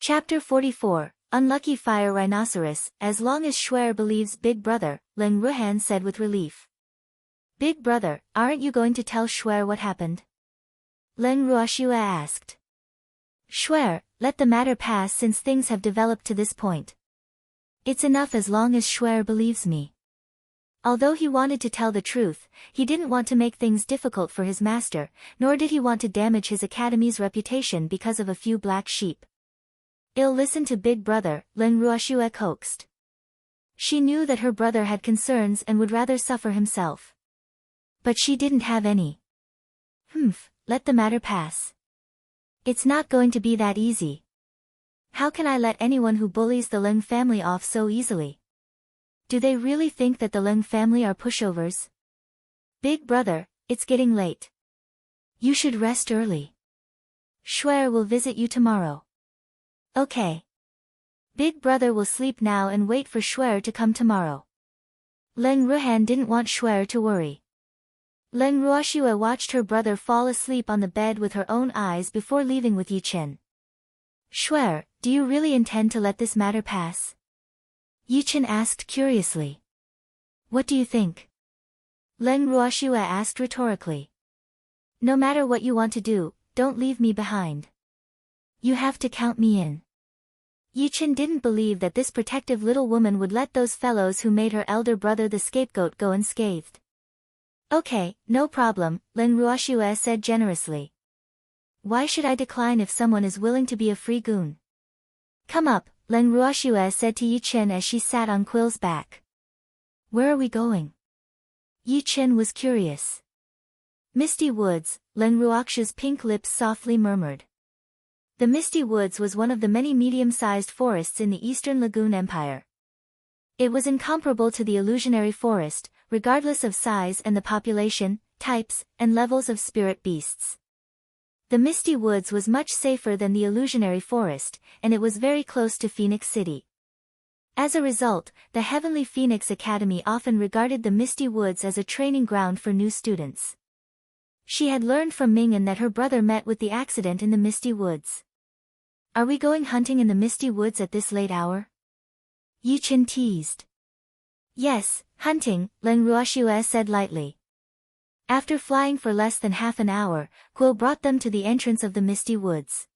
Chapter 44, Unlucky Fire Rhinoceros. As long as Shuer believes Big Brother, Leng Ruhan said with relief. Big Brother, aren't you going to tell Shuer what happened? Leng Ruoxue asked. Shuer, let the matter pass since things have developed to this point. It's enough as long as Shuer believes me. Although he wanted to tell the truth, he didn't want to make things difficult for his master, nor did he want to damage his academy's reputation because of a few black sheep. I'll listen to Big Brother, Leng Ruoxue coaxed. She knew that her brother had concerns and would rather suffer himself. But she didn't have any. Let the matter pass. It's not going to be that easy. How can I let anyone who bullies the Leng family off so easily? Do they really think that the Leng family are pushovers? Big Brother, it's getting late. You should rest early. Shuer will visit you tomorrow. Okay. Big Brother will sleep now and wait for Shuer to come tomorrow. Leng Ruhan didn't want Shuer to worry. Leng Ruoxue watched her brother fall asleep on the bed with her own eyes before leaving with Yichen. Shuer, do you really intend to let this matter pass? Yichen asked curiously. What do you think? Leng Ruoxue asked rhetorically. No matter what you want to do, don't leave me behind. You have to count me in. Yichen didn't believe that this protective little woman would let those fellows who made her elder brother the scapegoat go unscathed. Okay, no problem, Leng Ruoxue said generously. Why should I decline if someone is willing to be a free goon? Come up, Leng Ruoxue said to Yichen as she sat on Quill's back. Where are we going? Yichen was curious. Misty Woods, Leng Ruoxue's pink lips softly murmured. The Misty Woods was one of the many medium-sized forests in the Eastern Lagoon Empire. It was incomparable to the illusionary forest, regardless of size and the population, types, and levels of spirit beasts. The Misty Woods was much safer than the illusionary forest, and it was very close to Phoenix City. As a result, the Heavenly Phoenix Academy often regarded the Misty Woods as a training ground for new students. She had learned from Ming'an that her brother met with the accident in the Misty Woods. Are we going hunting in the Misty Woods at this late hour? Yichen teased. Yes, hunting, Leng Ruoxue said lightly. After flying for less than half an hour, Quill brought them to the entrance of the Misty Woods.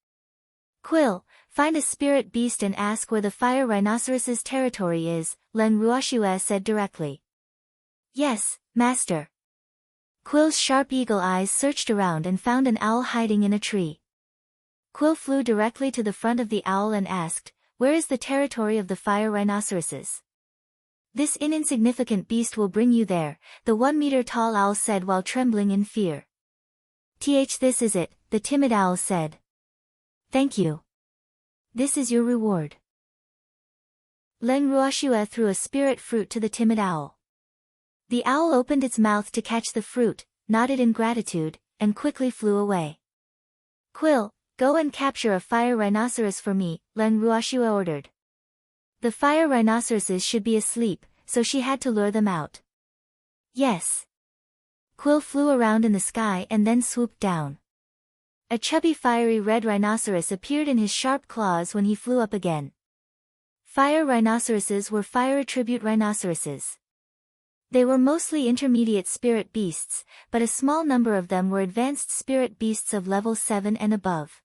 Quill, find a spirit beast and ask where the fire rhinoceros's territory is, Leng Ruoxue said directly. Yes, master. Quill's sharp eagle eyes searched around and found an owl hiding in a tree. Quill flew directly to the front of the owl and asked, where is the territory of the fire rhinoceroses? This insignificant beast will bring you there, the 1-meter-tall owl said while trembling in fear. This is it, the timid owl said. Thank you. This is your reward. Leng Ruoxue threw a spirit fruit to the timid owl. The owl opened its mouth to catch the fruit, nodded in gratitude, and quickly flew away. Quill, go and capture a fire rhinoceros for me, Leng Ruoxue ordered. The fire rhinoceroses should be asleep, so she had to lure them out. Yes. Quill flew around in the sky and then swooped down. A chubby fiery red rhinoceros appeared in his sharp claws when he flew up again. Fire rhinoceroses were fire attribute rhinoceroses. They were mostly intermediate spirit beasts, but a small number of them were advanced spirit beasts of level 7 and above.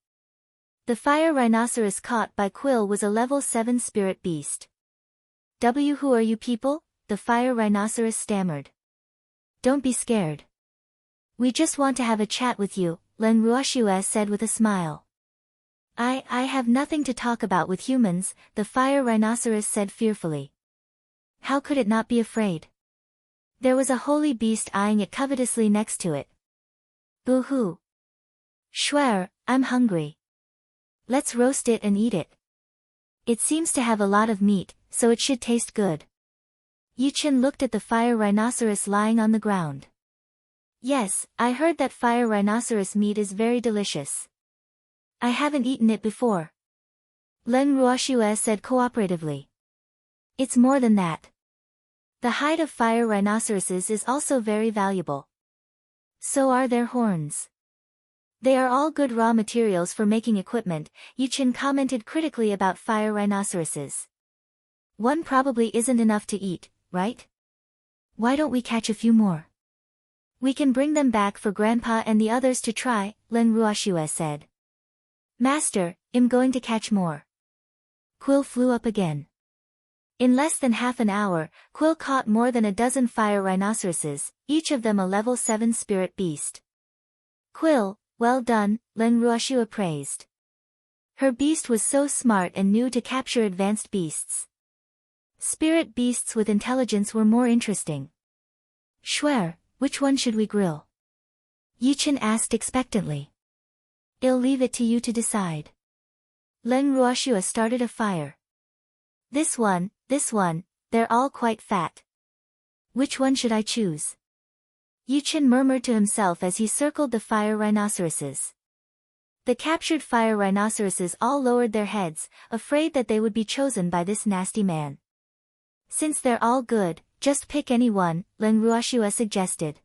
The fire rhinoceros caught by Quill was a level 7 spirit beast. Who are you people? The fire rhinoceros stammered. Don't be scared. We just want to have a chat with you, Leng Ruoxue said with a smile. I have nothing to talk about with humans, the fire rhinoceros said fearfully. How could it not be afraid? There was a holy beast eyeing it covetously next to it. Boo-hoo. Shuer, I'm hungry. Let's roast it and eat it. It seems to have a lot of meat, so it should taste good. Yichen looked at the fire rhinoceros lying on the ground. Yes, I heard that fire rhinoceros meat is very delicious. I haven't eaten it before. Leng Ruoxue said cooperatively. It's more than that. The hide of fire rhinoceroses is also very valuable. So are their horns. They are all good raw materials for making equipment, Yuchen commented critically about fire rhinoceroses. One probably isn't enough to eat, right? Why don't we catch a few more? We can bring them back for Grandpa and the others to try, Len Ruoxue said. Master, I'm going to catch more. Quill flew up again. In less than half an hour, Quill caught more than a dozen fire rhinoceroses, each of them a level 7 spirit beast. Quill, well done, Len Ruoxue praised. Her beast was so smart and knew to capture advanced beasts. Spirit beasts with intelligence were more interesting. Schwer, which one should we grill? Yichen asked expectantly. I'll leave it to you to decide. Len Ruoxue started a fire. This one, they're all quite fat. Which one should I choose? Yichen murmured to himself as he circled the fire rhinoceroses. The captured fire rhinoceroses all lowered their heads, afraid that they would be chosen by this nasty man. Since they're all good, just pick any one, Len Ruoxue suggested.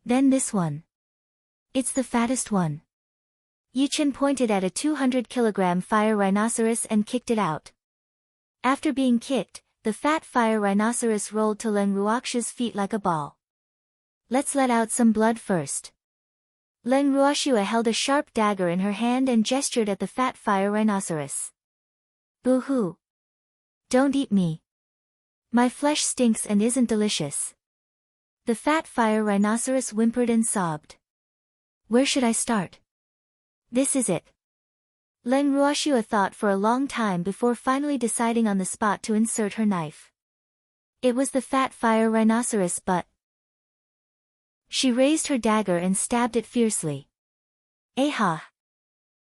Then this one. It's the fattest one. Yichen pointed at a 200-kilogram fire rhinoceros and kicked it out. After being kicked, the fat fire rhinoceros rolled to Len Ruoxue's feet like a ball. Let's let out some blood first. Len Ruoxue held a sharp dagger in her hand and gestured at the fat fire rhinoceros. Boo-hoo. Don't eat me. My flesh stinks and isn't delicious. The fat fire rhinoceros whimpered and sobbed. Where should I start? This is it. Len Ruoxue thought for a long time before finally deciding on the spot to insert her knife. It was the fat fire rhinoceros, but... She raised her dagger and stabbed it fiercely. Aha!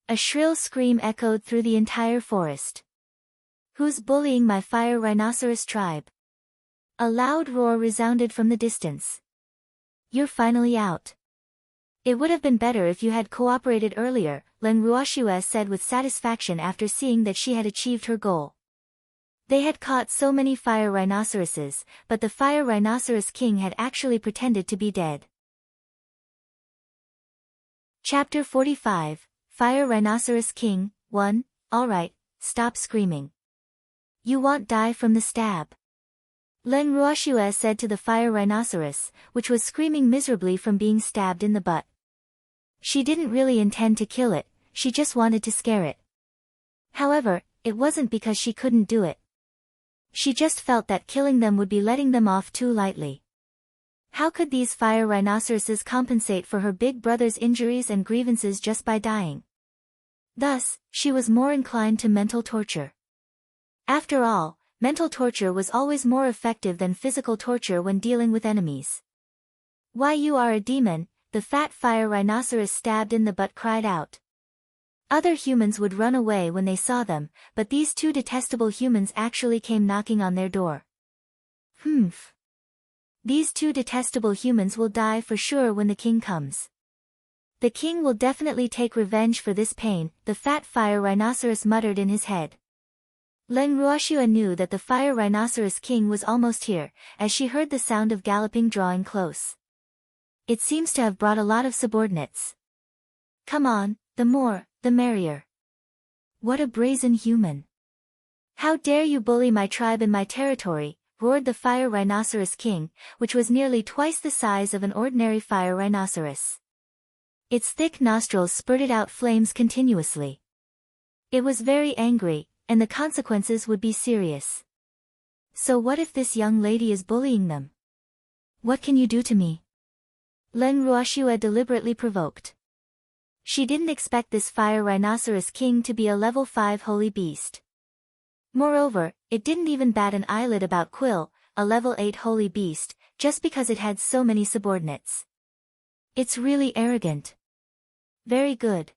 A shrill scream echoed through the entire forest. Who's bullying my fire rhinoceros tribe? A loud roar resounded from the distance. You're finally out. It would have been better if you had cooperated earlier, Len Ruoxue said with satisfaction after seeing that she had achieved her goal. They had caught so many fire rhinoceroses, but the fire rhinoceros king had actually pretended to be dead. Chapter 45, Fire Rhinoceros King, 1, Alright, stop screaming. You won't die from the stab. Len Ruoxue said to the fire rhinoceros, which was screaming miserably from being stabbed in the butt. She didn't really intend to kill it, she just wanted to scare it. However, it wasn't because she couldn't do it. She just felt that killing them would be letting them off too lightly. How could these fire rhinoceroses compensate for her big brother's injuries and grievances just by dying? Thus, she was more inclined to mental torture. After all, mental torture was always more effective than physical torture when dealing with enemies. Why, you are a demon, the fat fire rhinoceros stabbed in the butt cried out. Other humans would run away when they saw them, but these two detestable humans actually came knocking on their door. Humph. These two detestable humans will die for sure when the king comes. The king will definitely take revenge for this pain, the fat fire rhinoceros muttered in his head. Len Ruoxue knew that the fire rhinoceros king was almost here, as she heard the sound of galloping drawing close. It seems to have brought a lot of subordinates. Come on, the more, the merrier. What a brazen human. How dare you bully my tribe in my territory, roared the fire rhinoceros king, which was nearly twice the size of an ordinary fire rhinoceros. Its thick nostrils spurted out flames continuously. It was very angry, and the consequences would be serious. So what if this young lady is bullying them? What can you do to me? Len Ruoxue deliberately provoked. She didn't expect this fire rhinoceros king to be a level 5 holy beast. Moreover, it didn't even bat an eyelid about Quill, a level 8 holy beast, just because it had so many subordinates. It's really arrogant. Very good.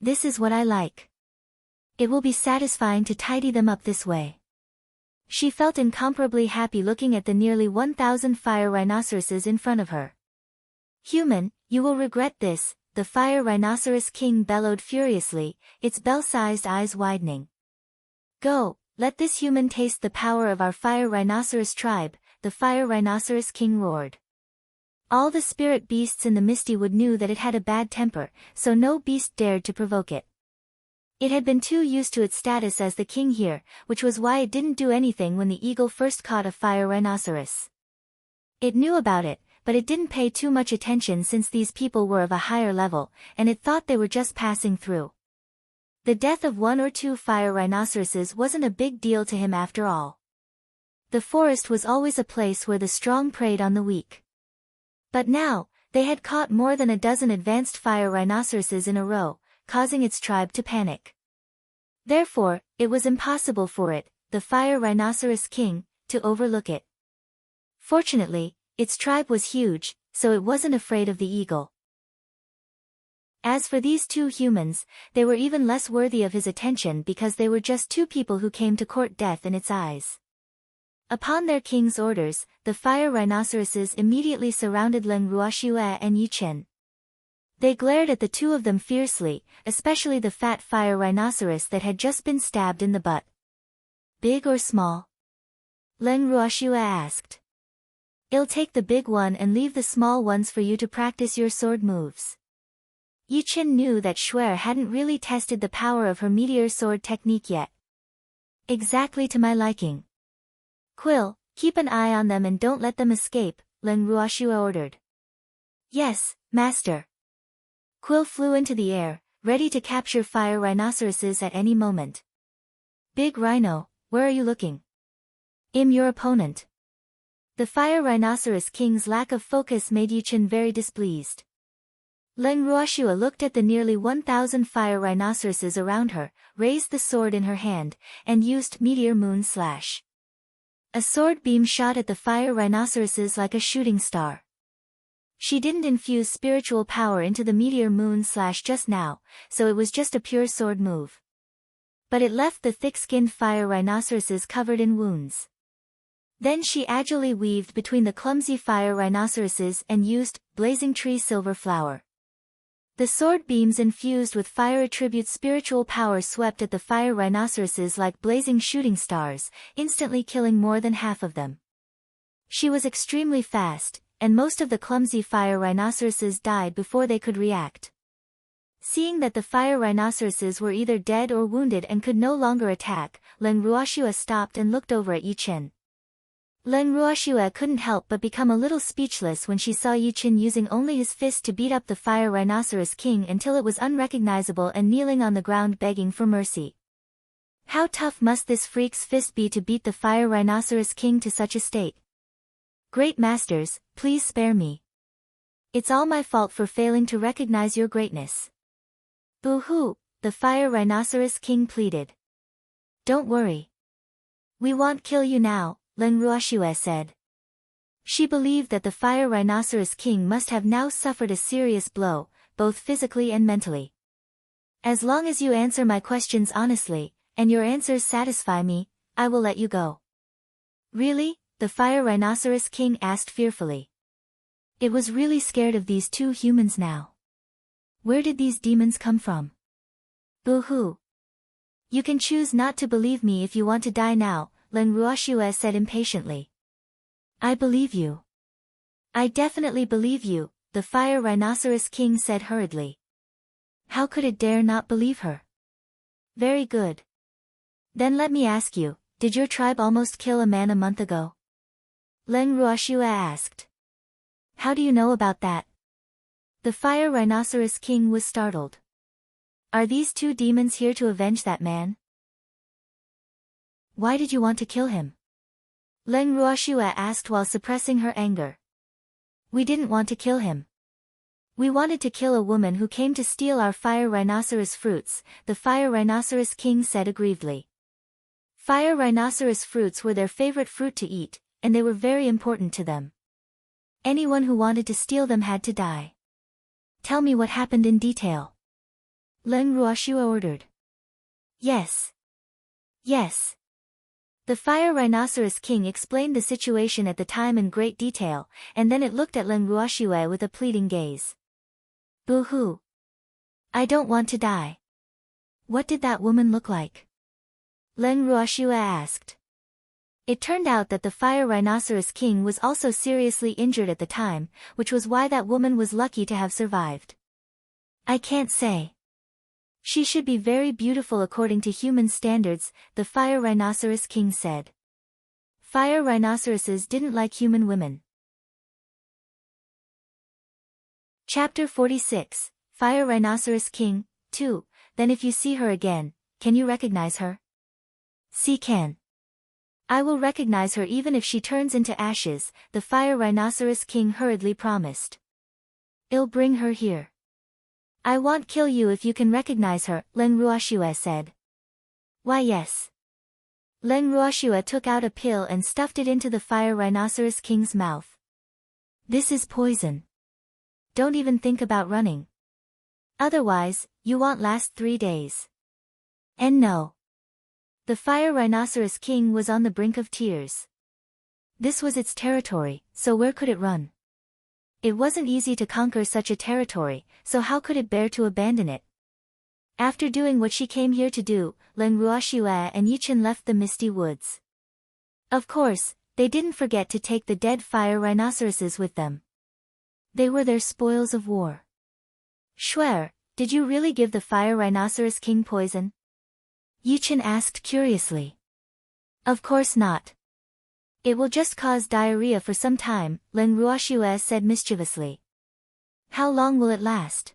This is what I like. It will be satisfying to tidy them up this way. She felt incomparably happy looking at the nearly 1,000 fire rhinoceroses in front of her. Human, you will regret this, the fire rhinoceros king bellowed furiously, its bell-sized eyes widening. Go, let this human taste the power of our fire rhinoceros tribe, the fire rhinoceros king roared. All the spirit beasts in the Misty Wood knew that it had a bad temper, so no beast dared to provoke it. It had been too used to its status as the king here, which was why it didn't do anything when the eagle first caught a fire rhinoceros. It knew about it, but it didn't pay too much attention since these people were of a higher level, and it thought they were just passing through. The death of 1 or 2 fire rhinoceroses wasn't a big deal to him after all. The forest was always a place where the strong preyed on the weak. But now, they had caught more than a dozen advanced fire rhinoceroses in a row, causing its tribe to panic. Therefore, it was impossible for it, the fire rhinoceros king, to overlook it. Fortunately, its tribe was huge, so it wasn't afraid of the eagle. As for these 2 humans, they were even less worthy of his attention because they were just 2 people who came to court death in its eyes. Upon their king's orders, the fire rhinoceroses immediately surrounded Leng Ruoxue and Yi Chen. They glared at the 2 of them fiercely, especially the fat fire rhinoceros that had just been stabbed in the butt. Big or small? Leng Ruoxue asked. I'll take the big one and leave the small ones for you to practice your sword moves. Yi Chen knew that Shuer hadn't really tested the power of her meteor sword technique yet. Exactly to my liking. Quill, keep an eye on them and don't let them escape, Leng Ruoxue ordered. Yes, master. Quill flew into the air, ready to capture fire rhinoceroses at any moment. Big Rhino, where are you looking? I'm your opponent. The fire rhinoceros king's lack of focus made Yi Chen very displeased. Leng Ruoxue looked at the nearly 1,000 fire rhinoceroses around her, raised the sword in her hand, and used Meteor Moon Slash. A sword beam shot at the fire rhinoceroses like a shooting star. She didn't infuse spiritual power into the Meteor Moon Slash just now, so it was just a pure sword move. But it left the thick-skinned fire rhinoceroses covered in wounds. Then she agilely weaved between the clumsy fire rhinoceroses and used Blazing Tree Silver Flower. The sword beams infused with fire attribute spiritual power swept at the fire rhinoceroses like blazing shooting stars, instantly killing more than half of them. She was extremely fast, and most of the clumsy fire rhinoceroses died before they could react. Seeing that the fire rhinoceroses were either dead or wounded and could no longer attack, Leng Ruoxue stopped and looked over at Yi Chen. Leng Ruoxue couldn't help but become a little speechless when she saw Yi Chen using only his fist to beat up the fire rhinoceros king until it was unrecognizable and kneeling on the ground begging for mercy. How tough must this freak's fist be to beat the fire rhinoceros king to such a state? Great masters, please spare me. It's all my fault for failing to recognize your greatness. Boo-hoo, the fire rhinoceros king pleaded. Don't worry. We won't kill you now, Leng Ruoxue said. She believed that the fire rhinoceros king must have now suffered a serious blow, both physically and mentally. As long as you answer my questions honestly, and your answers satisfy me, I will let you go. Really? The fire rhinoceros king asked fearfully. It was really scared of these 2 humans now. Where did these demons come from? Boo-hoo. You can choose not to believe me if you want to die now, Leng Ruoxue said impatiently. I believe you. I definitely believe you, the fire rhinoceros king said hurriedly. How could it dare not believe her? Very good. Then let me ask you, did your tribe almost kill a man a month ago? Leng Ruoxue asked. How do you know about that? The fire rhinoceros king was startled. Are these 2 demons here to avenge that man? Why did you want to kill him? Leng Ruoxue asked while suppressing her anger. We didn't want to kill him. We wanted to kill a woman who came to steal our fire rhinoceros fruits, the fire rhinoceros king said aggrievedly. Fire rhinoceros fruits were their favorite fruit to eat, and they were very important to them. Anyone who wanted to steal them had to die. Tell me what happened in detail. Leng Ruoxue ordered. Yes. Yes. The fire rhinoceros king explained the situation at the time in great detail, and then it looked at Leng Ruoxue with a pleading gaze. Boo-hoo. I don't want to die. What did that woman look like? Leng Ruoxue asked. It turned out that the fire rhinoceros king was also seriously injured at the time, which was why that woman was lucky to have survived. I can't say. She should be very beautiful according to human standards, the fire rhinoceros king said. Fire rhinoceroses didn't like human women. Chapter 46, Fire Rhinoceros King, 2, Then if you see her again, can you recognize her? See can. I will recognize her even if she turns into ashes, the fire rhinoceros king hurriedly promised. I'll bring her here. I won't kill you if you can recognize her, Leng Ruoxue said. Why yes. Leng Ruoxue took out a pill and stuffed it into the fire rhinoceros king's mouth. This is poison. Don't even think about running. Otherwise, you won't last 3 days. And no. The fire rhinoceros king was on the brink of tears. This was its territory, so where could it run? It wasn't easy to conquer such a territory, so how could it bear to abandon it? After doing what she came here to do, Leng Ruoxue and Yichen left the misty woods. Of course, they didn't forget to take the dead fire rhinoceroses with them. They were their spoils of war. Shuer, did you really give the fire rhinoceros king poison? Yichen asked curiously. Of course not. It will just cause diarrhea for some time, Leng Ruoxue said mischievously. How long will it last?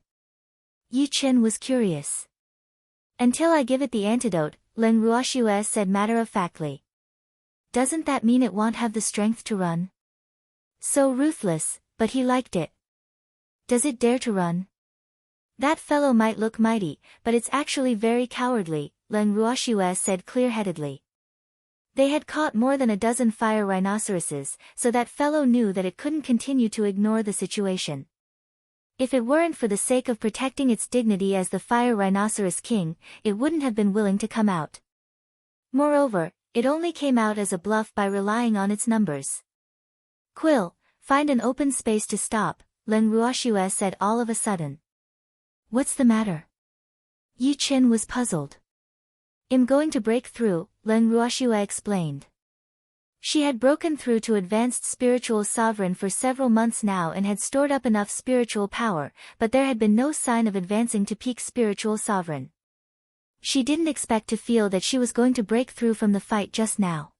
Yichen was curious. Until I give it the antidote, Leng Ruoxue said matter-of-factly. Doesn't that mean it won't have the strength to run? So ruthless, but he liked it. Does it dare to run? That fellow might look mighty, but it's actually very cowardly, Leng Ruoxue said clear-headedly. They had caught more than a dozen fire rhinoceroses, so that fellow knew that it couldn't continue to ignore the situation. If it weren't for the sake of protecting its dignity as the fire rhinoceros king, it wouldn't have been willing to come out. Moreover, it only came out as a bluff by relying on its numbers. Quill, find an open space to stop, Leng Ruoxue said all of a sudden. What's the matter? Yichen was puzzled. I'm going to break through, Leng Ruoxue explained. She had broken through to advanced spiritual sovereign for several months now and had stored up enough spiritual power, but there had been no sign of advancing to peak spiritual sovereign. She didn't expect to feel that she was going to break through from the fight just now.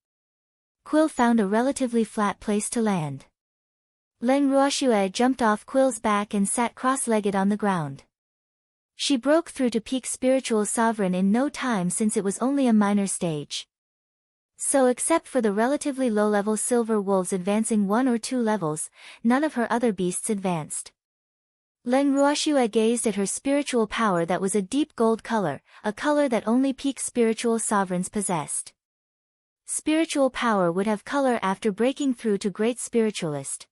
Quill found a relatively flat place to land. Leng Ruoxue jumped off Quill's back and sat cross-legged on the ground. She broke through to peak spiritual sovereign in no time since it was only a minor stage. So except for the relatively low-level silver wolves advancing 1 or 2 levels, none of her other beasts advanced. Leng Ruoxue gazed at her spiritual power that was a deep gold color, a color that only peak spiritual sovereigns possessed. Spiritual power would have color after breaking through to Great Spiritualist.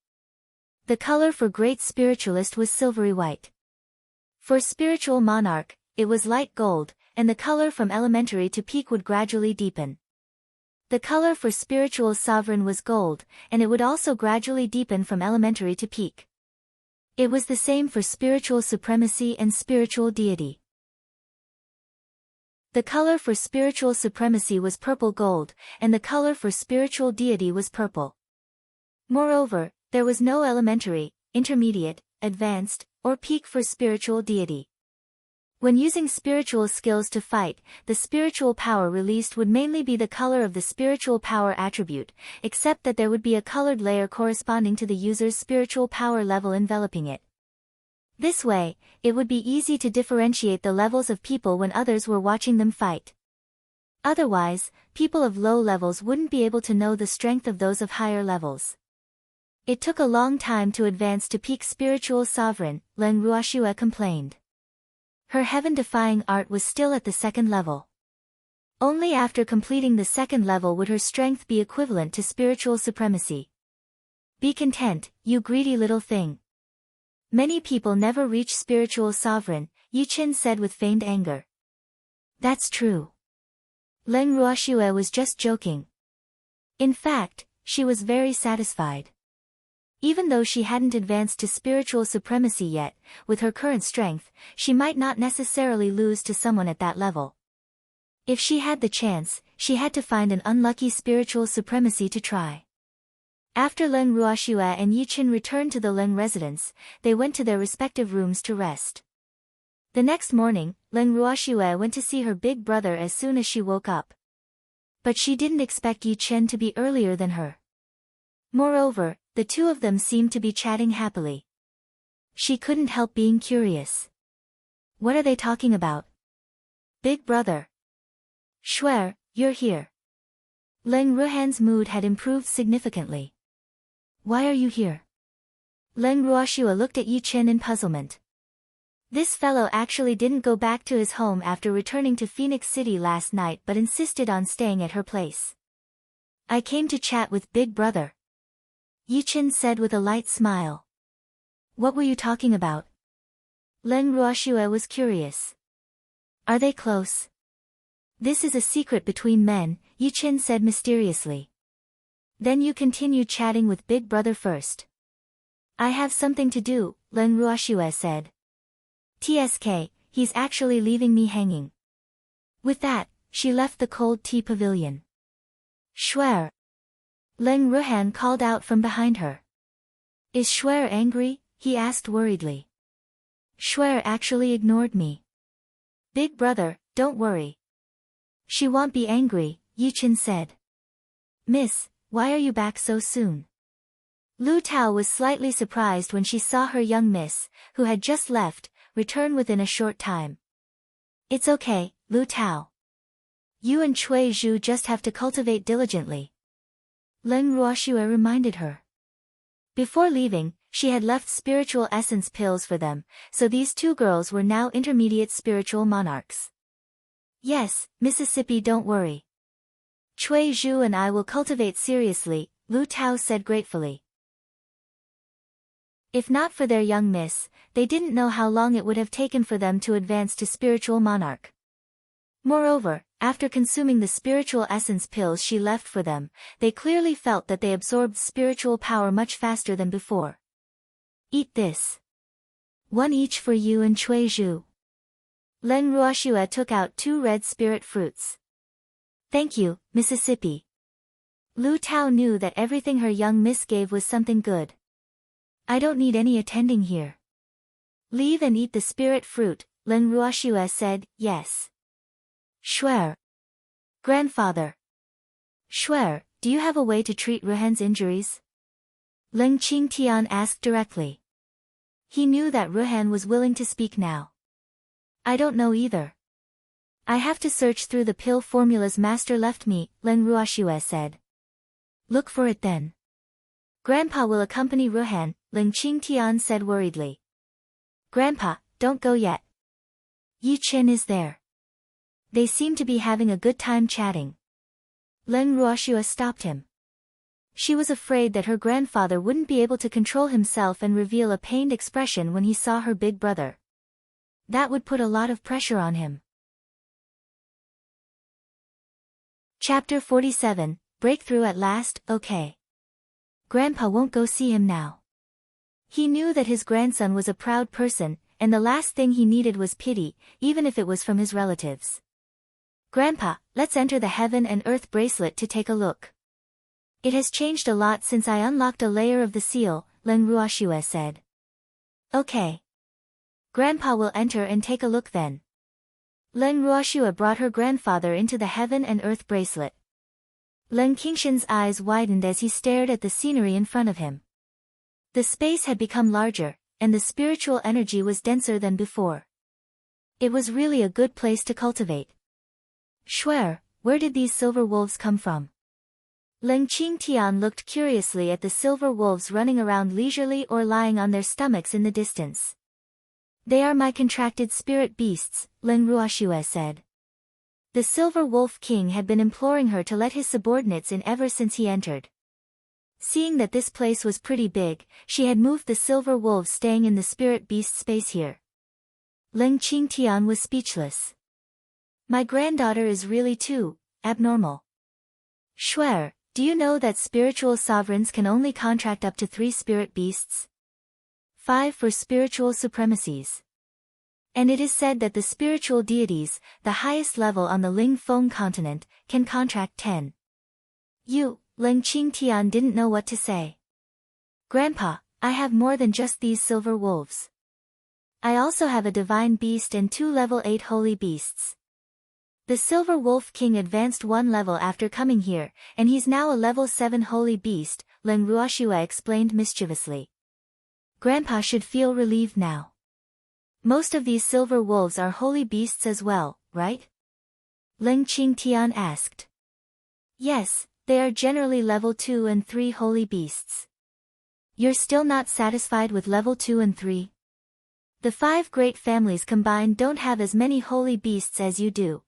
The color for Great Spiritualist was silvery white. For Spiritual Monarch, it was light gold, and the color from elementary to peak would gradually deepen. The color for Spiritual Sovereign was gold, and it would also gradually deepen from elementary to peak. It was the same for Spiritual Supremacy and Spiritual Deity. The color for Spiritual Supremacy was purple gold, and the color for Spiritual Deity was purple. Moreover, there was no elementary, intermediate, advanced, or peak for Spiritual Deity. When using spiritual skills to fight, the spiritual power released would mainly be the color of the spiritual power attribute, except that there would be a colored layer corresponding to the user's spiritual power level enveloping it. This way, it would be easy to differentiate the levels of people when others were watching them fight. Otherwise, people of low levels wouldn't be able to know the strength of those of higher levels. It took a long time to advance to peak spiritual sovereign, Leng Ruoxue complained. Her heaven-defying art was still at the 2nd level. Only after completing the 2nd level would her strength be equivalent to spiritual supremacy. Be content, you greedy little thing. Many people never reach spiritual sovereign, Yichen said with feigned anger. That's true. Leng Ruoxue was just joking. In fact, she was very satisfied. Even though she hadn't advanced to spiritual supremacy yet, with her current strength, she might not necessarily lose to someone at that level. If she had the chance, she had to find an unlucky spiritual supremacy to try. After Leng Ruoxue and Yi Qin returned to the Leng residence, they went to their respective rooms to rest. The next morning, Leng Ruoxue went to see her big brother as soon as she woke up. But she didn't expect Yi Qin to be earlier than her. Moreover, the two of them seemed to be chatting happily. She couldn't help being curious. What are they talking about? Big brother. Shuer, you're here. Leng Ruhan's mood had improved significantly. Why are you here? Leng Ruoxue looked at Yi Qin in puzzlement. This fellow actually didn't go back to his home after returning to Phoenix City last night but insisted on staying at her place. I came to chat with Big Brother. Yi Qin said with a light smile. What were you talking about? Leng Ruoxue was curious. Are they close? This is a secret between men, Yi Qin said mysteriously. Then you continue chatting with Big Brother first. I have something to do, Leng Ruoxue said. TSK, he's actually leaving me hanging. With that, she left the cold tea pavilion. Shuer. Leng Ruhan called out from behind her. Is Shuer angry? He asked worriedly. Shuer actually ignored me. Big brother, don't worry. She won't be angry, Yi Qin said. Miss, why are you back so soon? Lu Tao was slightly surprised when she saw her young miss, who had just left, return within a short time. It's okay, Lu Tao. You and Cui Zhu just have to cultivate diligently. Leng Ruoxue reminded her. Before leaving, she had left spiritual essence pills for them, so these two girls were now intermediate spiritual monarchs. Yes, Mississippi, don't worry. Cui Zhu and I will cultivate seriously, Lu Tao said gratefully. If not for their young miss, they didn't know how long it would have taken for them to advance to spiritual monarch. Moreover, after consuming the spiritual essence pills she left for them, they clearly felt that they absorbed spiritual power much faster than before. Eat this. One each for you and Cui Zhu. Leng Ruoxue took out 2 red spirit fruits. Thank you, Mississippi. Lu Tao knew that everything her young miss gave was something good. I don't need any attending here. Leave and eat the spirit fruit, Leng Ruoxue said, yes. Shuer. Grandfather. Shuer, do you have a way to treat Ruhan's injuries? Leng Qingtian asked directly. He knew that Ruhan was willing to speak now. I don't know either. I have to search through the pill formulas Master left me, Leng Ruoxue said. Look for it then. Grandpa will accompany Ruhan, Leng Qingtian said worriedly. Grandpa, don't go yet. Yi Qin is there. They seem to be having a good time chatting. Leng Ruoxue stopped him. She was afraid that her grandfather wouldn't be able to control himself and reveal a pained expression when he saw her big brother. That would put a lot of pressure on him. Chapter 47, Breakthrough at last, okay. Grandpa won't go see him now. He knew that his grandson was a proud person, and the last thing he needed was pity, even if it was from his relatives. Grandpa, let's enter the Heaven and Earth bracelet to take a look. It has changed a lot since I unlocked a layer of the seal, Leng Ruoxue said. Okay. Grandpa will enter and take a look then. Leng Ruoxue brought her grandfather into the Heaven and Earth bracelet. Leng Qingshan's eyes widened as he stared at the scenery in front of him. The space had become larger, and the spiritual energy was denser than before. It was really a good place to cultivate. Shuer, where did these silver wolves come from? Leng Qingtian looked curiously at the silver wolves running around leisurely or lying on their stomachs in the distance. They are my contracted spirit beasts, Leng Ruoxue said. The Silver Wolf King had been imploring her to let his subordinates in ever since he entered. Seeing that this place was pretty big, she had moved the silver wolves staying in the spirit beast space here. Leng Qingtian was speechless. My granddaughter is really too abnormal. Shuer, do you know that spiritual sovereigns can only contract up to 3 spirit beasts? 5 for spiritual supremacies. And it is said that the spiritual deities, the highest level on the Ling Feng continent, can contract 10. Ling Qingtian didn't know what to say. Grandpa, I have more than just these silver wolves. I also have a divine beast and 2 level 8 holy beasts. The Silver Wolf King advanced 1 level after coming here, and he's now a level 7 holy beast, Ling Ruoxue explained mischievously. Grandpa should feel relieved now. Most of these silver wolves are holy beasts as well, right? Ling Qingtian asked. Yes, they are generally level 2 and 3 holy beasts. You're still not satisfied with level 2 and 3? The 5 great families combined don't have as many holy beasts as you do.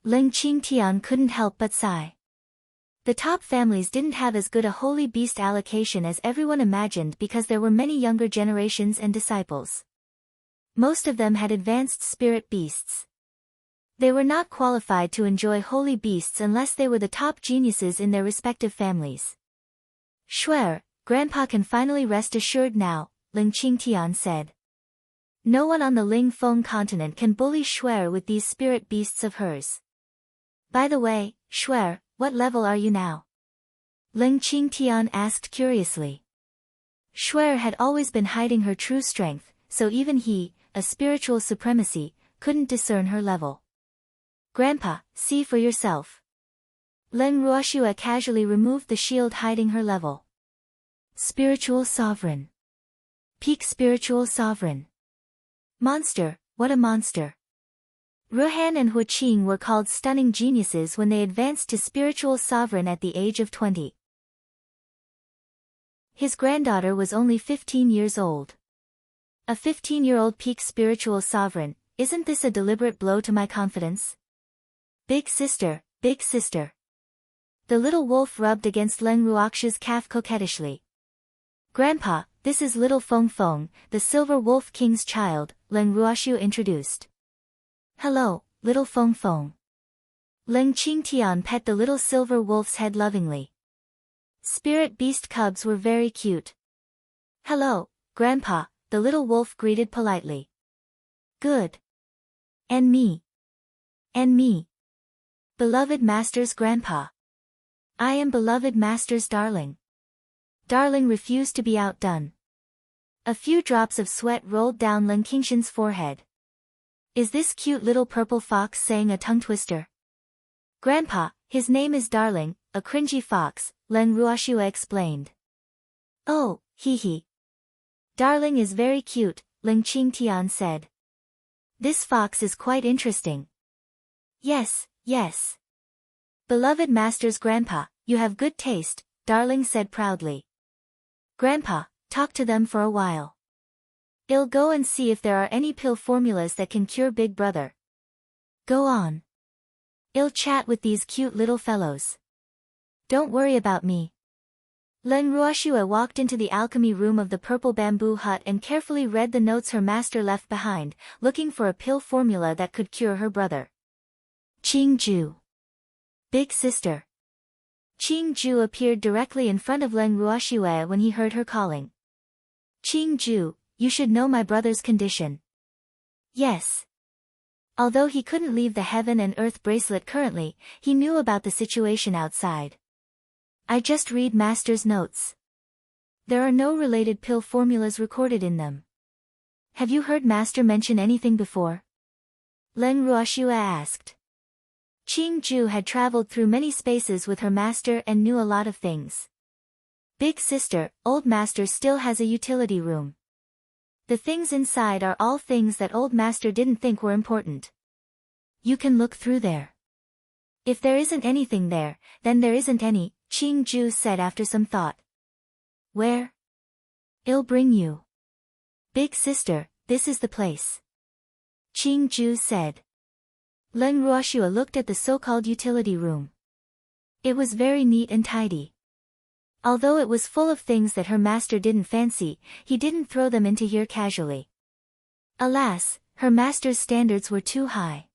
Ling Qingtian couldn't help but sigh. The top families didn't have as good a holy beast allocation as everyone imagined because there were many younger generations and disciples. Most of them had advanced spirit beasts. They were not qualified to enjoy holy beasts unless they were the top geniuses in their respective families. Shuer, Grandpa can finally rest assured now, Ling Qingtian said. No one on the Ling Feng continent can bully Shuer with these spirit beasts of hers. By the way, Shuer, what level are you now? Ling Qingtian asked curiously. Shuer had always been hiding her true strength, so even he, a spiritual supremacy, couldn't discern her level. Grandpa, see for yourself. Ling Ruoxue casually removed the shield hiding her level. Spiritual Sovereign. Peak Spiritual Sovereign. Monster, what a monster. Ruhan and Huaqing were called stunning geniuses when they advanced to Spiritual Sovereign at the age of 20. His granddaughter was only 15 years old. A 15-year-old peak Spiritual Sovereign, isn't this a deliberate blow to my confidence? Big sister, big sister. The little wolf rubbed against Ling Ruoxue's calf coquettishly. Grandpa, this is little Feng Feng, the Silver Wolf King's child, Ling Ruoxue introduced. Hello, little Feng Feng. Ling Qingtian pet the little silver wolf's head lovingly. Spirit beast cubs were very cute. Hello, Grandpa, the little wolf greeted politely. Good. And me. And me. Beloved Master's Grandpa. I am beloved Master's darling. Darling refused to be outdone. A few drops of sweat rolled down Ling Qingshan's forehead. Is this cute little purple fox saying a tongue twister? Grandpa, his name is Darling, a cringy fox, Ling Ruoxue explained. Oh, hee hee. Darling is very cute, Ling Qingtian said. This fox is quite interesting. Yes, yes. Beloved Master's Grandpa, you have good taste, Darling said proudly. Grandpa, talk to them for a while. I'll go and see if there are any pill formulas that can cure Big Brother. Go on. I'll chat with these cute little fellows. Don't worry about me. Ling Ruoxue walked into the alchemy room of the purple bamboo hut and carefully read the notes her master left behind, looking for a pill formula that could cure her brother. Qingju. Big sister. Qingju appeared directly in front of Ling Ruoxue when he heard her calling. Qingju, you should know my brother's condition. Yes. Although he couldn't leave the heaven and earth bracelet currently, he knew about the situation outside. I just read Master's notes. There are no related pill formulas recorded in them. Have you heard Master mention anything before? Ling Ruoxue asked. Qingju had traveled through many spaces with her master and knew a lot of things. Big sister, old master still has a utility room. The things inside are all things that old master didn't think were important. You can look through there. If there isn't anything there, then there isn't any, Qingju said after some thought. Where? I'll bring you. Big sister, this is the place. Qingju said. Ling Ruoxue looked at the so-called utility room. It was very neat and tidy. Although it was full of things that her master didn't fancy, he didn't throw them into here casually. Alas, her master's standards were too high.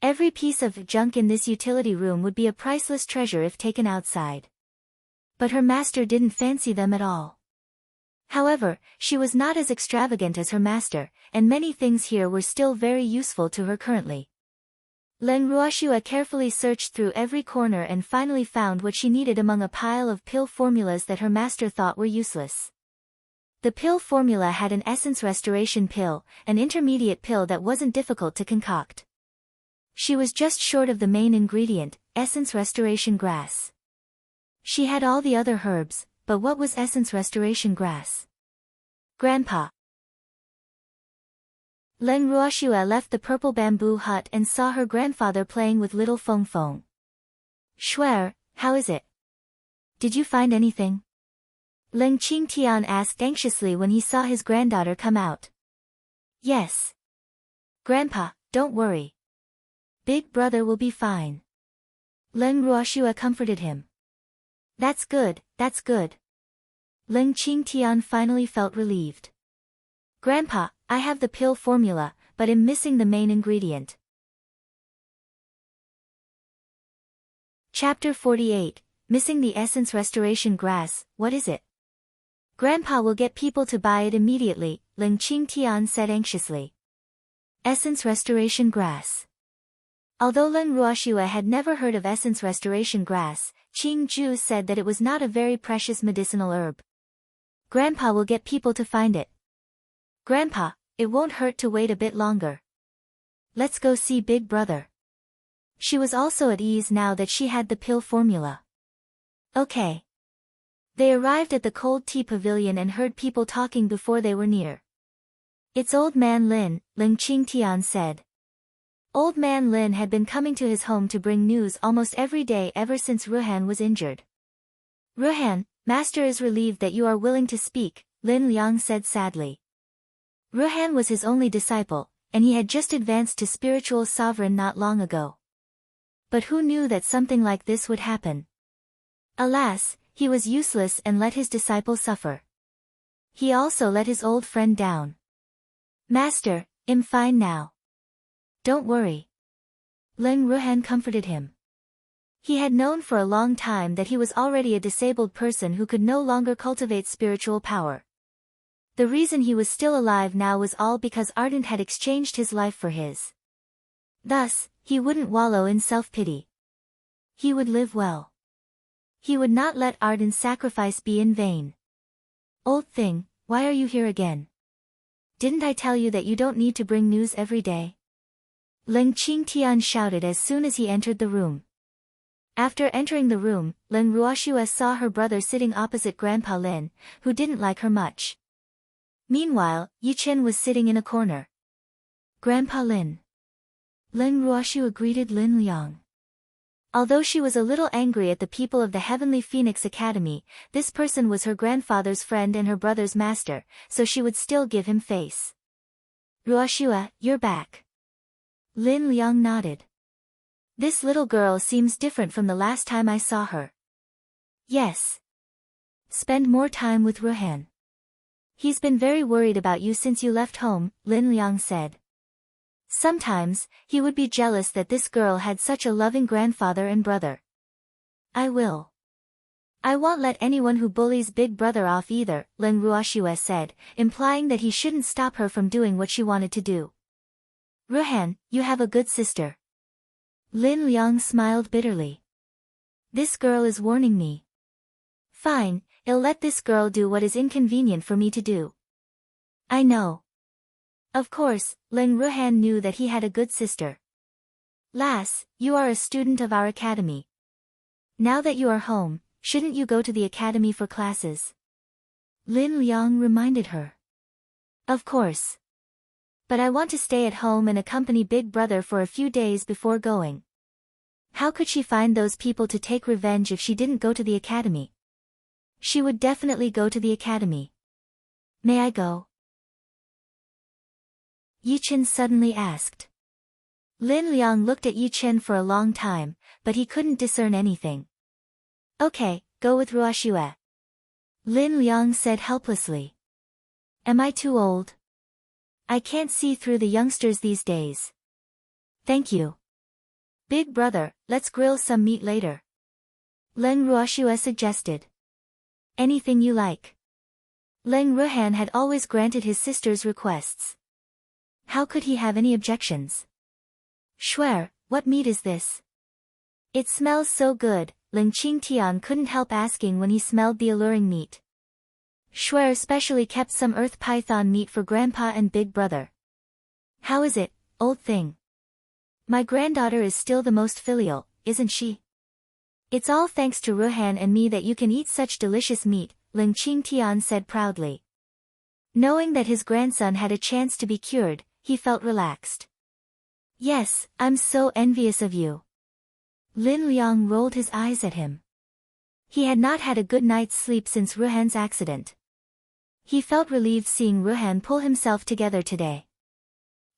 Every piece of junk in this utility room would be a priceless treasure if taken outside. But her master didn't fancy them at all. However, she was not as extravagant as her master, and many things here were still very useful to her currently. Leng Ruoxua carefully searched through every corner and finally found what she needed among a pile of pill formulas that her master thought were useless. The pill formula had an essence restoration pill, an intermediate pill that wasn't difficult to concoct. She was just short of the main ingredient, essence restoration grass. She had all the other herbs, but what was essence restoration grass? Grandpa. Leng Ruoxua left the purple bamboo hut and saw her grandfather playing with little Feng Feng. Shuer, how is it? Did you find anything? Leng Qingtian asked anxiously when he saw his granddaughter come out. Yes. Grandpa, don't worry. Big brother will be fine. Leng Ruoxua comforted him. That's good, that's good. Leng Qingtian finally felt relieved. Grandpa, I have the pill formula, but am missing the main ingredient. Chapter 48, Missing the Essence Restoration Grass, what is it? Grandpa will get people to buy it immediately, Leng Qingtian said anxiously. Essence Restoration Grass. Although Leng Ruoxua had never heard of essence restoration grass, Qing Ju said that it was not a very precious medicinal herb. Grandpa will get people to find it. Grandpa, it won't hurt to wait a bit longer. Let's go see Big Brother. She was also at ease now that she had the pill formula. Okay. They arrived at the cold tea pavilion and heard people talking before they were near. It's Old Man Lin, Leng Qingtian said. Old Man Lin had been coming to his home to bring news almost every day ever since Ruhan was injured. Ruhan, Master is relieved that you are willing to speak, Lin Liang said sadly. Ruhan was his only disciple, and he had just advanced to spiritual sovereign not long ago. But who knew that something like this would happen? Alas, he was useless and let his disciple suffer. He also let his old friend down. Master, I'm fine now. Don't worry. Leng Ruhan comforted him. He had known for a long time that he was already a disabled person who could no longer cultivate spiritual power. The reason he was still alive now was all because Ardent had exchanged his life for his. Thus, he wouldn't wallow in self-pity. He would live well. He would not let Ardent's sacrifice be in vain. Old thing, why are you here again? Didn't I tell you that you don't need to bring news every day? Leng Qingtian shouted as soon as he entered the room. After entering the room, Leng Ruoxua saw her brother sitting opposite Grandpa Lin, who didn't like her much. Meanwhile, Yi Chen was sitting in a corner. Grandpa Lin. Leng Ruoxua greeted Lin Liang. Although she was a little angry at the people of the Heavenly Phoenix Academy, this person was her grandfather's friend and her brother's master, so she would still give him face. Ruoxua, you're back. Lin Liang nodded. This little girl seems different from the last time I saw her. Yes. Spend more time with Ruhan. He's been very worried about you since you left home, Lin Liang said. Sometimes, he would be jealous that this girl had such a loving grandfather and brother. I will. I won't let anyone who bullies Big Brother off either, Leng Ruoxua said, implying that he shouldn't stop her from doing what she wanted to do. Ruhan, you have a good sister. Lin Liang smiled bitterly. This girl is warning me. Fine, I'll let this girl do what is inconvenient for me to do. I know. Of course, Leng Ruhan knew that he had a good sister. Lass, you are a student of our academy. Now that you are home, shouldn't you go to the academy for classes? Lin Liang reminded her. Of course. But I want to stay at home and accompany Big Brother for a few days before going. How could she find those people to take revenge if she didn't go to the academy? She would definitely go to the academy. May I go? Yi Chen suddenly asked. Lin Liang looked at Yi Chen for a long time, but he couldn't discern anything. Okay, go with Ruoxua. Lin Liang said helplessly. Am I too old? I can't see through the youngsters these days. Thank you. Big Brother, let's grill some meat later. Leng Ruoxua suggested. Anything you like. Leng Ruhan had always granted his sister's requests. How could he have any objections? Shuer, what meat is this? It smells so good, Ling Qingtian couldn't help asking when he smelled the alluring meat. Shuer specially kept some earth python meat for Grandpa and Big Brother. How is it, old thing? My granddaughter is still the most filial, isn't she? It's all thanks to Ruhan and me that you can eat such delicious meat, Ling Qingtian said proudly. Knowing that his grandson had a chance to be cured, he felt relaxed. Yes, I'm so envious of you. Lin Liang rolled his eyes at him. He had not had a good night's sleep since Ruhan's accident. He felt relieved seeing Ruhan pull himself together today.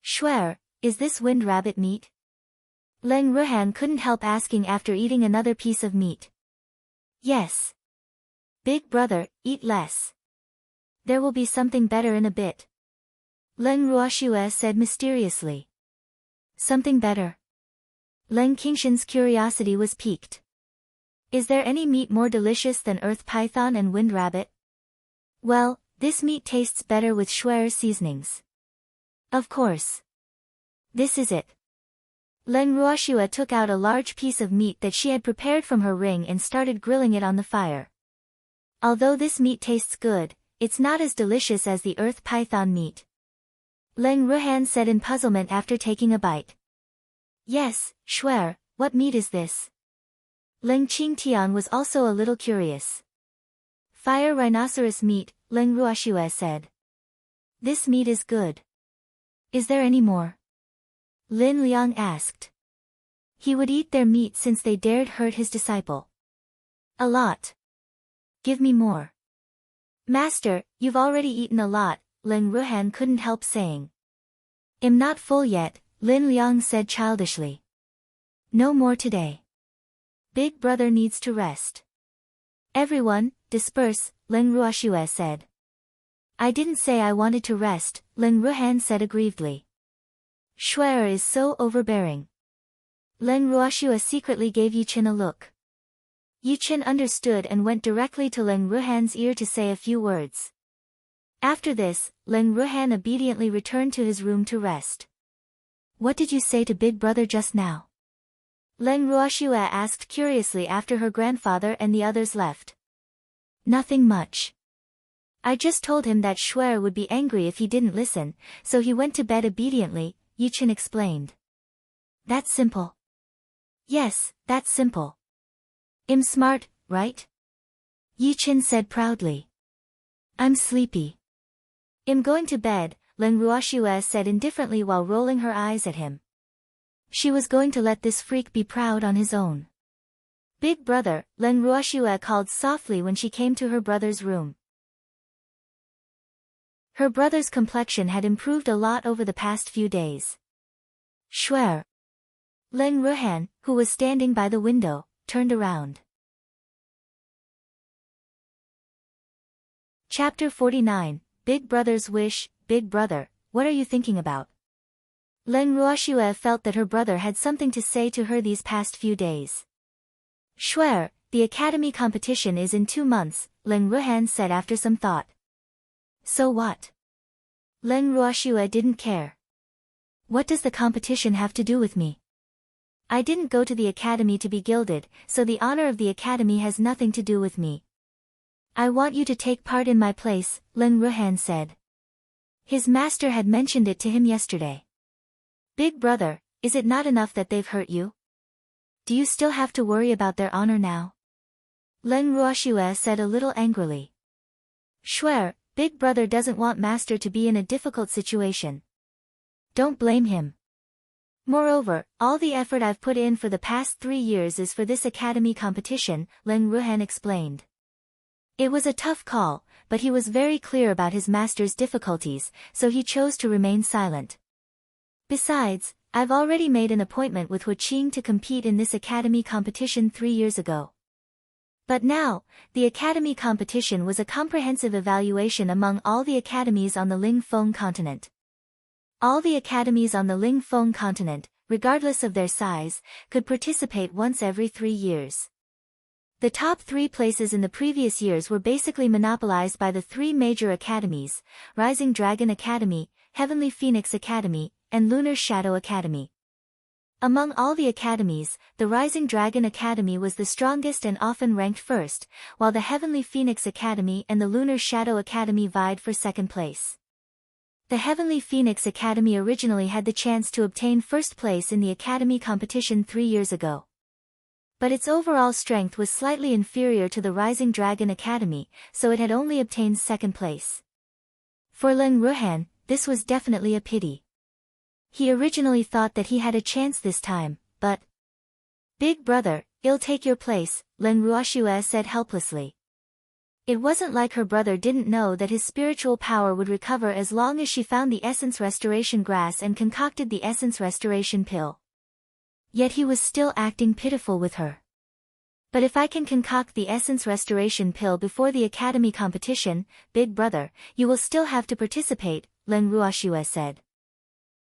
Shuer, is this wind rabbit meat? Leng Ruhan couldn't help asking after eating another piece of meat. Yes. Big brother, eat less. There will be something better in a bit. Leng Ruoxue said mysteriously. Something better? Leng Qingshan's curiosity was piqued. Is there any meat more delicious than earth python and wind rabbit? Well, this meat tastes better with Shuer's seasonings. Of course. This is it. Leng Ruoxue took out a large piece of meat that she had prepared from her ring and started grilling it on the fire. Although this meat tastes good, it's not as delicious as the earth python meat. Leng Ruhan said in puzzlement after taking a bite. Yes, Shuer, what meat is this? Leng Qingtian was also a little curious. Fire rhinoceros meat, Leng Ruoxue said. This meat is good. Is there any more? Lin Liang asked. He would eat their meat since they dared hurt his disciple. A lot. Give me more. Master, you've already eaten a lot, Leng Ruhan couldn't help saying. I'm not full yet, Lin Liang said childishly. No more today. Big brother needs to rest. Everyone, disperse, Leng Ruoxue said. I didn't say I wanted to rest, Leng Ruhan said aggrievedly. Shuer is so overbearing. Leng Ruoxue secretly gave Yichen a look. Yichen understood and went directly to Leng Ruhan's ear to say a few words. After this, Leng Ruhan obediently returned to his room to rest. What did you say to Big Brother just now? Leng Ruoxue asked curiously after her grandfather and the others left. Nothing much. I just told him that Shuer would be angry if he didn't listen, so he went to bed obediently, Yichen explained. That's simple. Yes, that's simple. I'm smart, right? Yichen said proudly. I'm sleepy. I'm going to bed, Leng Ruoxue said indifferently while rolling her eyes at him. She was going to let this freak be proud on his own. Big brother, Leng Ruoxue called softly when she came to her brother's room. Her brother's complexion had improved a lot over the past few days. Shuer. Leng Ruhan, who was standing by the window, turned around. Chapter 49, Big Brother's Wish. Big Brother, what are you thinking about? Leng Ruoxue felt that her brother had something to say to her these past few days. Shuer, the academy competition is in 2 months, Leng Ruhan said after some thought. So what? Leng Ruoxue didn't care. What does the competition have to do with me? I didn't go to the academy to be gilded, so the honor of the academy has nothing to do with me. I want you to take part in my place, Leng Ruhan said. His master had mentioned it to him yesterday. Big brother, is it not enough that they've hurt you? Do you still have to worry about their honor now? Leng Ruoxue said a little angrily. Shuer, Big brother doesn't want master to be in a difficult situation. Don't blame him. Moreover, all the effort I've put in for the past 3 years is for this academy competition, Leng Ruhan explained. It was a tough call, but he was very clear about his master's difficulties, so he chose to remain silent. Besides, I've already made an appointment with Hu Qing to compete in this academy competition 3 years ago. But now, the academy competition was a comprehensive evaluation among all the academies on the Ling Feng continent. All the academies on the Ling Feng continent, regardless of their size, could participate once every 3 years. The top 3 places in the previous years were basically monopolized by the 3 major academies, Rising Dragon Academy, Heavenly Phoenix Academy, and Lunar Shadow Academy. Among all the academies, the Rising Dragon Academy was the strongest and often ranked first, while the Heavenly Phoenix Academy and the Lunar Shadow Academy vied for second place. The Heavenly Phoenix Academy originally had the chance to obtain first place in the Academy competition 3 years ago. But its overall strength was slightly inferior to the Rising Dragon Academy, so it had only obtained second place. For Leng Ruhan, this was definitely a pity. He originally thought that he had a chance this time, but... Big brother, I'll take your place, Leng Ruoxue said helplessly. It wasn't like her brother didn't know that his spiritual power would recover as long as she found the essence restoration grass and concocted the essence restoration pill. Yet he was still acting pitiful with her. But if I can concoct the essence restoration pill before the academy competition, big brother, you will still have to participate, Leng Ruoxue said.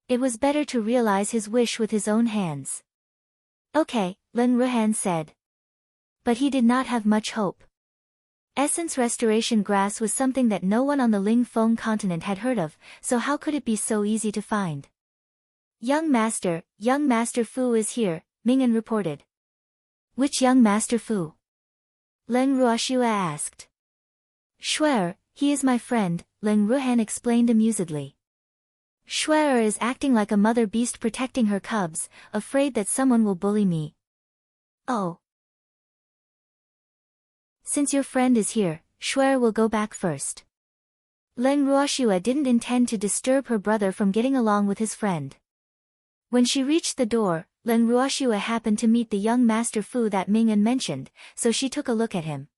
It was better to realize his wish with his own hands. Okay, Leng Ruhan said. But he did not have much hope. Essence restoration grass was something that no one on the Ling Feng continent had heard of, so how could it be so easy to find? Young Master Fu is here, Ming'an reported. Which young Master Fu? Leng Ruoxue asked. Shuer, he is my friend, Leng Ruhan explained amusedly. Shuer is acting like a mother beast protecting her cubs, afraid that someone will bully me. Oh. Since your friend is here, Shuer will go back first. Leng Ruoxue didn't intend to disturb her brother from getting along with his friend. When she reached the door, Leng Ruoxue happened to meet the young Master Fu that Ming'an mentioned, so she took a look at him.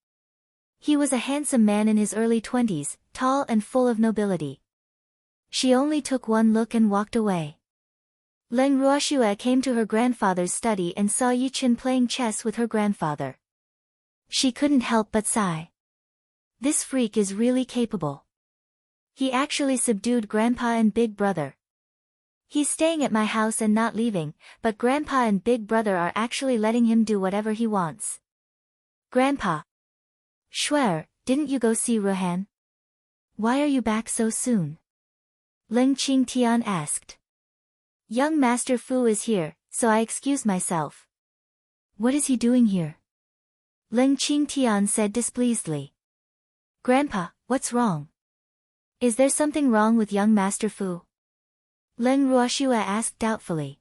He was a handsome man in his early 20s, tall and full of nobility. She only took one look and walked away. Leng Ruoxue came to her grandfather's study and saw Yichen playing chess with her grandfather. She couldn't help but sigh. This freak is really capable. He actually subdued Grandpa and Big Brother. He's staying at my house and not leaving, but Grandpa and Big Brother are actually letting him do whatever he wants. Grandpa. Shuer, didn't you go see Ruhan? Why are you back so soon? Leng Qingtian asked. Young Master Fu is here, so I excused myself. What is he doing here? Leng Qingtian said displeasedly. Grandpa, what's wrong? Is there something wrong with young Master Fu? Leng Ruoxue asked doubtfully.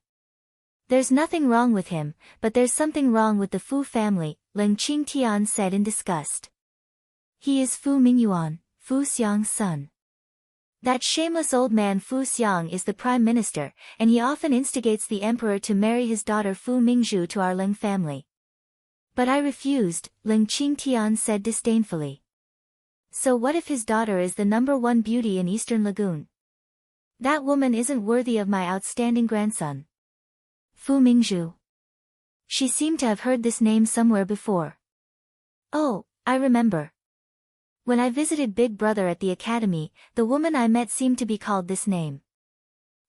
There's nothing wrong with him, but there's something wrong with the Fu family, Leng Qingtian said in disgust. He is Fu Mingyuan, Fu Xiang's son. That shameless old man Fu Xiang is the prime minister, and he often instigates the emperor to marry his daughter Fu Mingzhu to our Leng family. But I refused, Leng Qingtian said disdainfully. So what if his daughter is the #1 beauty in Eastern Lagoon? That woman isn't worthy of my outstanding grandson. Fu Mingzhu. She seemed to have heard this name somewhere before. Oh, I remember. When I visited Big Brother at the academy, the woman I met seemed to be called this name.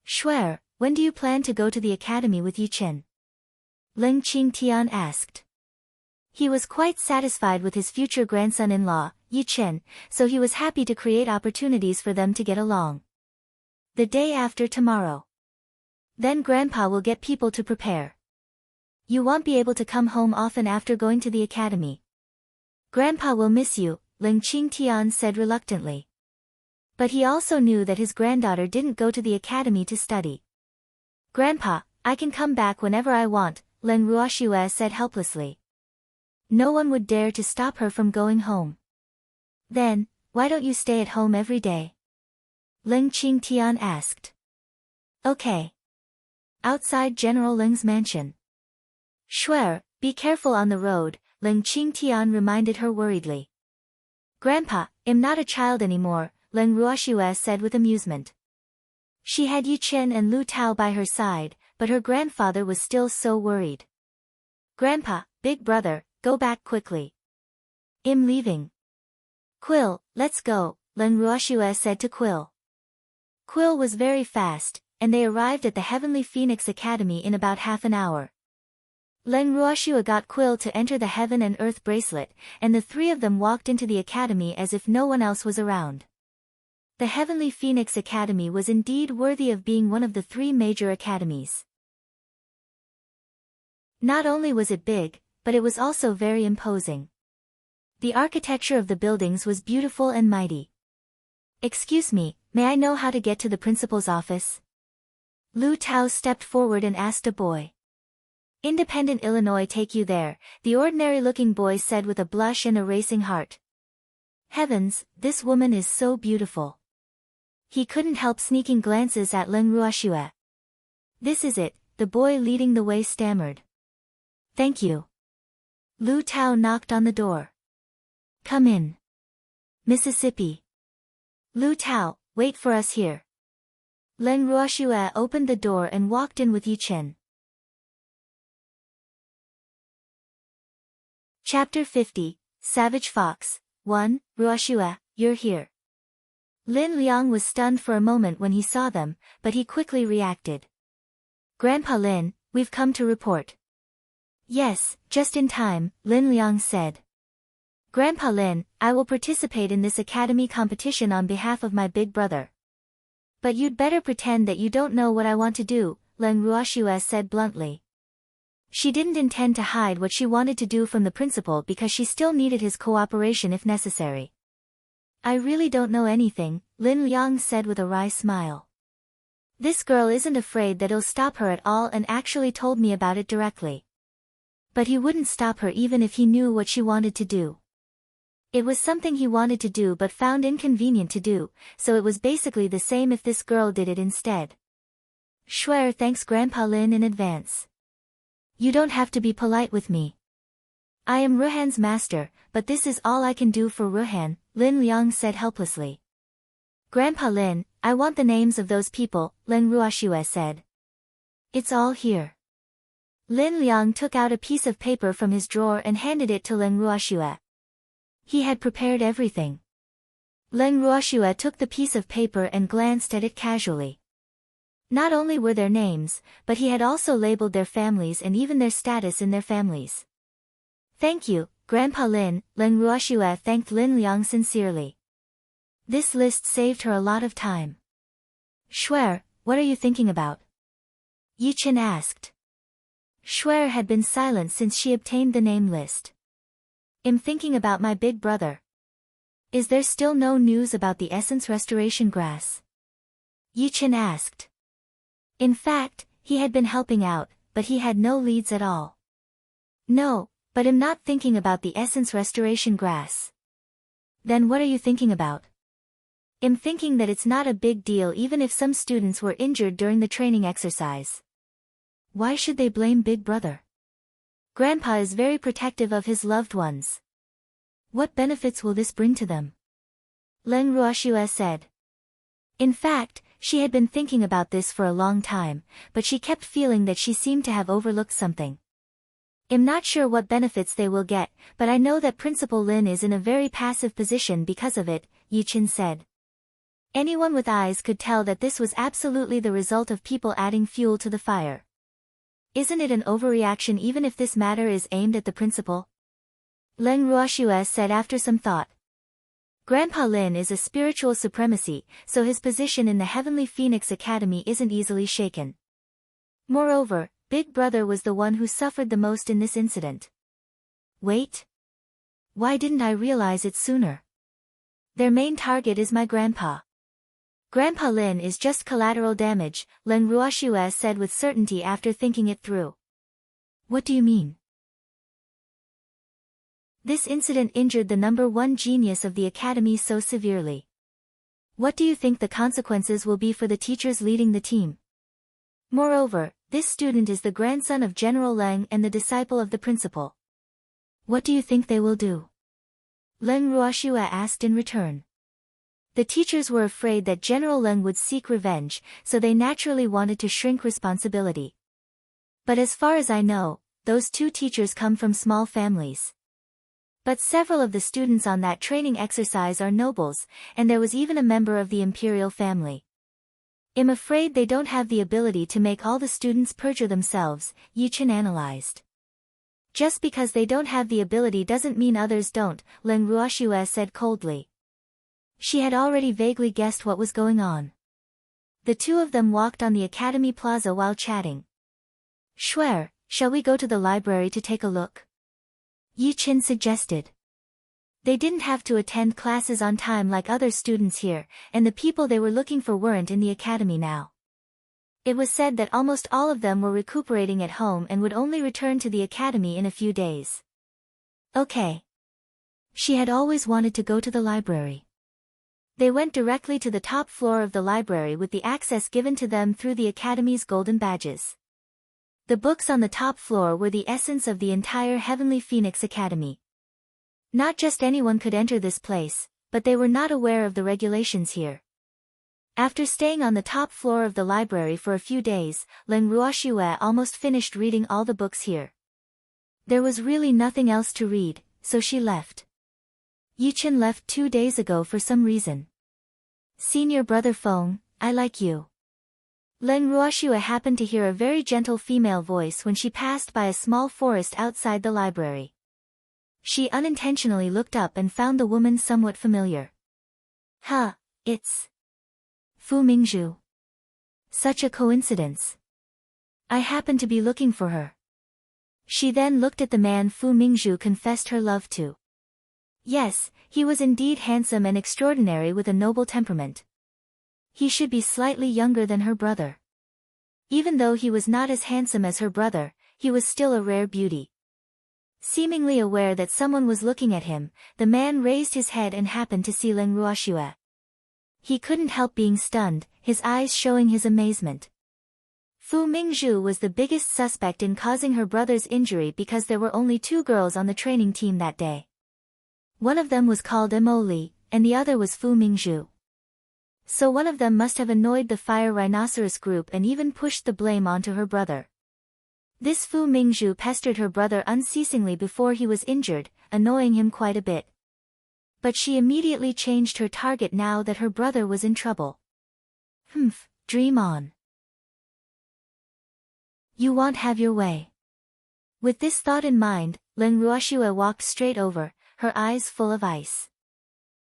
Shuer, when do you plan to go to the academy with Yichen? Leng Qingtian asked. He was quite satisfied with his future grandson-in-law, Yichen, so he was happy to create opportunities for them to get along. The day after tomorrow. Then Grandpa will get people to prepare. You won't be able to come home often after going to the academy. Grandpa will miss you, Leng Qingtian said reluctantly. But he also knew that his granddaughter didn't go to the academy to study. Grandpa, I can come back whenever I want, Leng Ruoxue said helplessly. No one would dare to stop her from going home. Then, why don't you stay at home every day? Leng Qingtian asked. Okay. Outside General Leng's mansion. Shuer, be careful on the road, Leng Qingtian reminded her worriedly. Grandpa, I'm not a child anymore, Leng Ruoxue said with amusement. She had Yichen and Lu Tao by her side, but her grandfather was still so worried. Grandpa, Big Brother, go back quickly. I'm leaving. Quill, let's go, Leng Ruoxue said to Quill. Quill was very fast, and they arrived at the Heavenly Phoenix Academy in about half an hour. Leng Ruoxua got Quill to enter the Heaven and Earth bracelet, and the three of them walked into the academy as if no one else was around. The Heavenly Phoenix Academy was indeed worthy of being one of the three major academies. Not only was it big, but it was also very imposing. The architecture of the buildings was beautiful and mighty. "Excuse me, may I know how to get to the principal's office?" Lu Tao stepped forward and asked a boy. "Independent Illinois take you there," the ordinary-looking boy said with a blush and a racing heart. Heavens, this woman is so beautiful. He couldn't help sneaking glances at Leng Ruoxua. "This is it," the boy leading the way stammered. "Thank you." Lu Tao knocked on the door. "Come in." "Mississippi." "Lu Tao, wait for us here." Leng Ruoxua opened the door and walked in with Yi Chen. Chapter 50, Savage Fox. 1. Ruoxua, you're here. Lin Liang was stunned for a moment when he saw them, but he quickly reacted. "Grandpa Lin, we've come to report." "Yes, just in time," Lin Liang said. "Grandpa Lin, I will participate in this academy competition on behalf of my big brother." "But you'd better pretend that you don't know what I want to do," Leng Ruoxua said bluntly. She didn't intend to hide what she wanted to do from the principal because she still needed his cooperation if necessary. "I really don't know anything," Lin Liang said with a wry smile. "This girl isn't afraid that it'll stop her at all and actually told me about it directly." But he wouldn't stop her even if he knew what she wanted to do. It was something he wanted to do but found inconvenient to do, so it was basically the same if this girl did it instead. Shuer thanks Grandpa Lin in advance. "You don't have to be polite with me. I am Ruhan's master, but this is all I can do for Ruhan," Lin Liang said helplessly. "Grandpa Lin, I want the names of those people," Leng Ruoxua said. "It's all here." Lin Liang took out a piece of paper from his drawer and handed it to Leng Ruoxua. He had prepared everything. Leng Ruoxua took the piece of paper and glanced at it casually. Not only were their names, but he had also labeled their families and even their status in their families. "Thank you, Grandpa Lin," Leng Ruoxua thanked Lin Liang sincerely. This list saved her a lot of time. "Shuer, what are you thinking about?" Yi Chen asked. Shuer had been silent since she obtained the name list. "I'm thinking about my big brother." "Is there still no news about the essence restoration grass?" Yi Chen asked. In fact, he had been helping out, but he had no leads at all. "No, but I'm not thinking about the essence restoration grass." "Then what are you thinking about?" "I'm thinking that it's not a big deal even if some students were injured during the training exercise." "Why should they blame Big Brother?" "Grandpa is very protective of his loved ones." "What benefits will this bring to them?" Leng Ruoxua said. In fact, she had been thinking about this for a long time, but she kept feeling that she seemed to have overlooked something. "I'm not sure what benefits they will get, but I know that Principal Lin is in a very passive position because of it," Yi Chen said. Anyone with eyes could tell that this was absolutely the result of people adding fuel to the fire. "Isn't it an overreaction even if this matter is aimed at the principal?" Leng Ruoxua said after some thought. "Grandpa Lin is a spiritual supremacy, so his position in the Heavenly Phoenix Academy isn't easily shaken. Moreover, Big Brother was the one who suffered the most in this incident." "Wait. Why didn't I realize it sooner? Their main target is my grandpa. Grandpa Lin is just collateral damage," Leng Ruoxua said with certainty after thinking it through. "What do you mean?" "This incident injured the #1 genius of the academy so severely. What do you think the consequences will be for the teachers leading the team? Moreover, this student is the grandson of General Leng and the disciple of the principal. What do you think they will do?" Leng Ruoxua asked in return. The teachers were afraid that General Leng would seek revenge, so they naturally wanted to shrink responsibility. But as far as I know, those two teachers come from small families. But several of the students on that training exercise are nobles, and there was even a member of the imperial family. I'm afraid they don't have the ability to make all the students perjure themselves, Yi Chen analyzed. Just because they don't have the ability doesn't mean others don't, Leng Ruoxue said coldly. She had already vaguely guessed what was going on. The two of them walked on the academy plaza while chatting. Shuer, shall we go to the library to take a look? Yi Qin suggested. They didn't have to attend classes on time like other students here, and the people they were looking for weren't in the academy now. It was said that almost all of them were recuperating at home and would only return to the academy in a few days. Okay. She had always wanted to go to the library. They went directly to the top floor of the library with the access given to them through the academy's golden badges. The books on the top floor were the essence of the entire Heavenly Phoenix Academy. Not just anyone could enter this place, but they were not aware of the regulations here. After staying on the top floor of the library for a few days, Leng Ruoxue almost finished reading all the books here. There was really nothing else to read, so she left. Yi Qin left 2 days ago for some reason. Senior brother Feng, I like you. Leng Ruoxue happened to hear a very gentle female voice when she passed by a small forest outside the library. She unintentionally looked up and found the woman somewhat familiar. Huh, it's Fu Mingzhu. Such a coincidence. I happen to be looking for her. She then looked at the man Fu Mingzhu confessed her love to. Yes, he was indeed handsome and extraordinary with a noble temperament. He should be slightly younger than her brother. Even though he was not as handsome as her brother, he was still a rare beauty. Seemingly aware that someone was looking at him, the man raised his head and happened to see Leng Ruoxue. He couldn't help being stunned, his eyes showing his amazement. Fu Mingzhu was the biggest suspect in causing her brother's injury because there were only 2 girls on the training team that day. One of them was called Emoli, and the other was Fu Mingzhu. So one of them must have annoyed the Fire Rhinoceros group and even pushed the blame onto her brother. This Fu Mingzhu pestered her brother unceasingly before he was injured, annoying him quite a bit. But she immediately changed her target now that her brother was in trouble. Dream on. You won't have your way. With this thought in mind, Leng Ruoxue walked straight over, her eyes full of ice.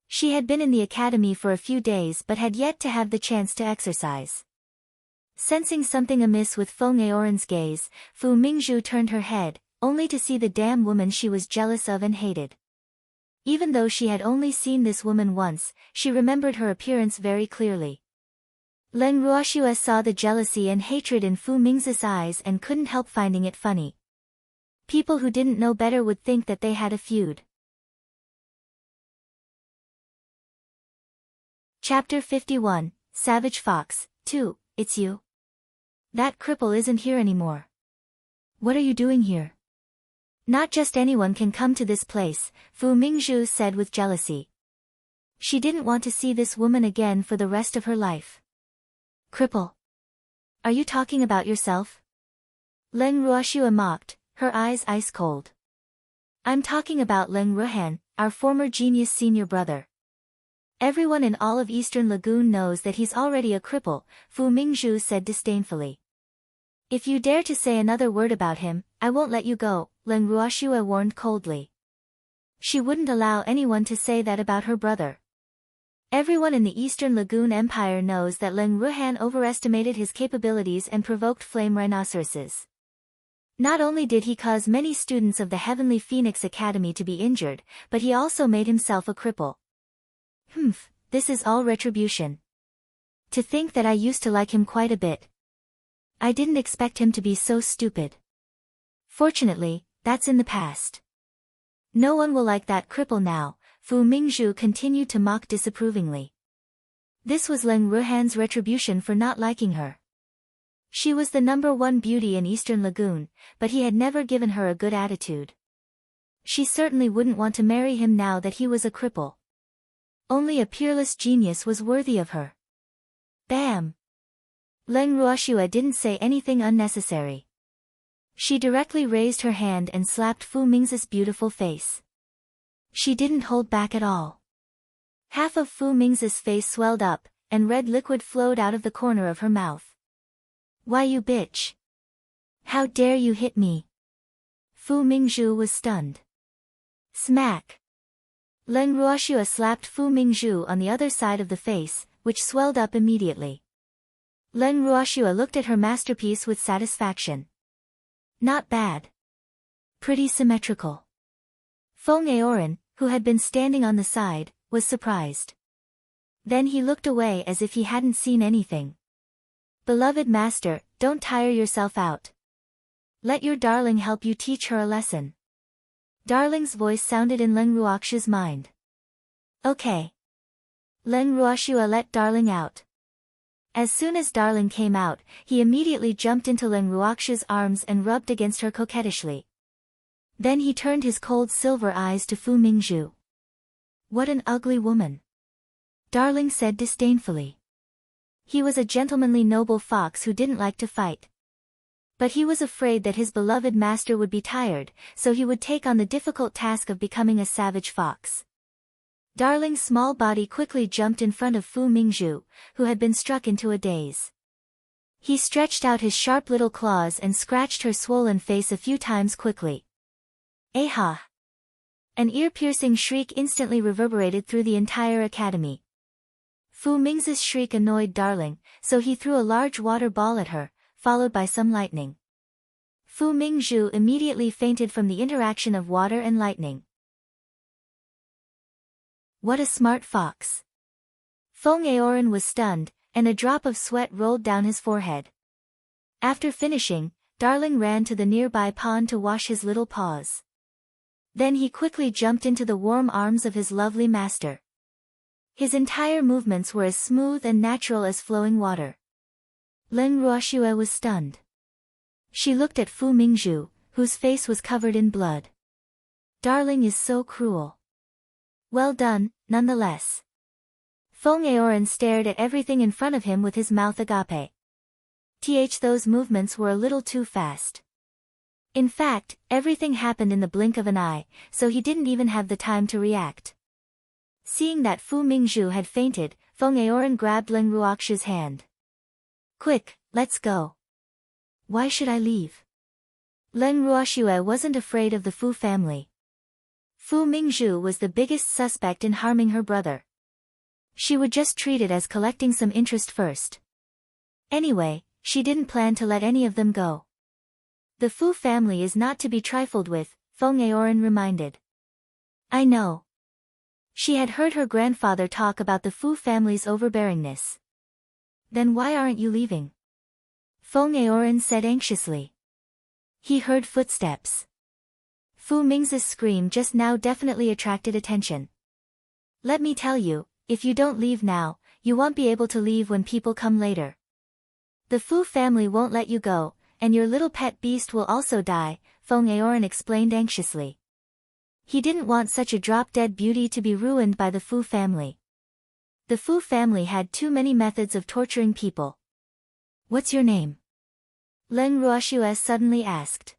She had been in the academy for a few days but had yet to have the chance to exercise. Sensing something amiss with Feng Aoran's gaze, Fu Mingzhu turned her head, only to see the damn woman she was jealous of and hated. Even though she had only seen this woman once, she remembered her appearance very clearly. Leng Ruoxue saw the jealousy and hatred in Fu Mingzhu's eyes and couldn't help finding it funny. People who didn't know better would think that they had a feud. Chapter 51, Savage Fox, 2, It's you? That cripple isn't here anymore. What are you doing here? Not just anyone can come to this place, Fu Mingzhu said with jealousy. She didn't want to see this woman again for the rest of her life. Cripple? Are you talking about yourself? Leng Ruoxue mocked, her eyes ice cold. I'm talking about Leng Ruhan, our former genius senior brother. Everyone in all of Eastern Lagoon knows that he's already a cripple, Fu Mingzhu said disdainfully. If you dare to say another word about him, I won't let you go, Leng Ruoxue warned coldly. She wouldn't allow anyone to say that about her brother. Everyone in the Eastern Lagoon Empire knows that Leng Ruhan overestimated his capabilities and provoked flame rhinoceroses. Not only did he cause many students of the Heavenly Phoenix Academy to be injured, but he also made himself a cripple. This is all retribution. To think that I used to like him quite a bit. I didn't expect him to be so stupid. Fortunately, that's in the past. No one will like that cripple now, Fu Mingzhu continued to mock disapprovingly. This was Leng Ruhan's retribution for not liking her. She was the #1 beauty in Eastern Lagoon, but he had never given her a good attitude. She certainly wouldn't want to marry him now that he was a cripple. Only a peerless genius was worthy of her. Bam! Leng Ruoxue didn't say anything unnecessary. She directly raised her hand and slapped Fu Mingzhu's beautiful face. She didn't hold back at all. Half of Fu Mingzhu's face swelled up, and red liquid flowed out of the corner of her mouth. Why you bitch? How dare you hit me? Fu Mingzhu was stunned. Smack! Leng Ruoxue slapped Fu Mingzhu on the other side of the face, which swelled up immediately. Leng Ruoxue looked at her masterpiece with satisfaction. Not bad. Pretty symmetrical. Feng Aoran, who had been standing on the side, was surprised. Then he looked away as if he hadn't seen anything. Beloved master, don't tire yourself out. Let your darling help you teach her a lesson. Darling's voice sounded in Leng Ruoxue's mind. Okay. Leng Ruoxue let Darling out. As soon as Darling came out, he immediately jumped into Leng Ruoxue's arms and rubbed against her coquettishly. Then he turned his cold silver eyes to Fu Mingzhu. What an ugly woman! Darling said disdainfully. He was a gentlemanly noble fox who didn't like to fight. But he was afraid that his beloved master would be tired, so he would take on the difficult task of becoming a savage fox. Darling's small body quickly jumped in front of Fu Mingzhu, who had been struck into a daze. He stretched out his sharp little claws and scratched her swollen face a few times quickly. Aha! An ear-piercing shriek instantly reverberated through the entire academy. Fu Mingzhu's shriek annoyed Darling, so he threw a large water ball at her, followed by some lightning. Fu Mingzhu immediately fainted from the interaction of water and lightning. What a smart fox! Feng Aoran was stunned, and a drop of sweat rolled down his forehead. After finishing, Darling ran to the nearby pond to wash his little paws. Then he quickly jumped into the warm arms of his lovely master. His entire movements were as smooth and natural as flowing water. Leng Ruoxue was stunned. She looked at Fu Mingzhu, whose face was covered in blood. Darling is so cruel. Well done, nonetheless. Feng Aoran stared at everything in front of him with his mouth agape. Those movements were a little too fast. In fact, everything happened in the blink of an eye, so he didn't even have the time to react. Seeing that Fu Mingzhu had fainted, Feng Aoran grabbed Leng Ruoxue's hand. Quick, let's go. Why should I leave? Leng Ruoxue wasn't afraid of the Fu family. Fu Mingzhu was the biggest suspect in harming her brother. She would just treat it as collecting some interest first. Anyway, she didn't plan to let any of them go. The Fu family is not to be trifled with, Feng Aoran reminded. I know. She had heard her grandfather talk about the Fu family's overbearingness. Then why aren't you leaving? Feng Aoran said anxiously. He heard footsteps. Fu Mingzhu's scream just now definitely attracted attention. Let me tell you, if you don't leave now, you won't be able to leave when people come later. The Fu family won't let you go, and your little pet beast will also die, Feng Aoran explained anxiously. He didn't want such a drop-dead beauty to be ruined by the Fu family. The Fu family had too many methods of torturing people. What's your name? Leng Ruoxue suddenly asked.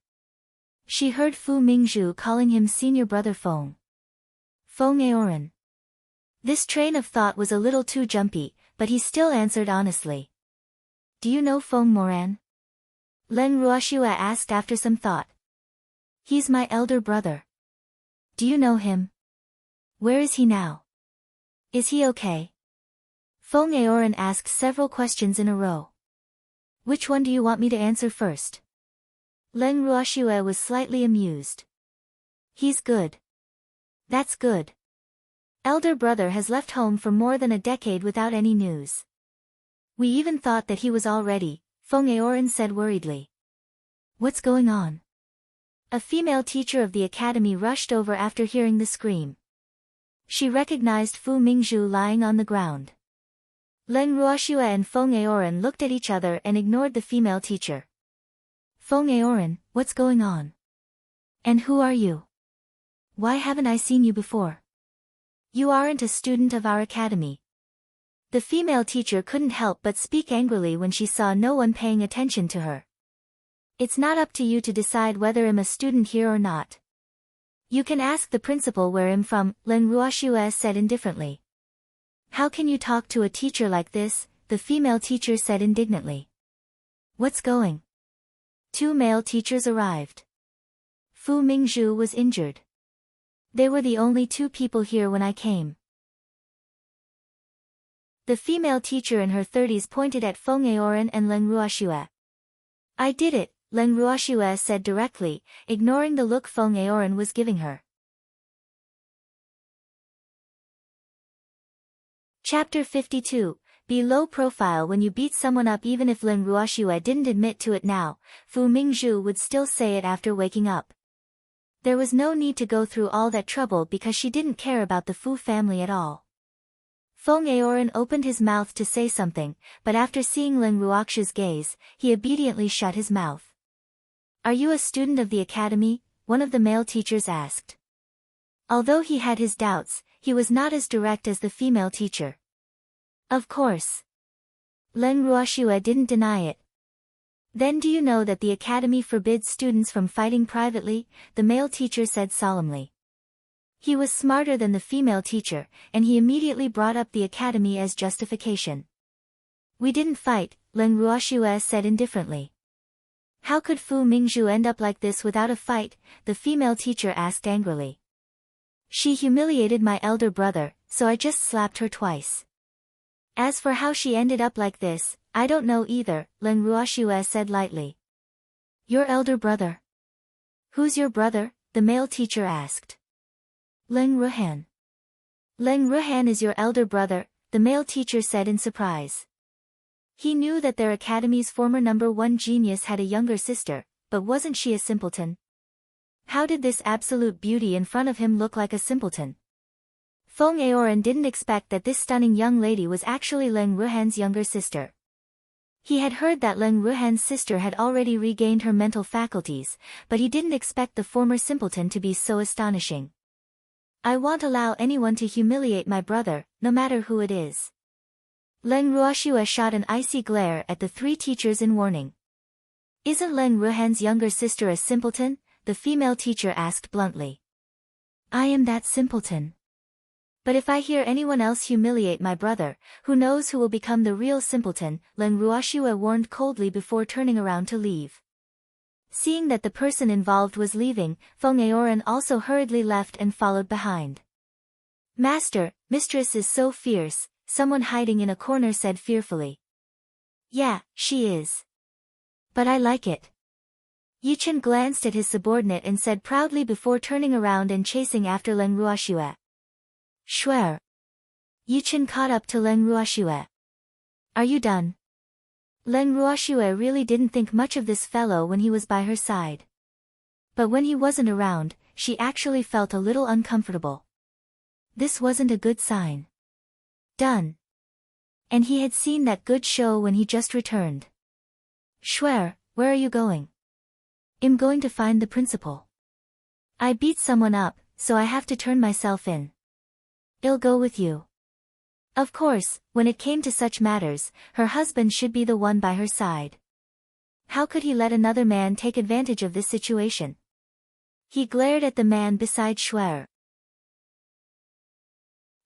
She heard Fu Mingzhu calling him senior brother Feng. Feng Aoran. This train of thought was a little too jumpy, but he still answered honestly. Do you know Feng Moran? Leng Ruoxue asked after some thought. He's my elder brother. Do you know him? Where is he now? Is he okay? Feng Aoran asked several questions in a row. Which one do you want me to answer first? Leng Ruoxue was slightly amused. He's good. That's good. Elder brother has left home for more than a decade without any news. We even thought that he was all ready, Feng Aoran said worriedly. What's going on? A female teacher of the academy rushed over after hearing the scream. She recognized Fu Mingzhu lying on the ground. Leng Ruoxue and Feng Aoran looked at each other and ignored the female teacher. Feng Aoran, what's going on? And who are you? Why haven't I seen you before? You aren't a student of our academy. The female teacher couldn't help but speak angrily when she saw no one paying attention to her. It's not up to you to decide whether I'm a student here or not. You can ask the principal where I'm from, Leng Ruoxue said indifferently. How can you talk to a teacher like this? The female teacher said indignantly. What's going? Two male teachers arrived. Fu Mingzhu was injured. They were the only two people here when I came. The female teacher in her 30s pointed at Feng Aoran and Leng Ruoxue. I did it, Leng Ruoxue said directly, ignoring the look Feng Aoran was giving her. Chapter 52. Be low profile when you beat someone up. Even if Leng Ruoxue didn't admit to it now, Fu Mingzhu would still say it after waking up. There was no need to go through all that trouble because she didn't care about the Fu family at all. Feng Aoran opened his mouth to say something, but after seeing Leng Ruoxue's gaze, he obediently shut his mouth. Are you a student of the academy? One of the male teachers asked. Although he had his doubts, he was not as direct as the female teacher. Of course. Leng Ruoxue didn't deny it. Then do you know that the academy forbids students from fighting privately? The male teacher said solemnly. He was smarter than the female teacher, and he immediately brought up the academy as justification. We didn't fight, Leng Ruoxue said indifferently. How could Fu Mingzhu end up like this without a fight? The female teacher asked angrily. She humiliated my elder brother, so I just slapped her twice. As for how she ended up like this, I don't know either, Leng Ruoxue said lightly. Your elder brother? Who's your brother? The male teacher asked. Leng Ruhan. Leng Ruhan is your elder brother, the male teacher said in surprise. He knew that their academy's former #1 genius had a younger sister, but wasn't she a simpleton? How did this absolute beauty in front of him look like a simpleton? Feng Aoran didn't expect that this stunning young lady was actually Leng Ruhan's younger sister. He had heard that Leng Ruhan's sister had already regained her mental faculties, but he didn't expect the former simpleton to be so astonishing. I won't allow anyone to humiliate my brother, no matter who it is. Leng Ruoxue shot an icy glare at the three teachers in warning. Isn't Leng Ruhan's younger sister a simpleton? The female teacher asked bluntly. I am that simpleton. But if I hear anyone else humiliate my brother, who knows who will become the real simpleton, Leng Ruoxue warned coldly before turning around to leave. Seeing that the person involved was leaving, Feng Aoran also hurriedly left and followed behind. Master, mistress is so fierce, someone hiding in a corner said fearfully. Yeah, she is. But I like it. Yichen glanced at his subordinate and said proudly before turning around and chasing after Leng Ruoxue. Swear. Yichen caught up to Leng Ruoxue. Are you done? Leng Ruoxue really didn't think much of this fellow when he was by her side. But when he wasn't around, she actually felt a little uncomfortable. This wasn't a good sign. Done. And he had seen that good show when he just returned. Swear, where are you going? I'm going to find the principal. I beat someone up, so I have to turn myself in. I'll go with you. Of course, when it came to such matters, her husband should be the one by her side. How could he let another man take advantage of this situation? He glared at the man beside Shuer.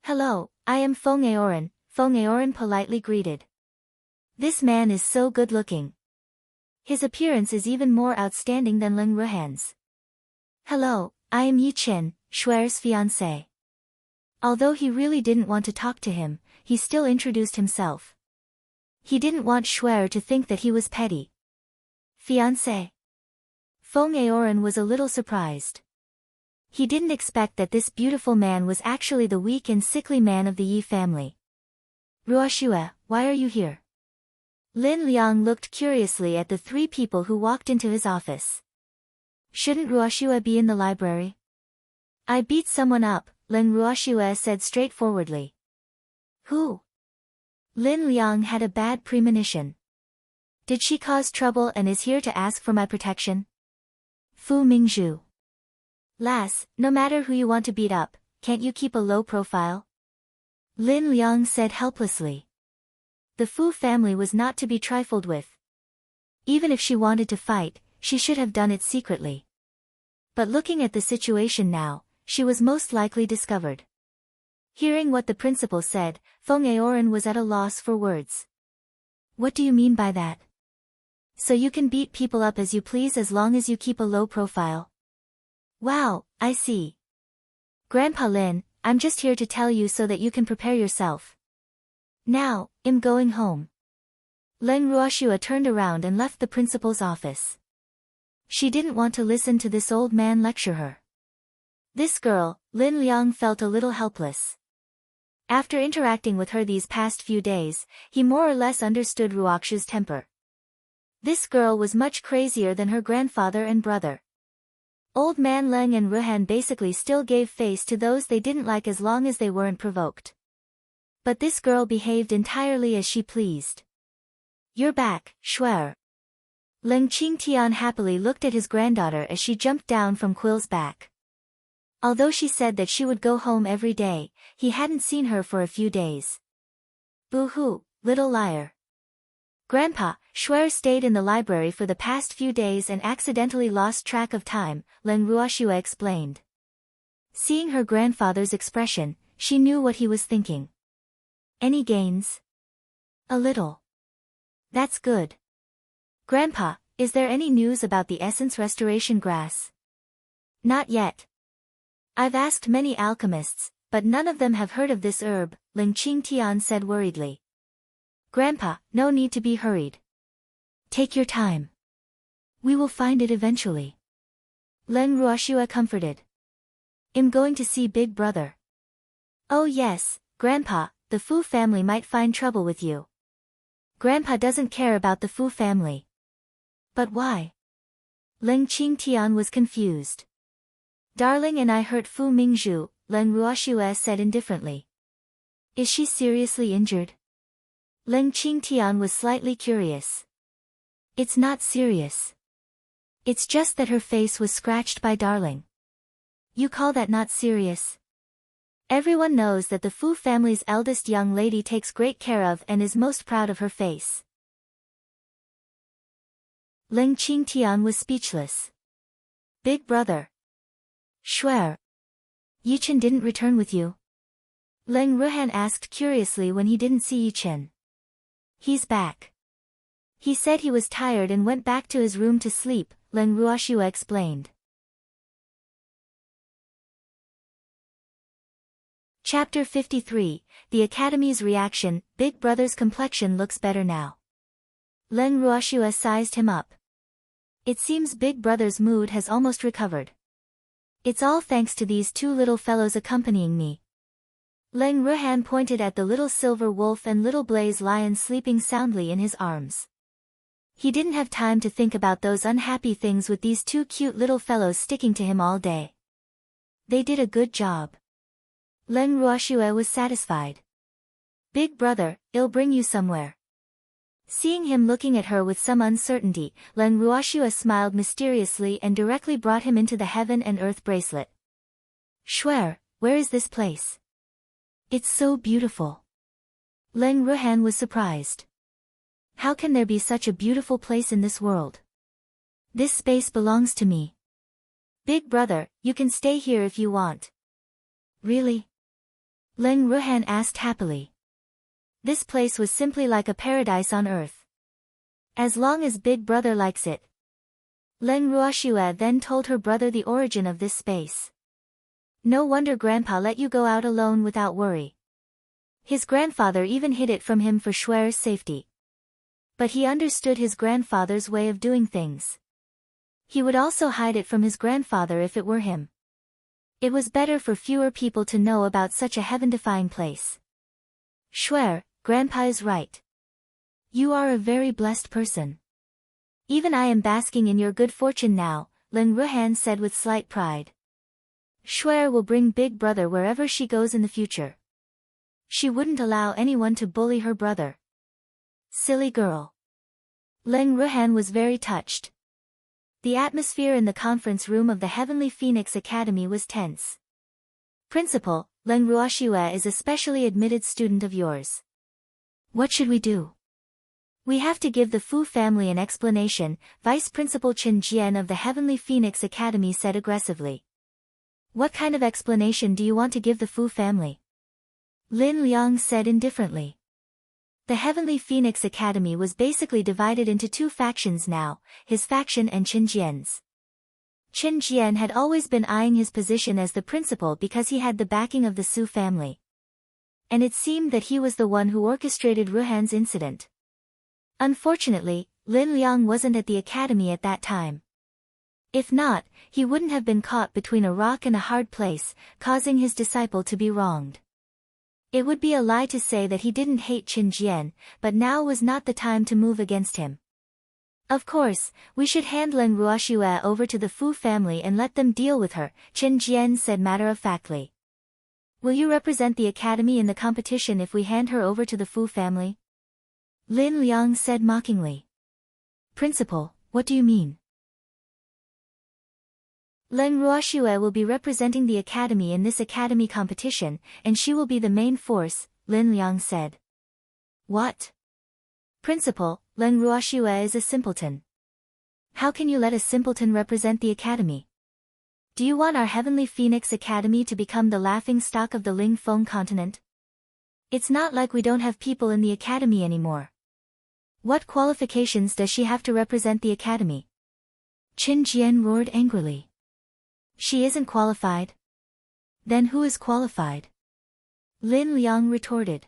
Hello, I am Feng Aoran, Feng Aoran politely greeted. This man is so good looking. His appearance is even more outstanding than Leng Ruhan's. Hello, I am Yichen, Shuer's fiancé. Although he really didn't want to talk to him, he still introduced himself. He didn't want Shuer to think that he was petty. Fiancé. Feng Aoran was a little surprised. He didn't expect that this beautiful man was actually the weak and sickly man of the Yi family. Ruoxue, why are you here? Lin Liang looked curiously at the three people who walked into his office. Shouldn't Ruoxue be in the library? I beat someone up, Lin Ruoxue said straightforwardly. Who? Lin Liang had a bad premonition. Did she cause trouble and is here to ask for my protection? Fu Mingzhu. Lass, no matter who you want to beat up, can't you keep a low profile? Lin Liang said helplessly. The Fu family was not to be trifled with. Even if she wanted to fight, she should have done it secretly. But looking at the situation now, she was most likely discovered. Hearing what the principal said, Feng Aoran was at a loss for words. What do you mean by that? So you can beat people up as you please as long as you keep a low profile? Wow, I see. Grandpa Lin, I'm just here to tell you so that you can prepare yourself. Now, I'm going home. Leng Ruoxue turned around and left the principal's office. She didn't want to listen to this old man lecture her. This girl, Lin Liang, felt a little helpless. After interacting with her these past few days, he more or less understood Ruoxue's temper. This girl was much crazier than her grandfather and brother. Old man Leng and Ruhan basically still gave face to those they didn't like as long as they weren't provoked. But this girl behaved entirely as she pleased. You're back, Shuer. Leng Qingtian happily looked at his granddaughter as she jumped down from Quill's back. Although she said that she would go home every day, he hadn't seen her for a few days. Boo-hoo, little liar. Grandpa, Shuer stayed in the library for the past few days and accidentally lost track of time, Leng Ruoxue explained. Seeing her grandfather's expression, she knew what he was thinking. Any gains? A little. That's good. Grandpa, is there any news about the essence restoration grass? Not yet. I've asked many alchemists, but none of them have heard of this herb, Ling Qingtian said worriedly. Grandpa, no need to be hurried. Take your time. We will find it eventually. Leng Ruoxue comforted. I'm going to see Big Brother. Oh yes, Grandpa, the Fu family might find trouble with you. Grandpa doesn't care about the Fu family. But why? Leng Qingtian was confused. Darling, and I hurt Fu Mingzhu, Leng Ruoxue said indifferently. Is she seriously injured? Leng Qingtian was slightly curious. It's not serious. It's just that her face was scratched by Darling. You call that not serious? Everyone knows that the Fu family's eldest young lady takes great care of and is most proud of her face. Leng Qingtian was speechless. Big Brother. Shuer. Yichen didn't return with you? Leng Ruhan asked curiously when he didn't see Yichen. He's back. He said he was tired and went back to his room to sleep, Leng Ruoxue explained. Chapter 53, The Academy's Reaction. Big Brother's complexion looks better now. Leng Ruoxue sized him up. It seems Big Brother's mood has almost recovered. It's all thanks to these two little fellows accompanying me. Leng Ruhan pointed at the little silver wolf and little blaze lion sleeping soundly in his arms. He didn't have time to think about those unhappy things with these two cute little fellows sticking to him all day. They did a good job. Leng Ruoxue was satisfied. Big Brother, I'll bring you somewhere. Seeing him looking at her with some uncertainty, Leng Ruoxue smiled mysteriously and directly brought him into the heaven and earth bracelet. Shuer, where is this place? It's so beautiful. Leng Ruhan was surprised. How can there be such a beautiful place in this world? This space belongs to me. Big Brother, you can stay here if you want. Really? Leng Ruhan asked happily. This place was simply like a paradise on earth. As long as Big Brother likes it. Leng Ruoxue then told her brother the origin of this space. No wonder Grandpa let you go out alone without worry. His grandfather even hid it from him for Shuer's safety. But he understood his grandfather's way of doing things. He would also hide it from his grandfather if it were him. It was better for fewer people to know about such a heaven-defying place. Shuer, Grandpa is right. You are a very blessed person. Even I am basking in your good fortune now, Leng Ruhan said with slight pride. Shuer will bring Big Brother wherever she goes in the future. She wouldn't allow anyone to bully her brother. Silly girl. Leng Ruhan was very touched. The atmosphere in the conference room of the Heavenly Phoenix Academy was tense. Principal, Leng Ruoxue is a specially admitted student of yours. What should we do? We have to give the Fu family an explanation, Vice Principal Chen Jian of the Heavenly Phoenix Academy said aggressively. What kind of explanation do you want to give the Fu family? Lin Liang said indifferently. The Heavenly Phoenix Academy was basically divided into two factions now, his faction and Chen Jian's. Qin Jian had always been eyeing his position as the principal because he had the backing of the Su family. And it seemed that he was the one who orchestrated Ruhan's incident. Unfortunately, Lin Liang wasn't at the academy at that time. If not, he wouldn't have been caught between a rock and a hard place, causing his disciple to be wronged. It would be a lie to say that he didn't hate Qin Jian, but now was not the time to move against him. Of course, we should hand Leng Ruoxue over to the Fu family and let them deal with her, Qin Jian said matter-of-factly. Will you represent the academy in the competition if we hand her over to the Fu family? Lin Liang said mockingly. Principal, what do you mean? Leng Ruoxue will be representing the academy in this academy competition, and she will be the main force, Lin Liang said. What? Principal, Leng Ruoxue is a simpleton. How can you let a simpleton represent the academy? Do you want our Heavenly Phoenix Academy to become the laughingstock of the Ling Feng continent? It's not like we don't have people in the academy anymore. What qualifications does she have to represent the academy? Qin Jian roared angrily. She isn't qualified. Then who is qualified? Lin Liang retorted.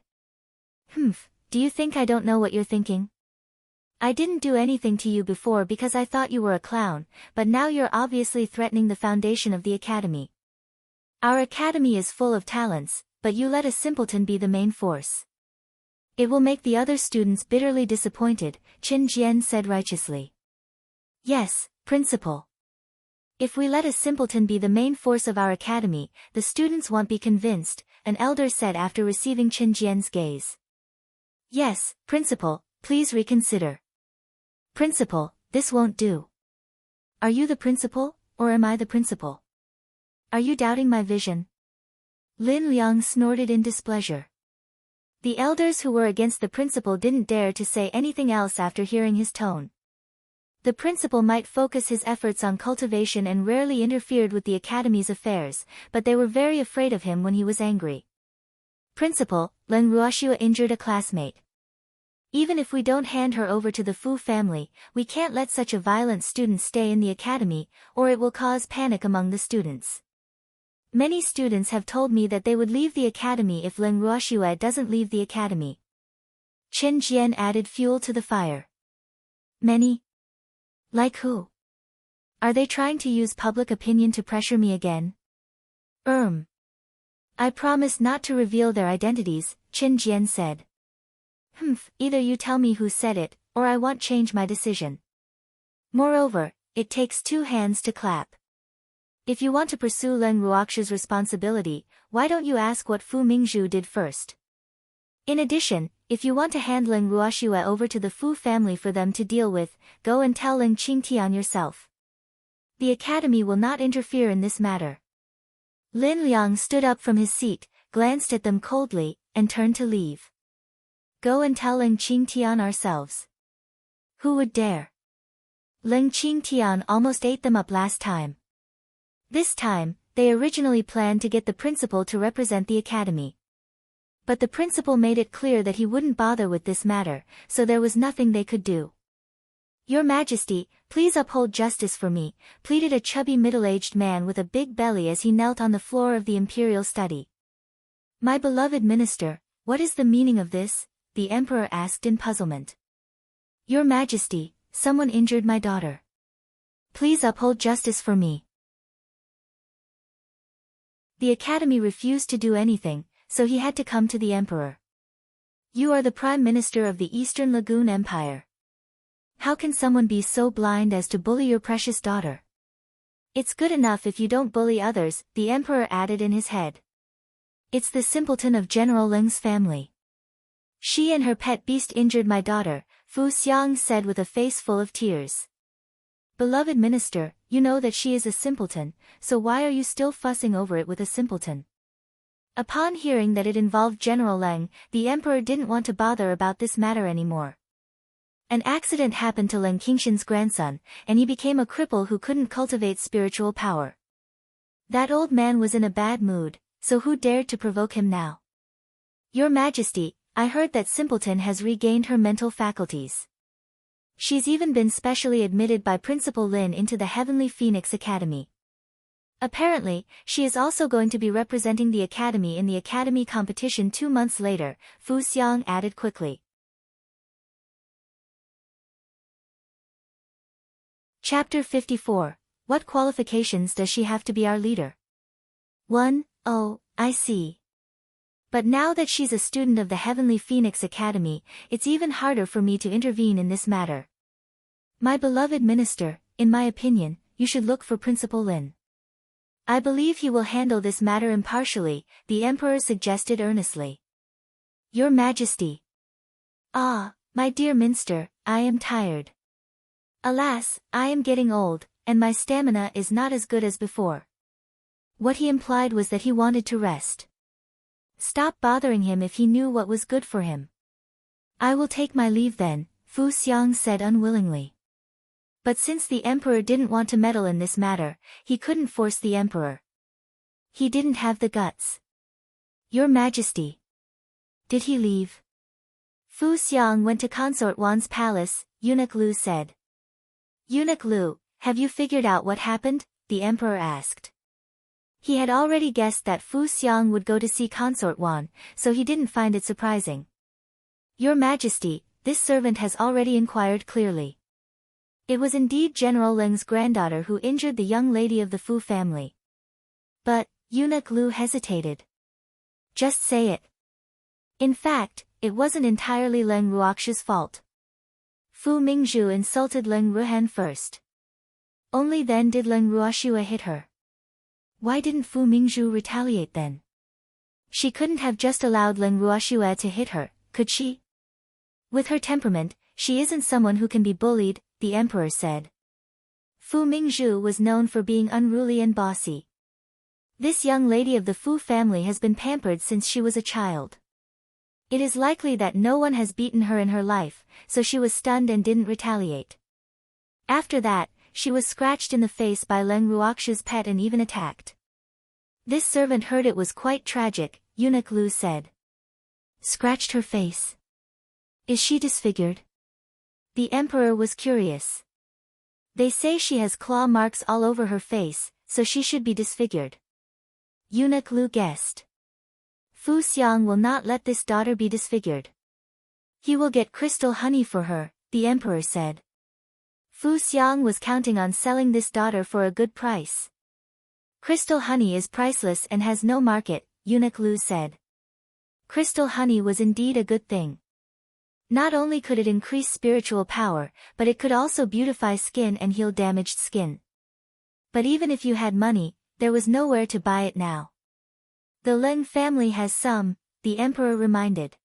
Do you think I don't know what you're thinking? I didn't do anything to you before because I thought you were a clown, but now you're obviously threatening the foundation of the academy. Our academy is full of talents, but you let a simpleton be the main force. It will make the other students bitterly disappointed, Qin Jian said righteously. Yes, principal. If we let a simpleton be the main force of our academy, the students won't be convinced, an elder said after receiving Qin Jian's gaze. Yes, principal, please reconsider. Principal, this won't do. Are you the principal, or am I the principal? Are you doubting my vision? Lin Liang snorted in displeasure. The elders who were against the principal didn't dare to say anything else after hearing his tone. The principal might focus his efforts on cultivation and rarely interfered with the academy's affairs, but they were very afraid of him when he was angry. Principal, Leng Ruoxue injured a classmate. Even if we don't hand her over to the Fu family, we can't let such a violent student stay in the academy, or it will cause panic among the students. Many students have told me that they would leave the academy if Leng Ruoxue doesn't leave the academy. Qin Jian added fuel to the fire. Many? Like who? Are they trying to use public opinion to pressure me again? I promise not to reveal their identities, Qin Jian said. Either you tell me who said it, or I won't change my decision. Moreover, it takes two hands to clap. If you want to pursue Leng Ruoxue's responsibility, why don't you ask what Fu Mingzhu did first? In addition, if you want to hand Leng Ruoxue over to the Fu family for them to deal with, go and tell Leng Qingtian yourself. The academy will not interfere in this matter. Lin Liang stood up from his seat, glanced at them coldly, and turned to leave. Go and tell Leng Qingtian ourselves. Who would dare? Leng Qingtian almost ate them up last time. This time, they originally planned to get the principal to represent the academy. But the principal made it clear that he wouldn't bother with this matter, so there was nothing they could do. Your Majesty, please uphold justice for me, pleaded a chubby middle-aged man with a big belly as he knelt on the floor of the imperial study. My beloved minister, what is the meaning of this? The emperor asked in puzzlement. Your Majesty, someone injured my daughter. Please uphold justice for me. The academy refused to do anything, so he had to come to the emperor. You are the prime minister of the Eastern Lagoon Empire. How can someone be so blind as to bully your precious daughter? It's good enough if you don't bully others, the emperor added in his head. It's the simpleton of General Leng's family. She and her pet beast injured my daughter, Fu Xiang said with a face full of tears. Beloved minister, you know that she is a simpleton, so why are you still fussing over it with a simpleton? Upon hearing that it involved General Leng, the emperor didn't want to bother about this matter anymore. An accident happened to Leng Qingshan's grandson, and he became a cripple who couldn't cultivate spiritual power. That old man was in a bad mood, so who dared to provoke him now? Your Majesty, I heard that simpleton has regained her mental faculties. She's even been specially admitted by Principal Lin into the Heavenly Phoenix Academy. Apparently, she is also going to be representing the Academy in the Academy competition 2 months later, Fu Xiang added quickly. Chapter 54. What qualifications does she have to be our leader? 1. Oh, I see. But now that she's a student of the Heavenly Phoenix Academy, it's even harder for me to intervene in this matter. My beloved minister, in my opinion, you should look for Principal Lin. I believe he will handle this matter impartially, the emperor suggested earnestly. Your Majesty. Ah, my dear Minster, I am tired. Alas, I am getting old, and my stamina is not as good as before. What he implied was that he wanted to rest. Stop bothering him if he knew what was good for him. I will take my leave then, Fu Xiang said unwillingly. But since the emperor didn't want to meddle in this matter, he couldn't force the emperor. He didn't have the guts. Your Majesty. Did he leave? Fu Xiang went to Consort Wan's palace, Eunuch Lu said. Eunuch Lu, have you figured out what happened? The emperor asked. He had already guessed that Fu Xiang would go to see Consort Wan, so he didn't find it surprising. Your Majesty, this servant has already inquired clearly. It was indeed General Leng's granddaughter who injured the young lady of the Fu family. But, Eunuch Lu hesitated. Just say it. In fact, it wasn't entirely Leng Ruoxu's fault. Fu Mingzhu insulted Leng Ruhan first. Only then did Leng Ruoxua hit her. Why didn't Fu Mingzhu retaliate then? She couldn't have just allowed Leng Ruoxua to hit her, could she? With her temperament, she isn't someone who can be bullied, the emperor said. Fu Mingzhu was known for being unruly and bossy. This young lady of the Fu family has been pampered since she was a child. It is likely that no one has beaten her in her life, so she was stunned and didn't retaliate. After that, she was scratched in the face by Leng Ruoxu's pet and even attacked. This servant heard it was quite tragic, Eunuch Lu said. Scratched her face. Is she disfigured? The emperor was curious. They say she has claw marks all over her face, so she should be disfigured. Eunuch Lu guessed. Fu Xiang will not let this daughter be disfigured. He will get crystal honey for her, the emperor said. Fu Xiang was counting on selling this daughter for a good price. Crystal honey is priceless and has no market, Eunuch Lu said. Crystal honey was indeed a good thing. Not only could it increase spiritual power, but it could also beautify skin and heal damaged skin. But even if you had money, there was nowhere to buy it now. The Leng family has some, the emperor reminded.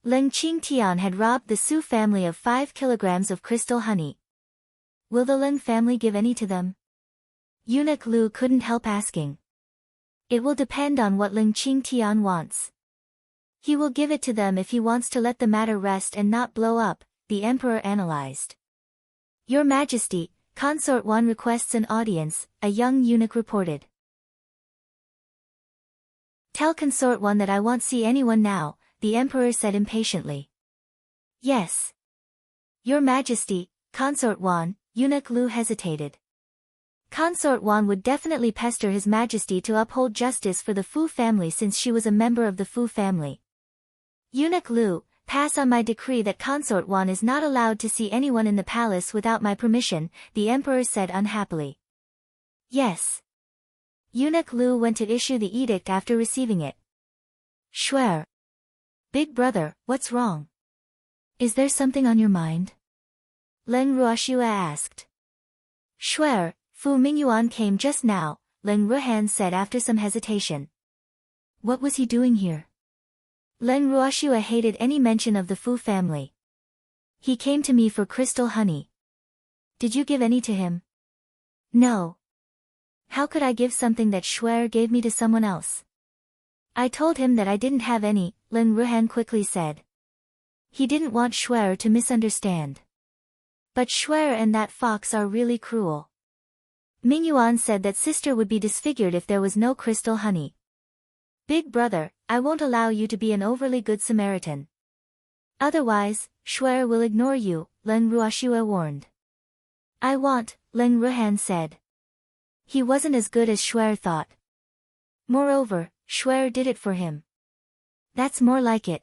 Leng Qingtian had robbed the Su family of 5 kilograms of crystal honey. Will the Leng family give any to them? Eunuch Lu couldn't help asking. It will depend on what Leng Qingtian wants. He will give it to them if he wants to let the matter rest and not blow up, the emperor analyzed. Your Majesty, Consort Wan requests an audience, a young eunuch reported. Tell Consort Wan that I won't see anyone now, the emperor said impatiently. Yes. Your Majesty, Consort Wan, Eunuch Lu hesitated. Consort Wan would definitely pester His Majesty to uphold justice for the Fu family since she was a member of the Fu family. Eunuch Lu, pass on my decree that Consort Wan is not allowed to see anyone in the palace without my permission, the emperor said unhappily. Yes. Eunuch Lu went to issue the edict after receiving it. Shuer. Big brother, what's wrong? Is there something on your mind? Leng Ruoxua asked. Shuer, Fu Mingyuan came just now, Leng Ruhan said after some hesitation. What was he doing here? Leng Ruoxua hated any mention of the Fu family. He came to me for crystal honey. Did you give any to him? No. How could I give something that Shuer gave me to someone else? I told him that I didn't have any, Leng Ruhan quickly said. He didn't want Shuer to misunderstand. But Shuer and that fox are really cruel. Mingyuan said that sister would be disfigured if there was no crystal honey. Big brother, I won't allow you to be an overly good Samaritan. Otherwise, Shuer will ignore you, Leng Ruoxue warned. I won't, Leng Ruhan said. He wasn't as good as Shuer thought. Moreover, Shuer did it for him. That's more like it.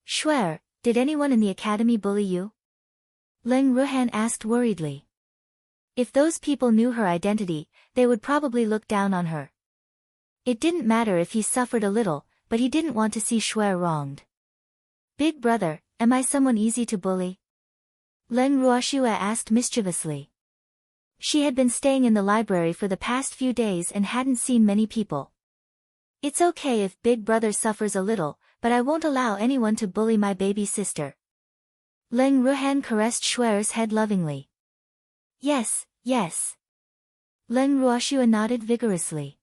Shuer, did anyone in the academy bully you? Leng Ruhan asked worriedly. If those people knew her identity, they would probably look down on her. It didn't matter if he suffered a little, but he didn't want to see Shuer wronged. Big brother, am I someone easy to bully? Leng Ruoxue asked mischievously. She had been staying in the library for the past few days and hadn't seen many people. It's okay if big brother suffers a little, but I won't allow anyone to bully my baby sister. Leng Ruhan caressed Shuer's head lovingly. Yes, yes. Leng Ruoxue nodded vigorously.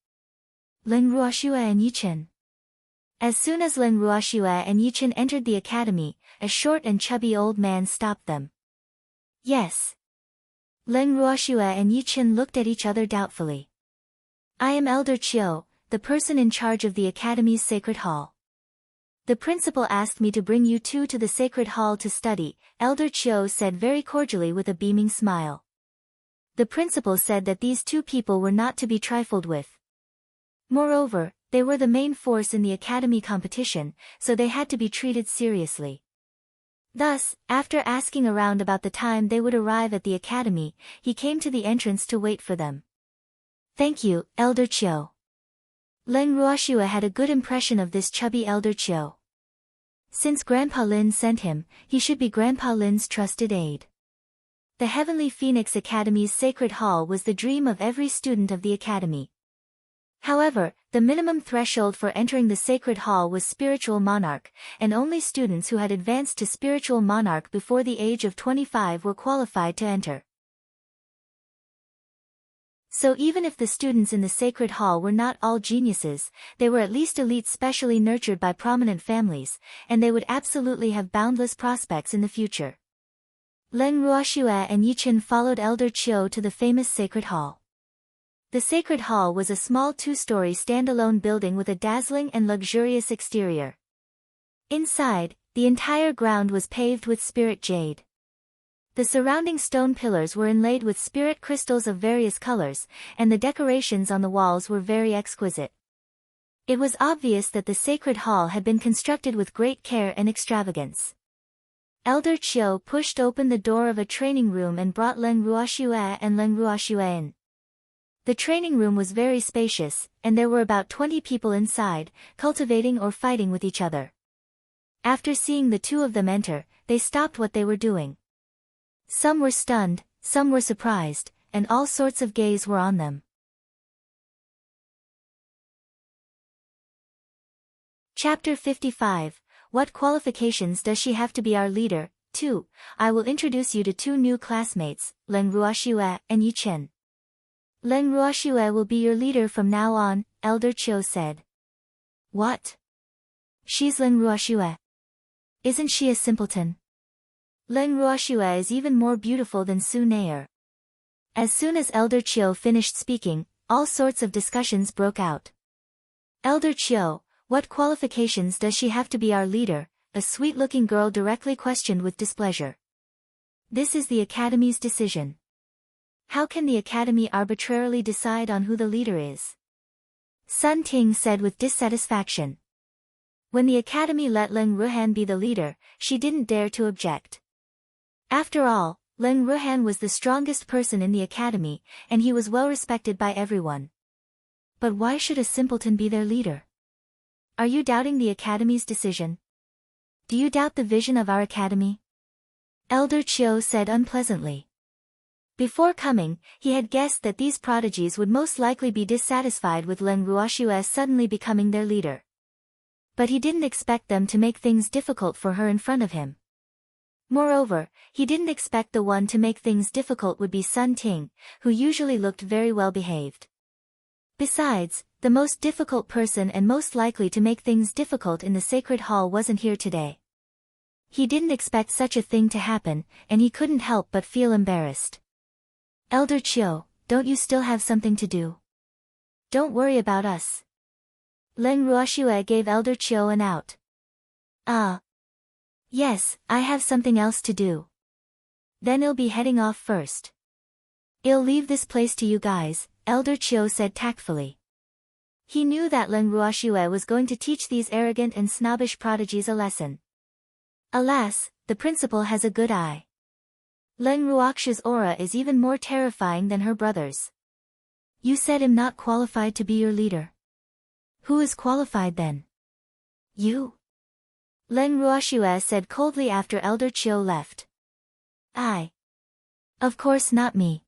Leng Ruoxue and Yichen. As soon as Leng Ruoxue and Yichen entered the academy, a short and chubby old man stopped them. Yes. Leng Ruoxue and Yichen looked at each other doubtfully. I am Elder Qiu, the person in charge of the academy's sacred hall. The principal asked me to bring you two to the sacred hall to study, Elder Qiu said very cordially with a beaming smile. The principal said that these two people were not to be trifled with. Moreover, they were the main force in the academy competition, so they had to be treated seriously. Thus, after asking around about the time they would arrive at the academy, he came to the entrance to wait for them. Thank you, Elder Qiu. Leng Ruoxue had a good impression of this chubby Elder Qiu. Since Grandpa Lin sent him, he should be Grandpa Lin's trusted aide. The Heavenly Phoenix Academy's sacred hall was the dream of every student of the academy. However, the minimum threshold for entering the sacred hall was spiritual monarch, and only students who had advanced to spiritual monarch before the age of 25 were qualified to enter. So even if the students in the sacred hall were not all geniuses, they were at least elites specially nurtured by prominent families, and they would absolutely have boundless prospects in the future. Leng Ruoxue and Yichen followed Elder Qiu to the famous sacred hall. The sacred hall was a small two-story standalone building with a dazzling and luxurious exterior. Inside, the entire ground was paved with spirit jade. The surrounding stone pillars were inlaid with spirit crystals of various colors, and the decorations on the walls were very exquisite. It was obvious that the sacred hall had been constructed with great care and extravagance. Elder Qiu pushed open the door of a training room and brought Leng Ruoxue and Leng Ruoxue in. The training room was very spacious, and there were about 20 people inside, cultivating or fighting with each other. After seeing the two of them enter, they stopped what they were doing. Some were stunned, some were surprised, and all sorts of gaze were on them. Chapter 55. What qualifications does she have to be our leader? 2. I will introduce you to two new classmates, Leng Ruoxue and Yichen. Leng Ruoxue will be your leader from now on, Elder Qiu said. What? She's Leng Ruoxue. Isn't she a simpleton? Leng Ruoxue is even more beautiful than Su Nair. As soon as Elder Qiu finished speaking, all sorts of discussions broke out. Elder Qiu, what qualifications does she have to be our leader? A sweet-looking girl directly questioned with displeasure. This is the academy's decision. How can the academy arbitrarily decide on who the leader is? Sun Ting said with dissatisfaction. When the academy let Leng Ruhan be the leader, she didn't dare to object. After all, Leng Ruhan was the strongest person in the academy, and he was well respected by everyone. But why should a simpleton be their leader? Are you doubting the academy's decision? Do you doubt the vision of our academy? Elder Qiu said unpleasantly. Before coming, he had guessed that these prodigies would most likely be dissatisfied with Leng Ruoxue suddenly becoming their leader. But he didn't expect them to make things difficult for her in front of him. Moreover, he didn't expect the one to make things difficult would be Sun Ting, who usually looked very well behaved. Besides, the most difficult person and most likely to make things difficult in the sacred hall wasn't here today. He didn't expect such a thing to happen, and he couldn't help but feel embarrassed. Elder Qiu, don't you still have something to do? Don't worry about us. Leng Ruoxue gave Elder Qiu an out. Ah. Yes, I have something else to do. Then I'll be heading off first. I'll leave this place to you guys, Elder Chiu said tactfully. He knew that Len Ruoxue was going to teach these arrogant and snobbish prodigies a lesson. Alas, the principal has a good eye. Len Ruoxue's aura is even more terrifying than her brother's. You said I'm not qualified to be your leader. Who is qualified then? You? Len Ruoxue said coldly after Elder Chiu left. I. Of course not me.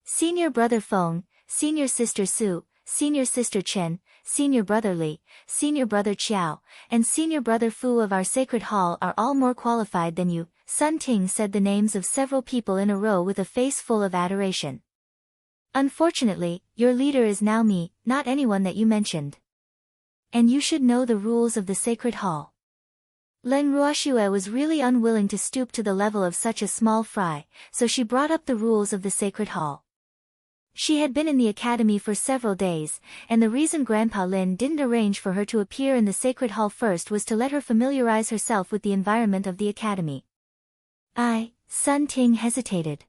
Senior brother Feng, senior sister Su, senior sister Chen, senior brother Li, senior brother Qiao, and senior brother Fu of our sacred hall are all more qualified than you, Sun Ting said the names of several people in a row with a face full of adoration. Unfortunately, your leader is now me, not anyone that you mentioned. And you should know the rules of the sacred hall. Len Ruoxue was really unwilling to stoop to the level of such a small fry, so she brought up the rules of the sacred hall. She had been in the academy for several days, and the reason Grandpa Lin didn't arrange for her to appear in the sacred hall first was to let her familiarize herself with the environment of the academy. Sun Ting hesitated.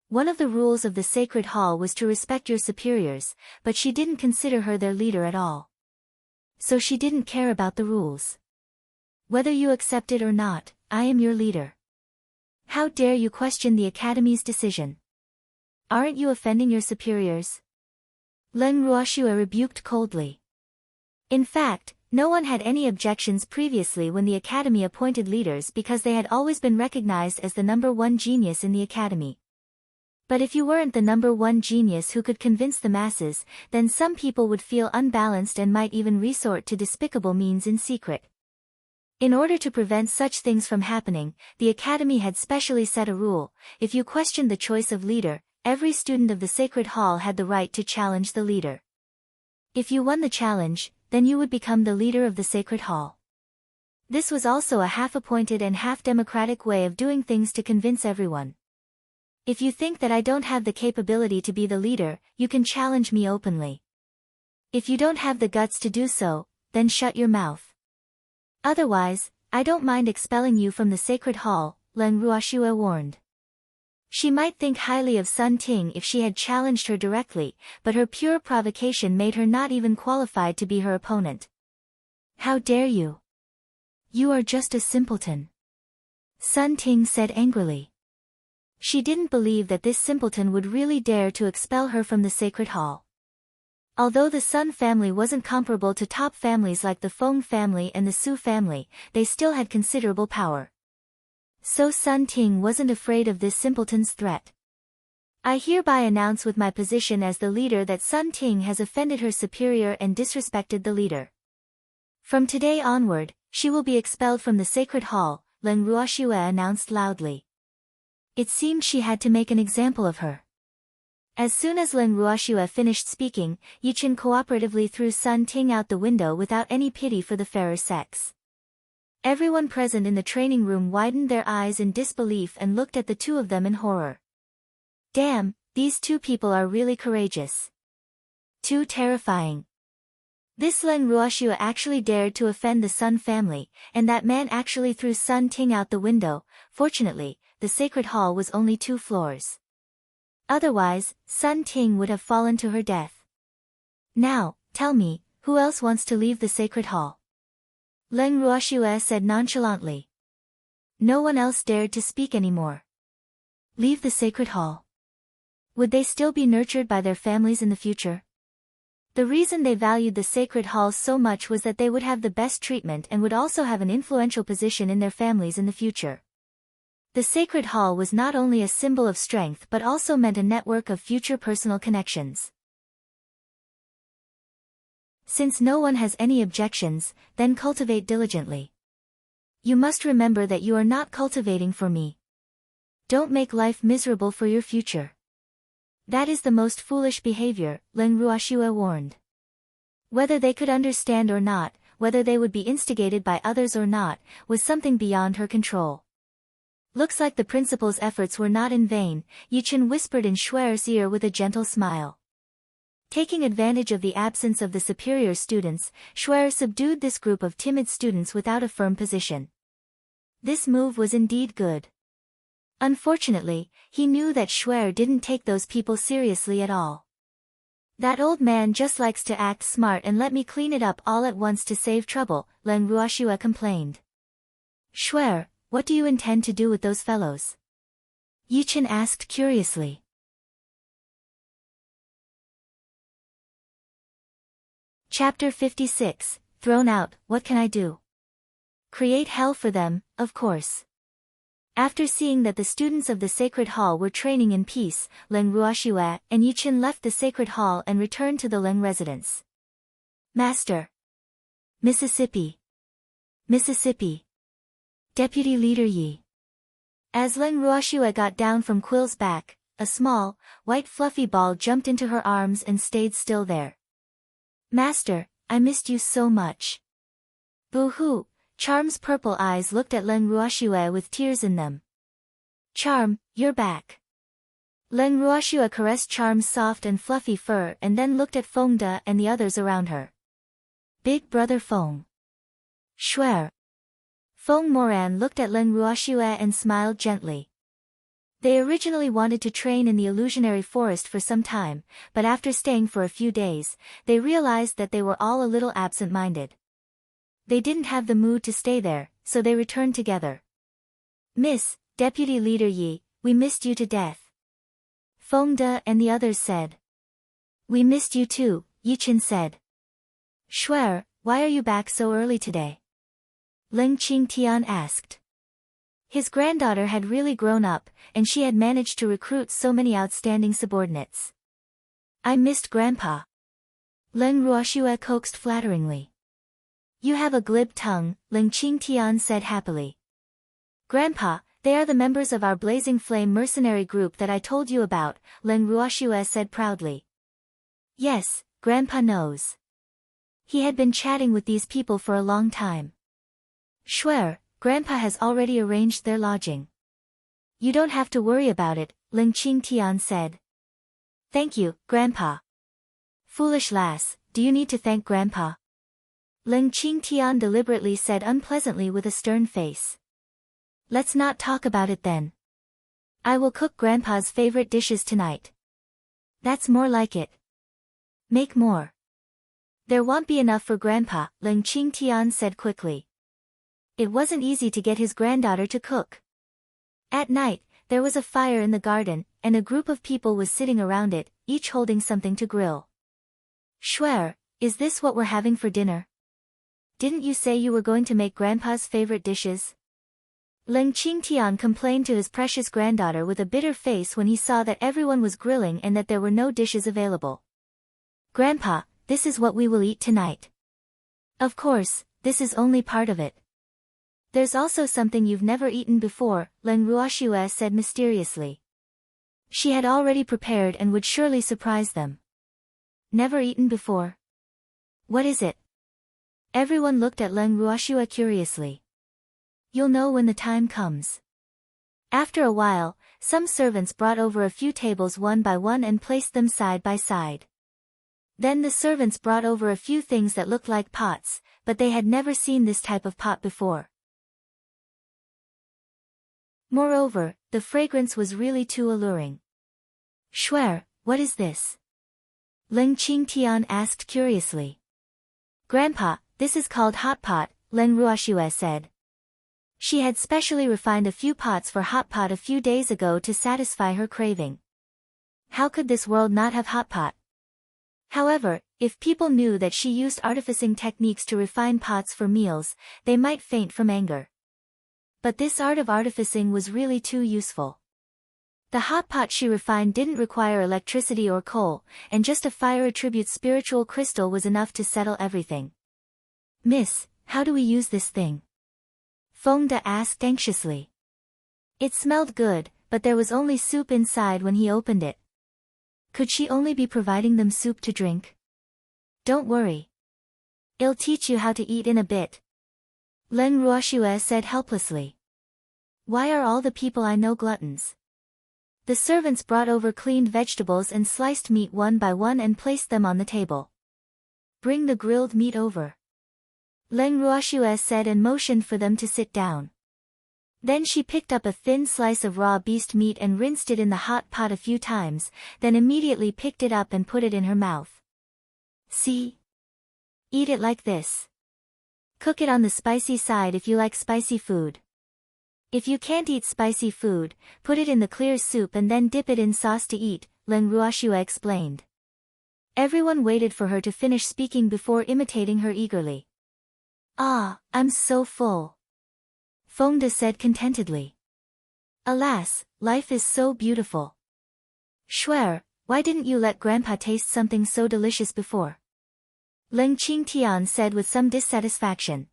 One of the rules of the sacred hall was to respect your superiors, but she didn't consider her their leader at all. So she didn't care about the rules. Whether you accept it or not, I am your leader. How dare you question the academy's decision? Aren't you offending your superiors? Len Ruoxue rebuked coldly. In fact, no one had any objections previously when the academy appointed leaders because they had always been recognized as the number one genius in the academy. But if you weren't the number one genius who could convince the masses, then some people would feel unbalanced and might even resort to despicable means in secret. In order to prevent such things from happening, the academy had specially set a rule: if you questioned the choice of leader, every student of the sacred hall had the right to challenge the leader. If you won the challenge, then you would become the leader of the sacred hall. This was also a half-appointed and half-democratic way of doing things to convince everyone. If you think that I don't have the capability to be the leader, you can challenge me openly. If you don't have the guts to do so, then shut your mouth. Otherwise, I don't mind expelling you from the sacred hall, Len Ruoxue warned. She might think highly of Sun Ting if she had challenged her directly, but her pure provocation made her not even qualified to be her opponent. How dare you? You are just a simpleton. Sun Ting said angrily. She didn't believe that this simpleton would really dare to expel her from the sacred hall. Although the Sun family wasn't comparable to top families like the Feng family and the Su family, they still had considerable power. So Sun Ting wasn't afraid of this simpleton's threat. I hereby announce with my position as the leader that Sun Ting has offended her superior and disrespected the leader. From today onward, she will be expelled from the sacred hall, Len Ruoxue announced loudly. It seemed she had to make an example of her. As soon as Len Ruoxue finished speaking, Yichen cooperatively threw Sun Ting out the window without any pity for the fairer sex. Everyone present in the training room widened their eyes in disbelief and looked at the two of them in horror. Damn, these two people are really courageous. Too terrifying. This Len Ruoxue actually dared to offend the Sun family, and that man actually threw Sun Ting out the window. Fortunately, the sacred hall was only 2 floors. Otherwise, Sun Ting would have fallen to her death. Now, tell me, who else wants to leave the sacred hall? Len Ruoxue said nonchalantly. No one else dared to speak anymore. Leave the sacred hall. Would they still be nurtured by their families in the future? The reason they valued the sacred halls so much was that they would have the best treatment and would also have an influential position in their families in the future. The sacred hall was not only a symbol of strength but also meant a network of future personal connections. Since no one has any objections, then cultivate diligently. You must remember that you are not cultivating for me. Don't make life miserable for your future. That is the most foolish behavior, Len Ruoxue warned. Whether they could understand or not, whether they would be instigated by others or not, was something beyond her control. Looks like the principal's efforts were not in vain, Yichen whispered in Schwer's ear with a gentle smile. Taking advantage of the absence of the superior students, Schwer subdued this group of timid students without a firm position. This move was indeed good. Unfortunately, he knew that Schwer didn't take those people seriously at all. That old man just likes to act smart and let me clean it up all at once to save trouble, Leng Ruoxue complained. Schwer, what do you intend to do with those fellows? Yichen asked curiously. Chapter 56, Thrown Out, What Can I Do? Create hell for them, of course. After seeing that the students of the Sacred Hall were training in peace, Leng Ruoxue and Yichen left the Sacred Hall and returned to the Leng residence. Master. Mississippi. Mississippi. Deputy Leader Yi. As Leng Ruoxue got down from Quill's back, a small, white fluffy ball jumped into her arms and stayed still there. Master, I missed you so much. Boo-hoo. Charm's purple eyes looked at Leng Ruoxue with tears in them. Charm, you're back. Leng Ruoxue caressed Charm's soft and fluffy fur and then looked at Fengde and the others around her. Big brother Feng. Schwer. Feng Moran looked at Leng Ruoxue and smiled gently. They originally wanted to train in the illusionary forest for some time, but after staying for a few days, they realized that they were all a little absent-minded. They didn't have the mood to stay there, so they returned together. Miss, Deputy Leader Yi, we missed you to death. Fengde and the others said. We missed you too, Yichen said. Schwer, why are you back so early today? Ling Qingtian asked. His granddaughter had really grown up, and she had managed to recruit so many outstanding subordinates. I missed Grandpa. Leng Ruoxue coaxed flatteringly. You have a glib tongue, Ling Qingtian said happily. Grandpa, they are the members of our Blazing Flame mercenary group that I told you about, Leng Ruoxue said proudly. Yes, Grandpa knows. He had been chatting with these people for a long time. Schwer, Grandpa has already arranged their lodging. You don't have to worry about it, Ling Qingtian said. Thank you, Grandpa. Foolish lass, do you need to thank Grandpa? Ling Qingtian deliberately said unpleasantly with a stern face. Let's not talk about it then. I will cook Grandpa's favorite dishes tonight. That's more like it. Make more. There won't be enough for Grandpa, Ling Qingtian said quickly. It wasn't easy to get his granddaughter to cook. At night, there was a fire in the garden, and a group of people was sitting around it, each holding something to grill. Schwer, is this what we're having for dinner? Didn't you say you were going to make Grandpa's favorite dishes? Ling Qingtian complained to his precious granddaughter with a bitter face when he saw that everyone was grilling and that there were no dishes available. Grandpa, this is what we will eat tonight. Of course, this is only part of it. There's also something you've never eaten before, Leng Ruoxue said mysteriously. She had already prepared and would surely surprise them. Never eaten before? What is it? Everyone looked at Leng Ruoxue curiously. You'll know when the time comes. After a while, some servants brought over a few tables one by one and placed them side by side. Then the servants brought over a few things that looked like pots, but they had never seen this type of pot before. Moreover, the fragrance was really too alluring. Schwer, what is this? Ling Qingtian asked curiously. Grandpa, this is called hot pot, Leng Ruoxue said. She had specially refined a few pots for hot pot a few days ago to satisfy her craving. How could this world not have hot pot? However, if people knew that she used artificing techniques to refine pots for meals, they might faint from anger. But this art of artificing was really too useful. The hot pot she refined didn't require electricity or coal, and just a fire attribute spiritual crystal was enough to settle everything. Miss, how do we use this thing? Fengde asked anxiously. It smelled good, but there was only soup inside when he opened it. Could she only be providing them soup to drink? Don't worry. I'll teach you how to eat in a bit. Leng Ruoxue said helplessly. Why are all the people I know gluttons? The servants brought over cleaned vegetables and sliced meat one by one and placed them on the table. Bring the grilled meat over, Leng Ruoxue said and motioned for them to sit down. Then she picked up a thin slice of raw beast meat and rinsed it in the hot pot a few times, then immediately picked it up and put it in her mouth. See? Eat it like this. Cook it on the spicy side if you like spicy food. If you can't eat spicy food, put it in the clear soup and then dip it in sauce to eat, Leng Ruoxue explained. Everyone waited for her to finish speaking before imitating her eagerly. Ah, I'm so full, Fengde said contentedly. Alas, life is so beautiful. Shuer, why didn't you let Grandpa taste something so delicious before? Leng Qingtian said with some dissatisfaction.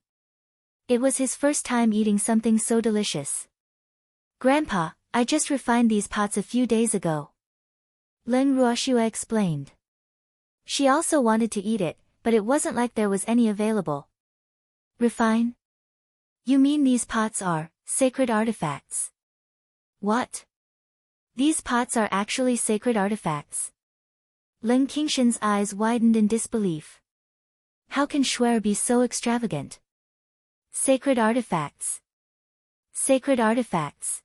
It was his first time eating something so delicious. Grandpa, I just refined these pots a few days ago, Leng Ruoxue explained. She also wanted to eat it, but it wasn't like there was any available. Refine? You mean these pots are sacred artifacts? What? These pots are actually sacred artifacts. Leng Qingshan's eyes widened in disbelief. How can Shuer be so extravagant? Sacred artifacts. Sacred artifacts.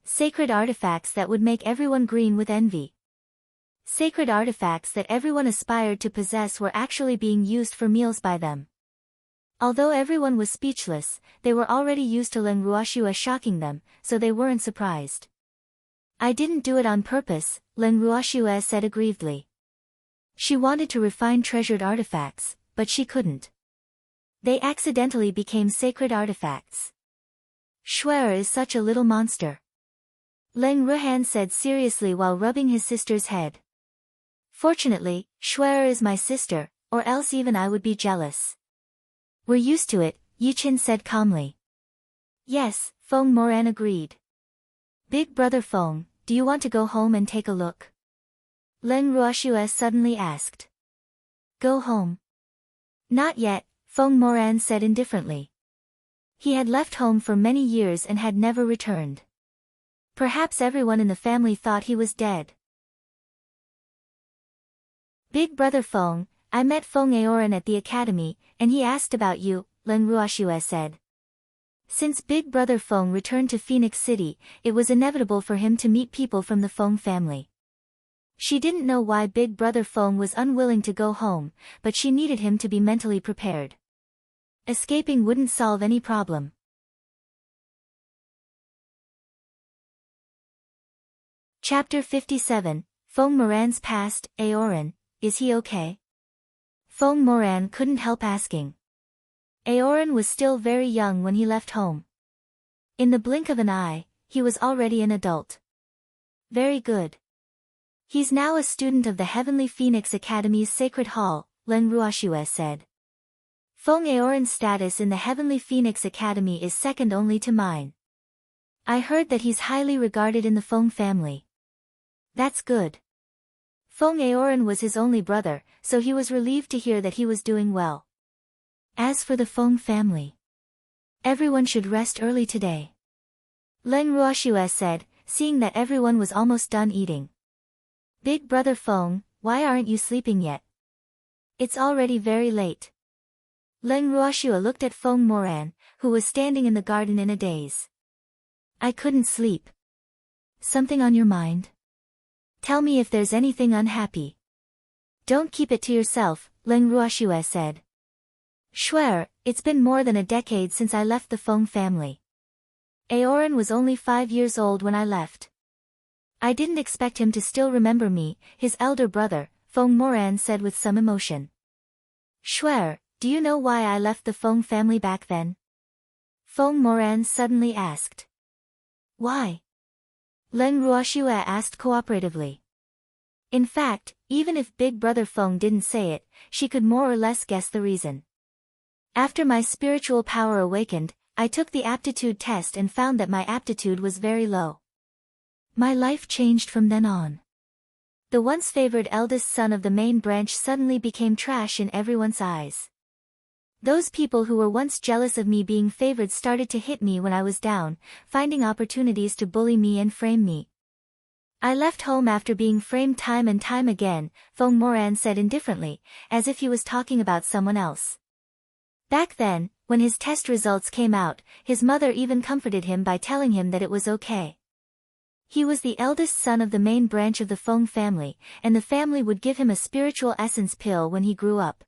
Sacred artifacts that would make everyone green with envy. Sacred artifacts that everyone aspired to possess were actually being used for meals by them. Although everyone was speechless, they were already used to Leng Ruoxue shocking them, so they weren't surprised. I didn't do it on purpose, Leng Ruoxue said aggrievedly. She wanted to refine treasured artifacts, but she couldn't. They accidentally became sacred artifacts. Shuer is such a little monster, Leng Ruhan said seriously while rubbing his sister's head. Fortunately, Shuer is my sister, or else even I would be jealous. We're used to it, Yiqin said calmly. Yes, Feng Moran agreed. Big brother Feng, do you want to go home and take a look? Leng Ruoxue suddenly asked. Go home? Not yet, Feng Moran said indifferently. He had left home for many years and had never returned. Perhaps everyone in the family thought he was dead. Big brother Feng, I met Feng Aoran at the academy, and he asked about you, Leng Ruoxue said. Since Big brother Feng returned to Phoenix City, it was inevitable for him to meet people from the Feng family. She didn't know why Big brother Feng was unwilling to go home, but she needed him to be mentally prepared. Escaping wouldn't solve any problem. Chapter 57, Feng Moran's past, Aoran, is he okay? Feng Moran couldn't help asking. Aoran was still very young when he left home. In the blink of an eye, he was already an adult. Very good. He's now a student of the Heavenly Phoenix Academy's Sacred Hall, Leng Ruoxue said. Feng Aoran's status in the Heavenly Phoenix Academy is second only to mine. I heard that he's highly regarded in the Feng family. That's good. Feng Aoran was his only brother, so he was relieved to hear that he was doing well. As for the Feng family, everyone should rest early today, Leng Ruoxue said, seeing that everyone was almost done eating. Big brother Feng, why aren't you sleeping yet? It's already very late. Leng Ruoxue looked at Feng Moran, who was standing in the garden in a daze. I couldn't sleep. Something on your mind? Tell me if there's anything unhappy. Don't keep it to yourself, Leng Ruoxue said. Shuer, it's been more than a decade since I left the Feng family. Aoran was only 5 years old when I left. I didn't expect him to still remember me, his elder brother, Feng Moran said with some emotion. Shuer, do you know why I left the Feng family back then? Feng Moran suddenly asked. Why? Leng Ruoxue asked cooperatively. In fact, even if Big brother Feng didn't say it, she could more or less guess the reason. After my spiritual power awakened, I took the aptitude test and found that my aptitude was very low. My life changed from then on. The once favored eldest son of the main branch suddenly became trash in everyone's eyes. Those people who were once jealous of me being favored started to hit me when I was down, finding opportunities to bully me and frame me. I left home after being framed time and time again, Feng Moran said indifferently, as if he was talking about someone else. Back then, when his test results came out, his mother even comforted him by telling him that it was okay. He was the eldest son of the main branch of the Feng family, and the family would give him a spiritual essence pill when he grew up.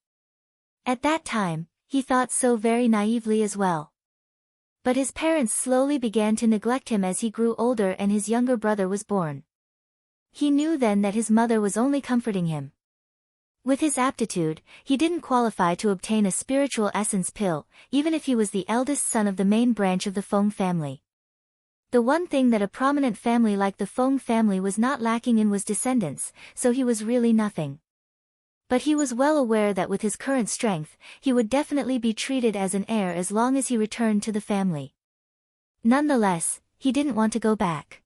At that time, he thought so very naively as well. But his parents slowly began to neglect him as he grew older and his younger brother was born. He knew then that his mother was only comforting him. With his aptitude, he didn't qualify to obtain a spiritual essence pill, even if he was the eldest son of the main branch of the Feng family. The one thing that a prominent family like the Feng family was not lacking in was descendants, so he was really nothing. But he was well aware that with his current strength, he would definitely be treated as an heir as long as he returned to the family. Nonetheless, he didn't want to go back.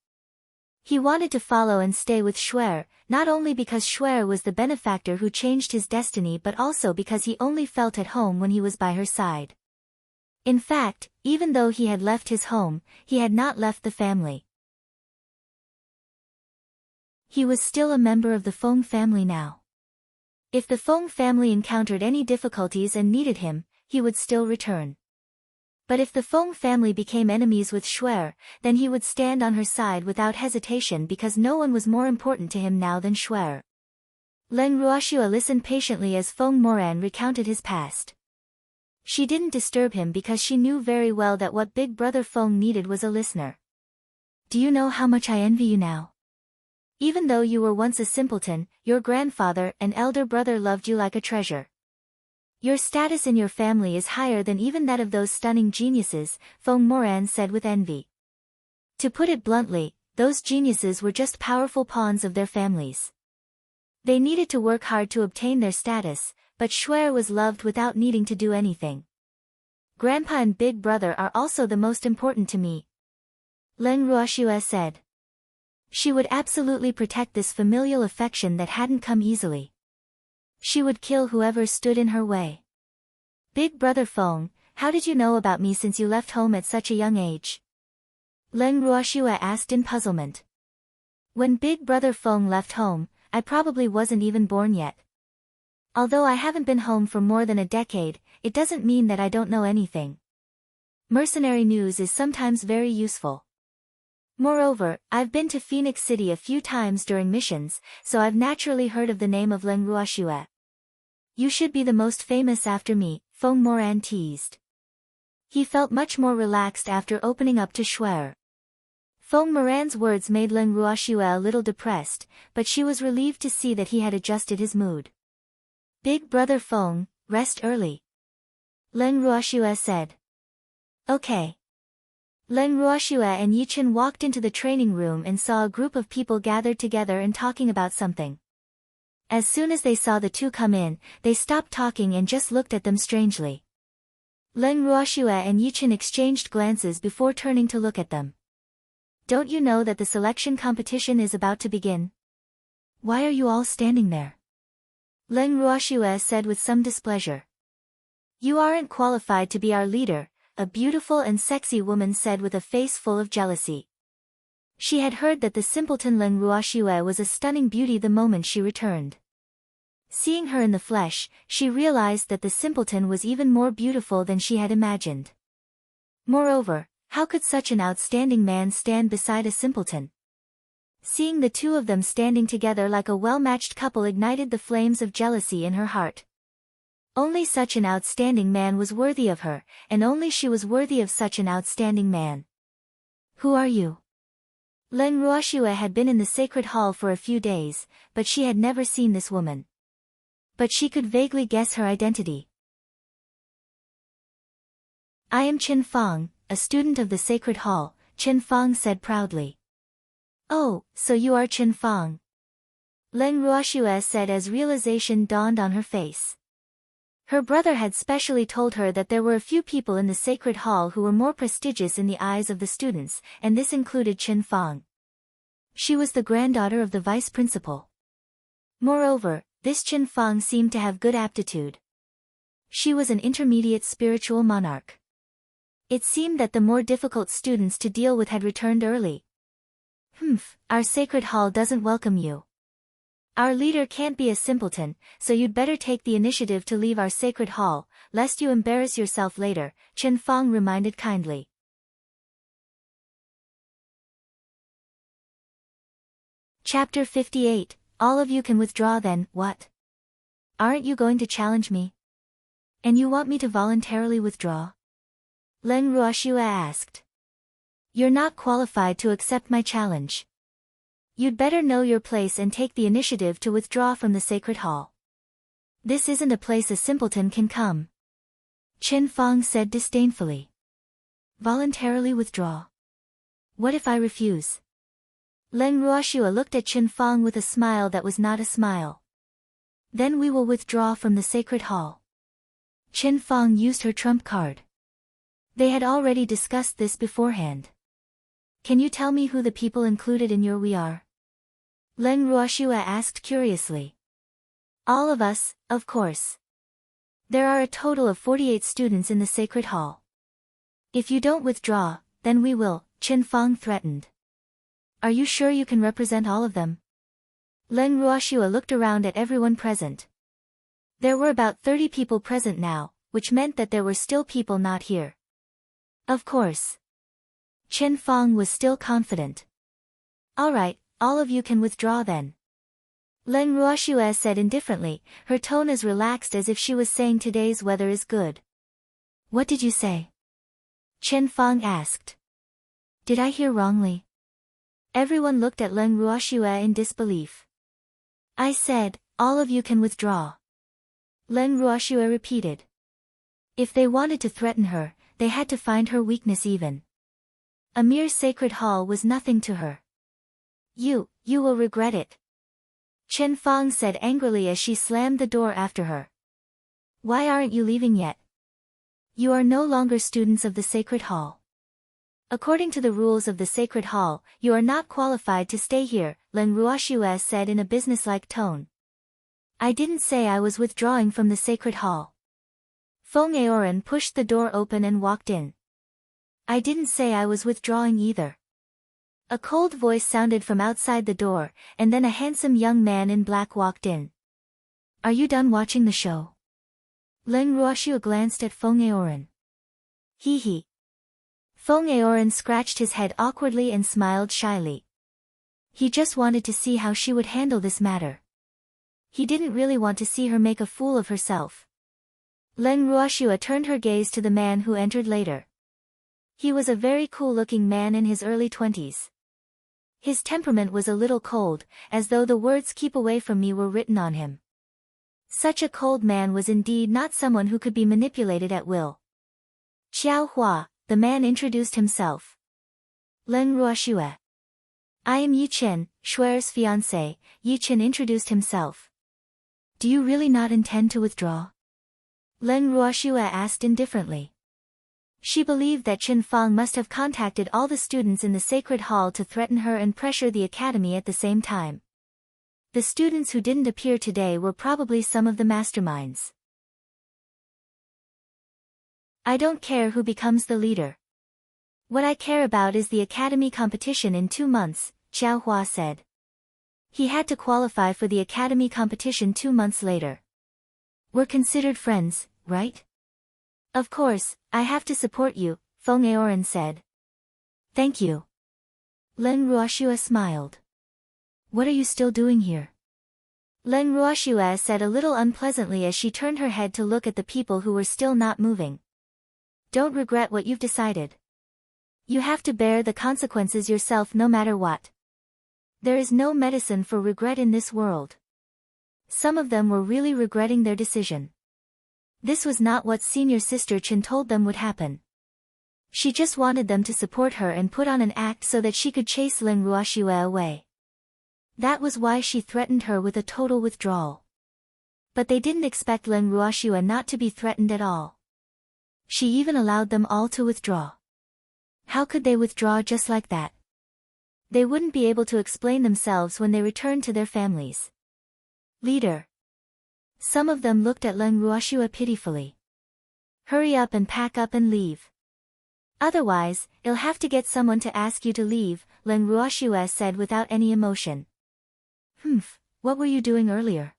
He wanted to follow and stay with Shuer, not only because Shuer was the benefactor who changed his destiny but also because he only felt at home when he was by her side. In fact, even though he had left his home, he had not left the family. He was still a member of the Feng family now. If the Feng family encountered any difficulties and needed him, he would still return. But if the Feng family became enemies with Shuer, then he would stand on her side without hesitation because no one was more important to him now than Shuer. Leng Ruoxue listened patiently as Feng Moran recounted his past. She didn't disturb him because she knew very well that what Big Brother Feng needed was a listener. Do you know how much I envy you now? Even though you were once a simpleton, your grandfather and elder brother loved you like a treasure. Your status in your family is higher than even that of those stunning geniuses, Feng Moran said with envy. To put it bluntly, those geniuses were just powerful pawns of their families. They needed to work hard to obtain their status, but Shuer was loved without needing to do anything. Grandpa and Big Brother are also the most important to me, Leng Ruoxue said. She would absolutely protect this familial affection that hadn't come easily. She would kill whoever stood in her way. Big Brother Feng, how did you know about me since you left home at such a young age? Leng Ruoxue asked in puzzlement. When Big Brother Feng left home, I probably wasn't even born yet. Although I haven't been home for more than a decade, it doesn't mean that I don't know anything. Mercenary news is sometimes very useful. Moreover, I've been to Phoenix City a few times during missions, so I've naturally heard of the name of Leng Ruoxue. You should be the most famous after me, Feng Moran teased. He felt much more relaxed after opening up to Shuer. Feng Moran's words made Leng Ruoxue a little depressed, but she was relieved to see that he had adjusted his mood. Big Brother Feng, rest early, Leng Ruoxue said. Okay. Leng Ruoxue and Yichen walked into the training room and saw a group of people gathered together and talking about something. As soon as they saw the two come in, they stopped talking and just looked at them strangely. Leng Ruoxue and Yichen exchanged glances before turning to look at them. Don't you know that the selection competition is about to begin? Why are you all standing there? Leng Ruoxue said with some displeasure. You aren't qualified to be our leader, a beautiful and sexy woman said with a face full of jealousy. She had heard that the simpleton Leng Ruoxue was a stunning beauty the moment she returned. Seeing her in the flesh, she realized that the simpleton was even more beautiful than she had imagined. Moreover, how could such an outstanding man stand beside a simpleton? Seeing the two of them standing together like a well-matched couple ignited the flames of jealousy in her heart. Only such an outstanding man was worthy of her, and only she was worthy of such an outstanding man. Who are you? Leng Ruoxue had been in the sacred hall for a few days, but she had never seen this woman. But she could vaguely guess her identity. I am Chen Fang, a student of the sacred hall, Chen Fang said proudly. Oh, so you are Chen Fang. Leng Ruoxue said as realization dawned on her face. Her brother had specially told her that there were a few people in the sacred hall who were more prestigious in the eyes of the students, and this included Chen Fang. She was the granddaughter of the vice principal. Moreover, this Chen Fang seemed to have good aptitude. She was an intermediate spiritual monarch. It seemed that the more difficult students to deal with had returned early. Our sacred hall doesn't welcome you. Our leader can't be a simpleton, so you'd better take the initiative to leave our sacred hall, lest you embarrass yourself later, Chen Fang reminded kindly. Chapter 58, All of you can withdraw then, what? Aren't you going to challenge me? And you want me to voluntarily withdraw? Leng Ruoxue asked. You're not qualified to accept my challenge. You'd better know your place and take the initiative to withdraw from the sacred hall. This isn't a place a simpleton can come. Chen Fang said disdainfully. Voluntarily withdraw. What if I refuse? Leng Ruoxue looked at Chen Fang with a smile that was not a smile. Then we will withdraw from the sacred hall. Chen Fang used her trump card. They had already discussed this beforehand. Can you tell me who the people included in your we are? Leng Ruoxue asked curiously. All of us, of course. There are a total of 48 students in the sacred hall. If you don't withdraw, then we will, Chen Fang threatened. Are you sure you can represent all of them? Leng Ruoxue looked around at everyone present. There were about 30 people present now, which meant that there were still people not here. Of course. Chen Fang was still confident. All right, all of you can withdraw then. Leng Ruoxue said indifferently, her tone as relaxed as if she was saying today's weather is good. What did you say? Chen Fang asked. Did I hear wrongly? Everyone looked at Leng Ruoxue in disbelief. I said, all of you can withdraw. Leng Ruoxue repeated. If they wanted to threaten her, they had to find her weakness even. A mere sacred hall was nothing to her. You will regret it. Chen Fang said angrily as she slammed the door after her. Why aren't you leaving yet? You are no longer students of the sacred hall. According to the rules of the sacred hall, you are not qualified to stay here, Leng Ruoxue said in a businesslike tone. I didn't say I was withdrawing from the sacred hall. Feng Aoran pushed the door open and walked in. I didn't say I was withdrawing either. A cold voice sounded from outside the door, and then a handsome young man in black walked in. Are you done watching the show? Leng Ruoxue glanced at Feng Aoran. He. Feng Aoran scratched his head awkwardly and smiled shyly. He just wanted to see how she would handle this matter. He didn't really want to see her make a fool of herself. Leng Ruoxue turned her gaze to the man who entered later. He was a very cool-looking man in his early 20s. His temperament was a little cold, as though the words "keep away from me" were written on him. Such a cold man was indeed not someone who could be manipulated at will. Xiao Hua, the man introduced himself. Leng Ruoxue. I am Yi Chen, Shuer's fiancé, Yi Chen introduced himself. Do you really not intend to withdraw? Leng Ruoxue asked indifferently. She believed that Chen Fang must have contacted all the students in the sacred hall to threaten her and pressure the academy at the same time. The students who didn't appear today were probably some of the masterminds. I don't care who becomes the leader. What I care about is the academy competition in 2 months, Xiao Hua said. He had to qualify for the academy competition 2 months later. We're considered friends, right? Of course, I have to support you, Feng Aoran said. Thank you. Leng Ruoxue smiled. What are you still doing here? Leng Ruoxue said a little unpleasantly as she turned her head to look at the people who were still not moving. Don't regret what you've decided. You have to bear the consequences yourself no matter what. There is no medicine for regret in this world. Some of them were really regretting their decision. This was not what senior sister Chen told them would happen. She just wanted them to support her and put on an act so that she could chase Leng Ruoxue away. That was why she threatened her with a total withdrawal. But they didn't expect Leng Ruoxue not to be threatened at all. She even allowed them all to withdraw. How could they withdraw just like that? They wouldn't be able to explain themselves when they returned to their families. Leader. Some of them looked at Leng Ruoxue pitifully. Hurry up and pack up and leave. Otherwise, I'll have to get someone to ask you to leave, Len Ruoxue said without any emotion. What were you doing earlier?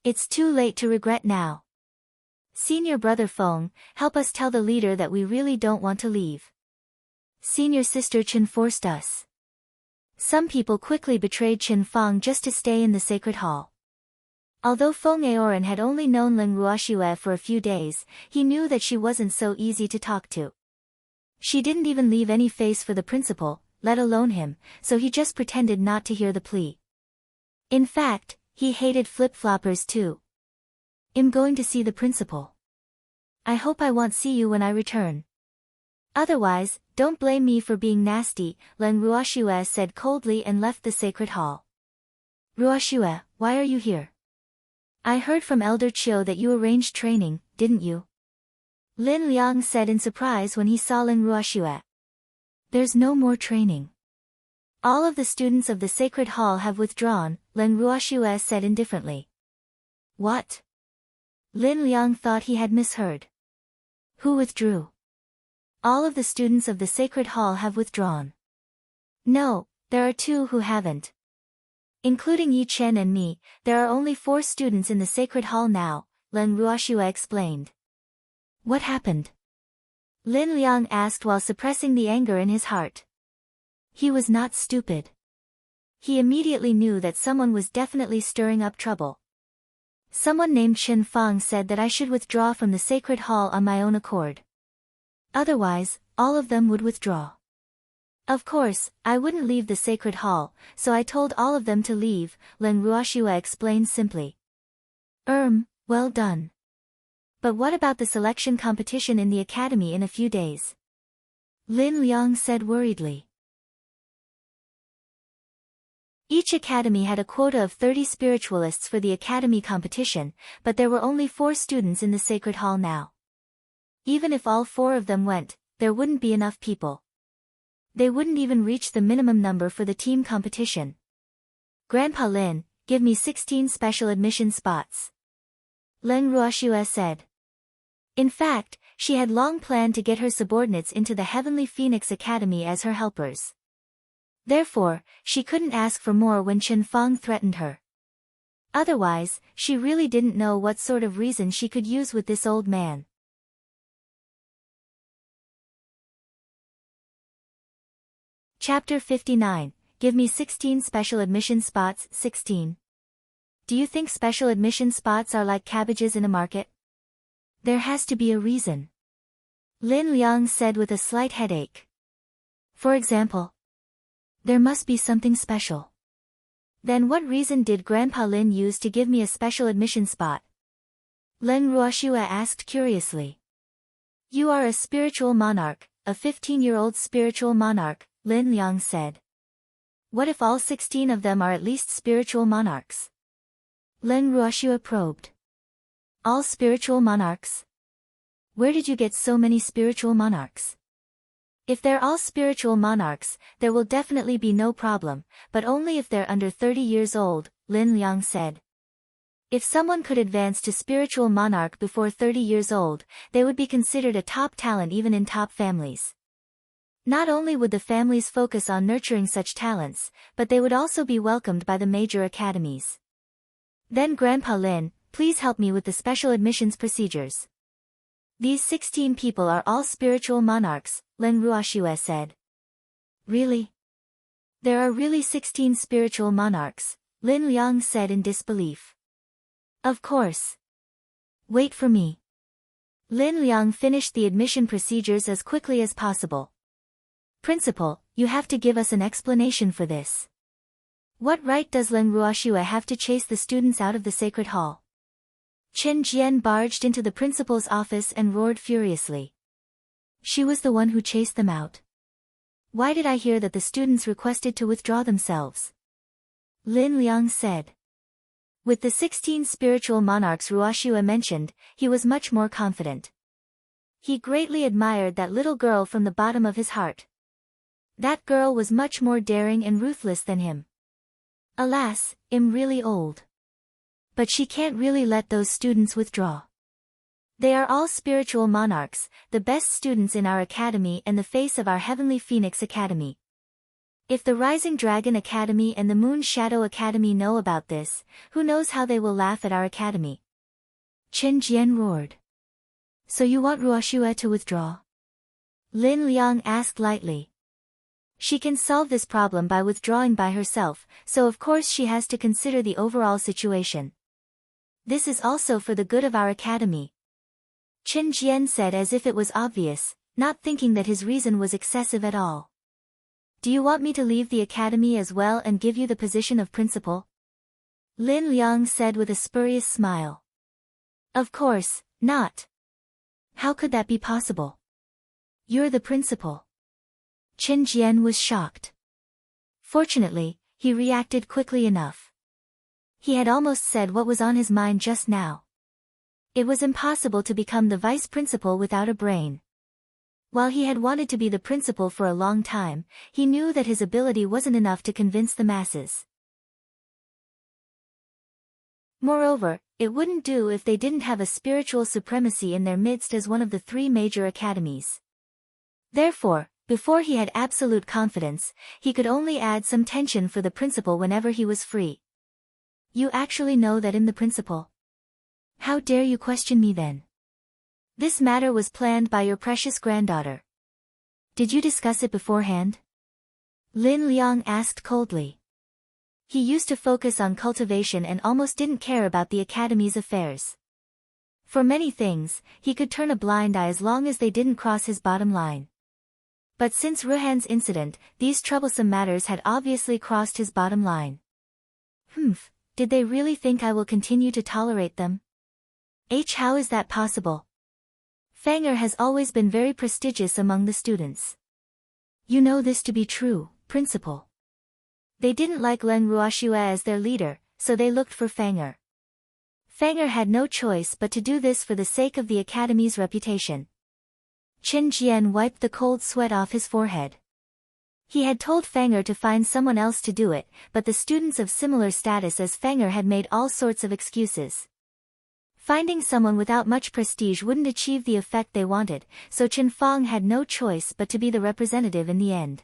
It's too late to regret now. Senior brother Feng, help us tell the leader that we really don't want to leave. Senior sister Chen forced us. Some people quickly betrayed Chen Fang just to stay in the sacred hall. Although Feng Aoran had only known Len Ruoxue for a few days, he knew that she wasn't so easy to talk to. She didn't even leave any face for the principal, let alone him, so he just pretended not to hear the plea. In fact, he hated flip-floppers too. I'm going to see the principal. I hope I won't see you when I return. Otherwise, don't blame me for being nasty, Len Ruoxue said coldly and left the sacred hall. Ruoxue, why are you here? I heard from Elder Chiu that you arranged training, didn't you? Lin Liang said in surprise when he saw Len Ruoxue. There's no more training. All of the students of the sacred hall have withdrawn, Len Ruoxue said indifferently. What? Lin Liang thought he had misheard. Who withdrew? All of the students of the sacred hall have withdrawn. No, there are 2 who haven't. Including Yi Chen and me, there are only 4 students in the sacred hall now, Len Ruoxue explained. What happened? Lin Liang asked while suppressing the anger in his heart. He was not stupid. He immediately knew that someone was definitely stirring up trouble. Someone named Chen Fang said that I should withdraw from the sacred hall on my own accord. Otherwise, all of them would withdraw. Of course, I wouldn't leave the sacred hall, so I told all of them to leave, Len Ruoxue explained simply. Well done. But what about the selection competition in the academy in a few days? Lin Liang said worriedly. Each academy had a quota of 30 spiritualists for the academy competition, but there were only 4 students in the sacred hall now. Even if all 4 of them went, there wouldn't be enough people. They wouldn't even reach the minimum number for the team competition. Grandpa Lin, give me 16 special admission spots. Len Ruoxue said. In fact, she had long planned to get her subordinates into the Heavenly Phoenix Academy as her helpers. Therefore, she couldn't ask for more when Chen Fang threatened her. Otherwise, she really didn't know what sort of reason she could use with this old man. Chapter 59, Give me 16 special admission spots, 16. Do you think special admission spots are like cabbages in a market? There has to be a reason. Lin Liang said with a slight headache. For example, there must be something special. Then what reason did Grandpa Lin use to give me a special admission spot? Len Ruoxue asked curiously. You are a spiritual monarch, a 15-year-old spiritual monarch, Lin Liang said. What if all 16 of them are at least spiritual monarchs? Len Ruoxue probed. All spiritual monarchs? Where did you get so many spiritual monarchs? If they're all spiritual monarchs, there will definitely be no problem, but only if they're under 30 years old, Lin Liang said. If someone could advance to spiritual monarch before 30 years old, they would be considered a top talent even in top families. Not only would the families focus on nurturing such talents, but they would also be welcomed by the major academies. Then Grandpa Lin, please help me with the special admissions procedures. These 16 people are all spiritual monarchs, Len Ruoxue said. Really? There are really 16 spiritual monarchs, Lin Liang said in disbelief. Of course. Wait for me. Lin Liang finished the admission procedures as quickly as possible. Principal, you have to give us an explanation for this. What right does Len Ruoxue have to chase the students out of the sacred hall? Chen Jian barged into the principal's office and roared furiously. She was the one who chased them out. Why did I hear that the students requested to withdraw themselves? Lin Liang said. With the 16 spiritual monarchs Ruoxue mentioned, he was much more confident. He greatly admired that little girl from the bottom of his heart. That girl was much more daring and ruthless than him. Alas, I'm really old. But she can't really let those students withdraw. They are all spiritual monarchs, the best students in our academy and the face of our Heavenly Phoenix Academy. If the Rising Dragon Academy and the Moon Shadow Academy know about this, who knows how they will laugh at our academy. Chen Jian roared. So you want Ruoxue to withdraw? Lin Liang asked lightly. She can solve this problem by withdrawing by herself, so of course she has to consider the overall situation. This is also for the good of our academy. Chen Jian said as if it was obvious, not thinking that his reason was excessive at all. Do you want me to leave the academy as well and give you the position of principal? Lin Liang said with a spurious smile. Of course, not. How could that be possible? You're the principal. Chen Jian was shocked. Fortunately, he reacted quickly enough. He had almost said what was on his mind just now. It was impossible to become the vice principal without a brain. While he had wanted to be the principal for a long time, he knew that his ability wasn't enough to convince the masses. Moreover, it wouldn't do if they didn't have a spiritual supremacy in their midst as one of the three major academies. Therefore, before he had absolute confidence, he could only add some tension for the principal whenever he was free. You actually know that I'm the principal? How dare you question me then? This matter was planned by your precious granddaughter. Did you discuss it beforehand? Lin Liang asked coldly. He used to focus on cultivation and almost didn't care about the academy's affairs. For many things, he could turn a blind eye as long as they didn't cross his bottom line. But since Ruhan's incident, these troublesome matters had obviously crossed his bottom line. Did they really think I will continue to tolerate them? How is that possible? Fanger has always been very prestigious among the students. You know this to be true, principal. They didn't like Len Ruoxue as their leader, so they looked for Fanger. Fanger had no choice but to do this for the sake of the academy's reputation. Chen Jian wiped the cold sweat off his forehead. He had told Fanger to find someone else to do it, but the students of similar status as Fanger had made all sorts of excuses. Finding someone without much prestige wouldn't achieve the effect they wanted, so Chen Fang had no choice but to be the representative in the end.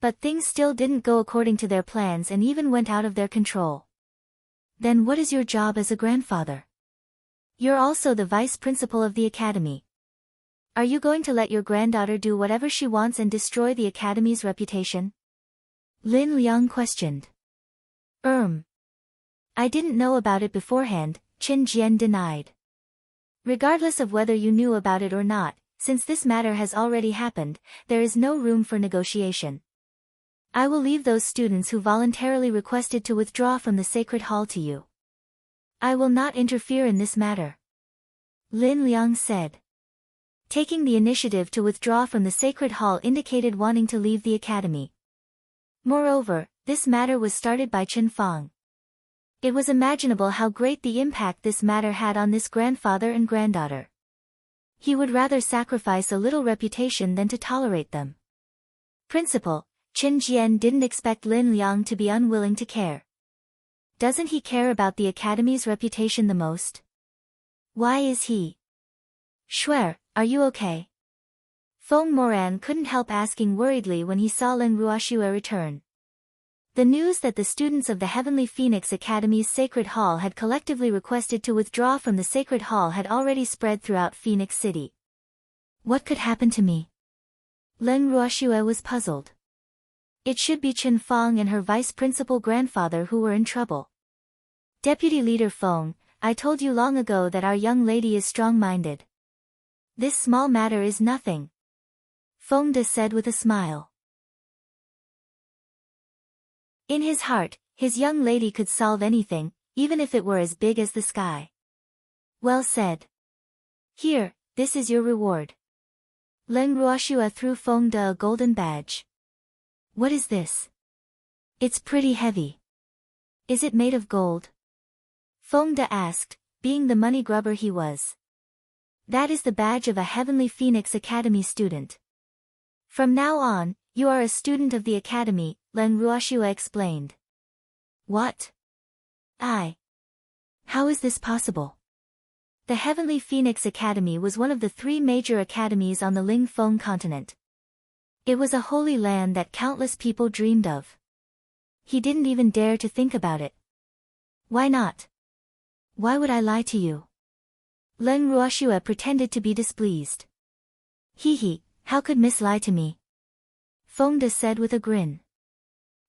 But things still didn't go according to their plans and even went out of their control. Then what is your job as a grandfather? You're also the vice principal of the academy. Are you going to let your granddaughter do whatever she wants and destroy the academy's reputation? Lin Liang questioned. I didn't know about it beforehand, Chen Jian denied. Regardless of whether you knew about it or not, since this matter has already happened, there is no room for negotiation. I will leave those students who voluntarily requested to withdraw from the sacred hall to you. I will not interfere in this matter. Lin Liang said. Taking the initiative to withdraw from the sacred hall indicated wanting to leave the academy. Moreover, this matter was started by Chen Fang. It was imaginable how great the impact this matter had on this grandfather and granddaughter. He would rather sacrifice a little reputation than to tolerate them. Principal, Chen Jian didn't expect Lin Liang to be unwilling to care. Doesn't he care about the academy's reputation the most? Why is he? Shuer, are you okay? Feng Moran couldn't help asking worriedly when he saw Lin Ruoxue return. The news that the students of the Heavenly Phoenix Academy's Sacred Hall had collectively requested to withdraw from the Sacred Hall had already spread throughout Phoenix City. What could happen to me? Lin Ruoxue was puzzled. It should be Chen Fang and her vice principal grandfather who were in trouble. Deputy Leader Feng, I told you long ago that our young lady is strong-minded. This small matter is nothing. Feng De said with a smile. In his heart, his young lady could solve anything, even if it were as big as the sky. Well said. Here, this is your reward. Lin Ruoxue threw Feng De a golden badge. What is this? It's pretty heavy. Is it made of gold? Feng De asked, being the money grubber he was. That is the badge of a Heavenly Phoenix Academy student. From now on, you are a student of the academy, Lin Ruoxue explained. What? How is this possible? The Heavenly Phoenix Academy was one of the 3 major academies on the Ling Feng continent. It was a holy land that countless people dreamed of. He didn't even dare to think about it. Why not? Why would I lie to you? Leng Ruoxue pretended to be displeased. Hee, how could Miss lie to me? Feng De said with a grin.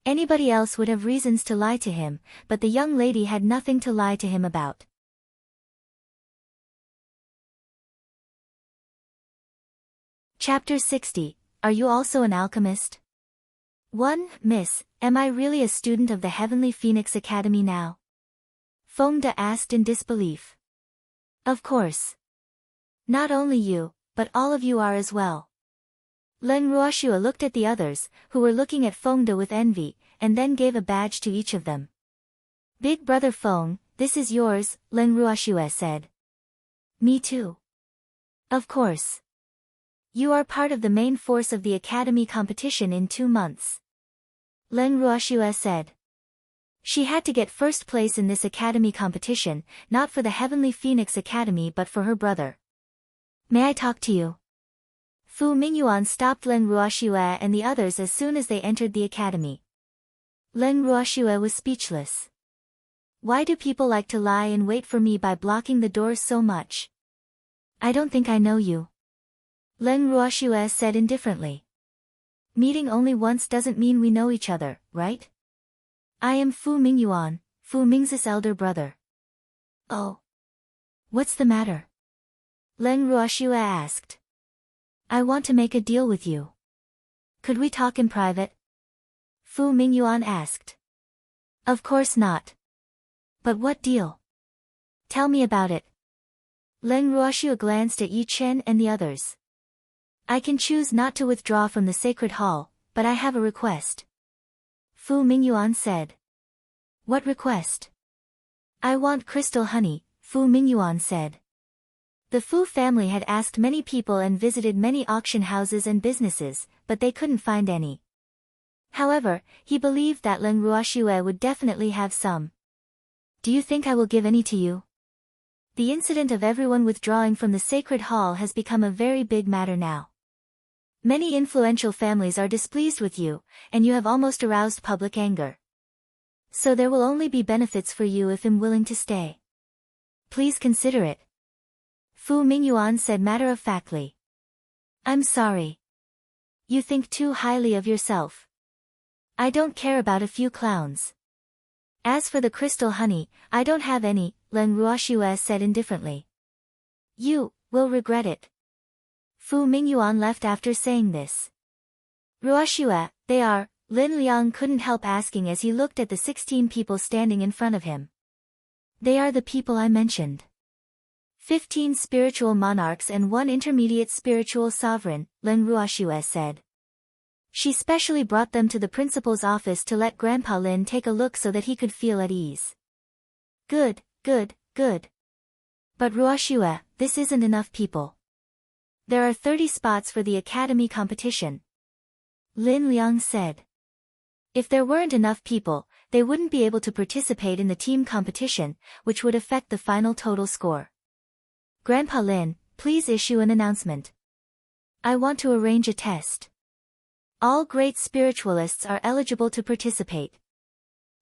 Anybody else would have reasons to lie to him, but the young lady had nothing to lie to him about. Chapter 60. Are you also an alchemist? 1. Miss, am I really a student of the Heavenly Phoenix Academy now? Feng De asked in disbelief. Of course. Not only you, but all of you are as well. Leng Ruoxue looked at the others, who were looking at Feng De with envy, and then gave a badge to each of them. Big brother Feng, this is yours, Leng Ruoxue said. Me too. Of course. You are part of the main force of the academy competition in 2 months. Leng Ruoxue said. She had to get first place in this academy competition, not for the Heavenly Phoenix Academy but for her brother. May I talk to you? Fu Mingyuan stopped Leng Ruoxue and the others as soon as they entered the academy. Leng Ruoxue was speechless. Why do people like to lie in wait for me by blocking the doors so much? I don't think I know you. Leng Ruoxue said indifferently. Meeting only once doesn't mean we know each other, right? I am Fu Mingyuan, Fu Ming's elder brother. Oh. What's the matter? Leng Ruoxue asked. I want to make a deal with you. Could we talk in private? Fu Mingyuan asked. Of course not. But what deal? Tell me about it. Leng Ruoxue glanced at Yi Chen and the others. I can choose not to withdraw from the sacred hall, but I have a request. Fu Mingyuan said. What request? I want crystal honey, Fu Mingyuan said. The Fu family had asked many people and visited many auction houses and businesses, but they couldn't find any. However, he believed that Leng Ruoxue would definitely have some. Do you think I will give any to you? The incident of everyone withdrawing from the sacred hall has become a very big matter now. Many influential families are displeased with you, and you have almost aroused public anger. So there will only be benefits for you if I'm willing to stay. Please consider it. Fu Mingyuan said matter-of-factly. I'm sorry. You think too highly of yourself. I don't care about a few clowns. As for the crystal honey, I don't have any, Leng Ruoxue said indifferently. You will regret it. Fu Mingyuan left after saying this. Ruoxue, they are, Lin Liang couldn't help asking as he looked at the 16 people standing in front of him. They are the people I mentioned. 15 spiritual monarchs and 1 intermediate spiritual sovereign, Leng Ruoxue said. She specially brought them to the principal's office to let Grandpa Lin take a look so that he could feel at ease. Good. But Ruoxue, this isn't enough people. There are 30 spots for the academy competition. Lin Liang said. If there weren't enough people, they wouldn't be able to participate in the team competition, which would affect the final total score. Grandpa Lin, please issue an announcement. I want to arrange a test. All great spiritualists are eligible to participate.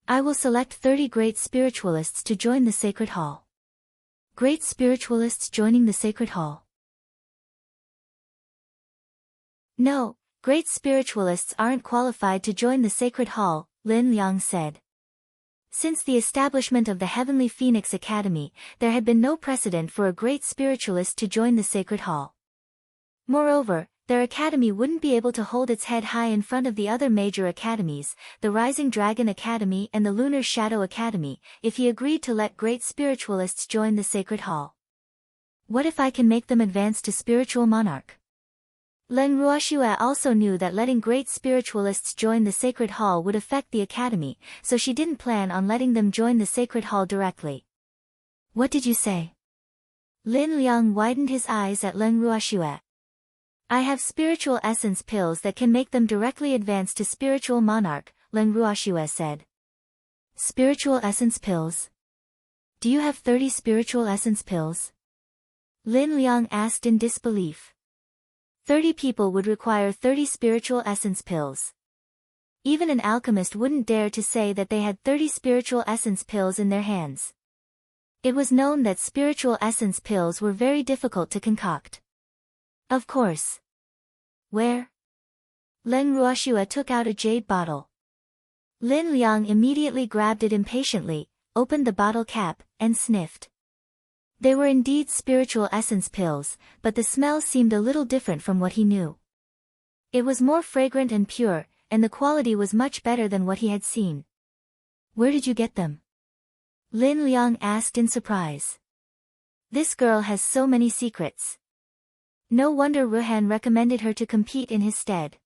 I will select 30 great spiritualists to join the Sacred Hall. Great spiritualists joining the Sacred Hall. No, great spiritualists aren't qualified to join the Sacred Hall, Lin Liang said. Since the establishment of the Heavenly Phoenix Academy, there had been no precedent for a great spiritualist to join the Sacred Hall. Moreover, their academy wouldn't be able to hold its head high in front of the other major academies, the Rising Dragon Academy and the Lunar Shadow Academy, if he agreed to let great spiritualists join the Sacred Hall. What if I can make them advance to Spiritual Monarch? Leng Ruoxue also knew that letting great spiritualists join the Sacred Hall would affect the academy, so she didn't plan on letting them join the Sacred Hall directly. What did you say? Lin Liang widened his eyes at Leng Ruoxue. I have spiritual essence pills that can make them directly advance to Spiritual Monarch, Leng Ruoxue said. Spiritual essence pills? Do you have 30 spiritual essence pills? Lin Liang asked in disbelief. 30 people would require 30 spiritual essence pills. Even an alchemist wouldn't dare to say that they had 30 spiritual essence pills in their hands. It was known that spiritual essence pills were very difficult to concoct. Of course. Where? Leng Ruoxue took out a jade bottle. Lin Liang immediately grabbed it impatiently, opened the bottle cap, and sniffed. They were indeed spiritual essence pills, but the smell seemed a little different from what he knew. It was more fragrant and pure, and the quality was much better than what he had seen. Where did you get them? Lin Liang asked in surprise. This girl has so many secrets. No wonder Ruhan recommended her to compete in his stead.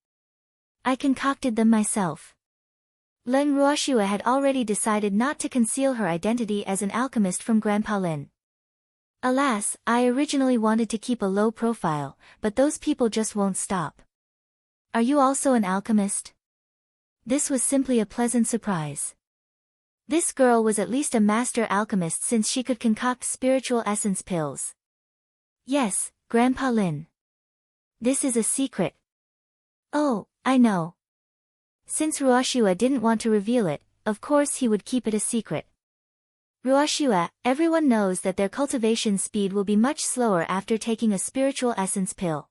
I concocted them myself. Leng Ruoxue had already decided not to conceal her identity as an alchemist from Grandpa Lin. Alas, I originally wanted to keep a low profile, but those people just won't stop. Are you also an alchemist? This was simply a pleasant surprise. This girl was at least a master alchemist since she could concoct spiritual essence pills. Yes, Grandpa Lin. This is a secret. Oh, I know. Since Ruoxue didn't want to reveal it, of course he would keep it a secret. Ruoxue, everyone knows that their cultivation speed will be much slower after taking a spiritual essence pill.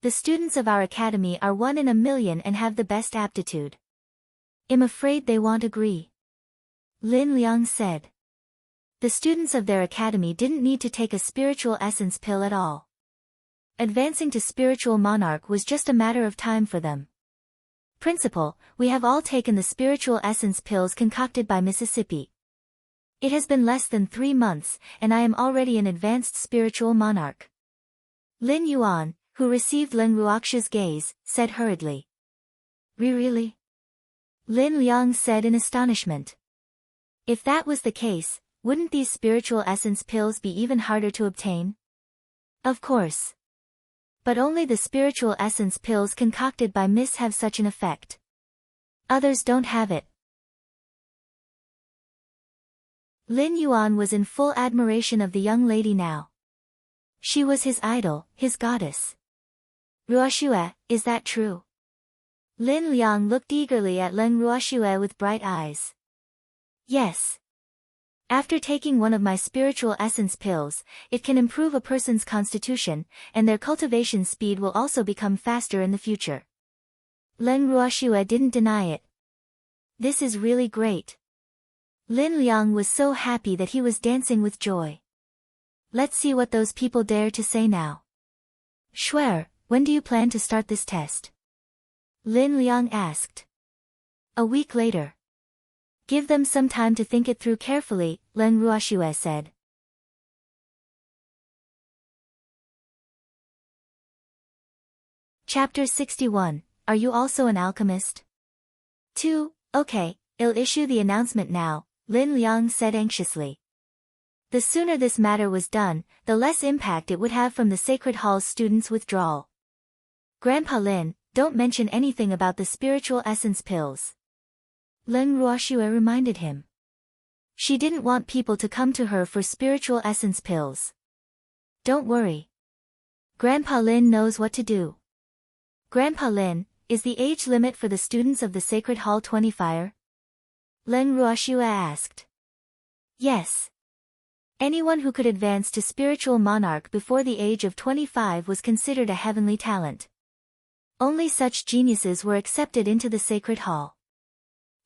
The students of our academy are 1 in a million and have the best aptitude. I'm afraid they won't agree. Lin Liang said. The students of their academy didn't need to take a spiritual essence pill at all. Advancing to spiritual monarch was just a matter of time for them. Principal, we have all taken the spiritual essence pills concocted by Mississippi. It has been less than 3 months, and I am already an advanced spiritual monarch. Lin Yuan, who received Leng Ruoxue's gaze, said hurriedly. Really? Lin Liang said in astonishment. If that was the case, wouldn't these spiritual essence pills be even harder to obtain? Of course. But only the spiritual essence pills concocted by Miss have such an effect. Others don't have it. Lin Yuan was in full admiration of the young lady now. She was his idol, his goddess. Ruoxue, is that true? Lin Liang looked eagerly at Leng Ruoxue with bright eyes. Yes. After taking one of my spiritual essence pills, it can improve a person's constitution, and their cultivation speed will also become faster in the future. Leng Ruoxue didn't deny it. This is really great. Lin Liang was so happy that he was dancing with joy. Let's see what those people dare to say now. Shuer, when do you plan to start this test? Lin Liang asked. A week later. Give them some time to think it through carefully, Leng Ruoxue said. Chapter 61, Are you also an alchemist? 2, okay, I'll issue the announcement now, Lin Liang said anxiously. The sooner this matter was done, the less impact it would have from the Sacred Hall's students' withdrawal. Grandpa Lin, don't mention anything about the spiritual essence pills. Leng Ruoxue reminded him. She didn't want people to come to her for spiritual essence pills. Don't worry. Grandpa Lin knows what to do. Grandpa Lin, is the age limit for the students of the Sacred Hall 25? Leng Ruoxue asked. Yes. Anyone who could advance to spiritual monarch before the age of 25 was considered a heavenly talent. Only such geniuses were accepted into the Sacred Hall.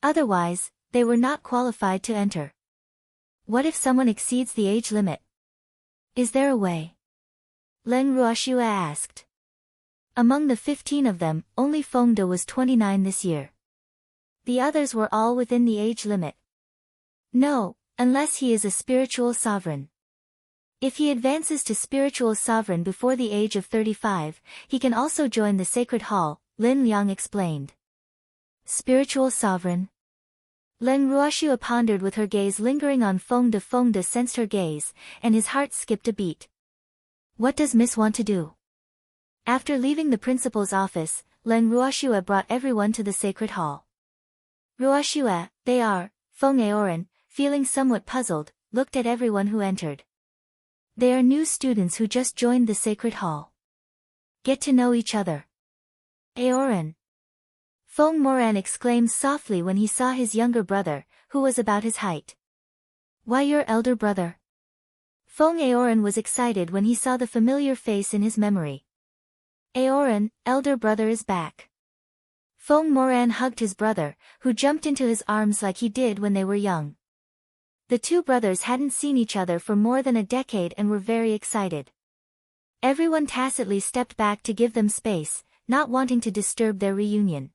Otherwise, they were not qualified to enter. What if someone exceeds the age limit? Is there a way? Leng Ruoxue asked. Among the 15 of them, only Fengde was 29 this year. The others were all within the age limit. No, unless he is a spiritual sovereign. If he advances to spiritual sovereign before the age of 35, he can also join the Sacred Hall, Lin Liang explained. Spiritual sovereign? Leng Ruoxue pondered with her gaze lingering on Fengde. Fengde sensed her gaze, and his heart skipped a beat. What does Miss want to do? After leaving the principal's office, Leng Ruoxue brought everyone to the Sacred Hall. Ruoxue, they are, Feng Aoran, feeling somewhat puzzled, looked at everyone who entered. They are new students who just joined the sacred hall. Get to know each other. Aoran. Fong Moran exclaimed softly when he saw his younger brother, who was about his height. Why, your elder brother? Fong Aoran was excited when he saw the familiar face in his memory. Aoran, elder brother is back. Fong Moran hugged his brother, who jumped into his arms like he did when they were young. The two brothers hadn't seen each other for more than a decade and were very excited. Everyone tacitly stepped back to give them space, not wanting to disturb their reunion.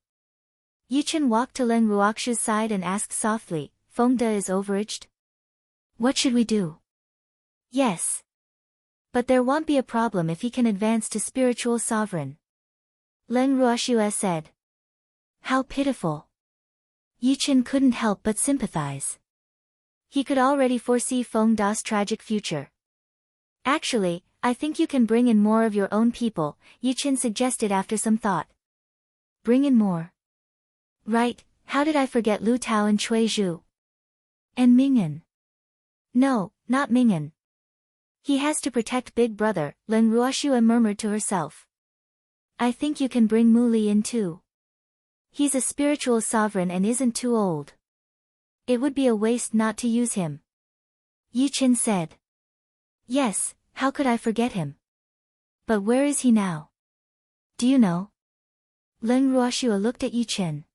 Yichen walked to Leng Ruoxu's side and asked softly, Feng De is overaged? What should we do? Yes. But there won't be a problem if he can advance to spiritual sovereign. Leng Ruoxu said. How pitiful. Yichen couldn't help but sympathize. He could already foresee Feng Da's tragic future. Actually, I think you can bring in more of your own people, Yichen suggested after some thought. Bring in more. Right, how did I forget Lu Tao and Cui Zhu? And Ming'an. No, not Ming'an. He has to protect Big Brother, Leng Ruoxu murmured to herself. I think you can bring Mu Li in too. He's a spiritual sovereign and isn't too old. It would be a waste not to use him. Yichen said. Yes, how could I forget him? But where is he now? Do you know? Leng Ruoxu looked at Yichen.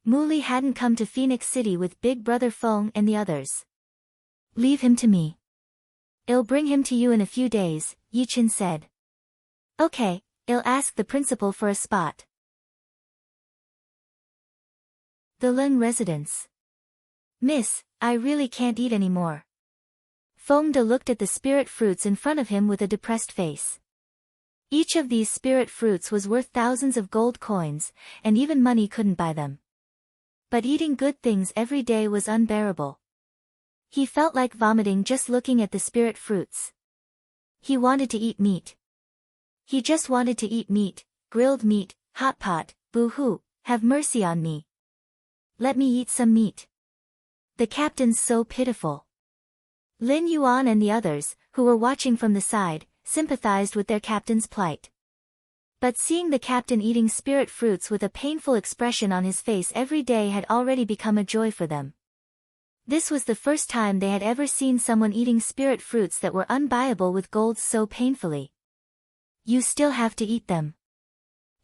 Mu Li hadn't come to Phoenix City with Big Brother Feng and the others. Leave him to me. I'll bring him to you in a few days, Yichen said. Okay, I'll ask the principal for a spot. The Leng residence. Miss, I really can't eat anymore. Feng De looked at the spirit fruits in front of him with a depressed face. Each of these spirit fruits was worth thousands of gold coins, and even money couldn't buy them. But eating good things every day was unbearable. He felt like vomiting just looking at the spirit fruits. He wanted to eat meat. He just wanted to eat meat, grilled meat, hot pot, boo-hoo, have mercy on me. Let me eat some meat. The captain's so pitiful. Lin Yuan and the others, who were watching from the side, sympathized with their captain's plight. But seeing the captain eating spirit fruits with a painful expression on his face every day had already become a joy for them. This was the first time they had ever seen someone eating spirit fruits that were unbuyable with gold so painfully. You still have to eat them.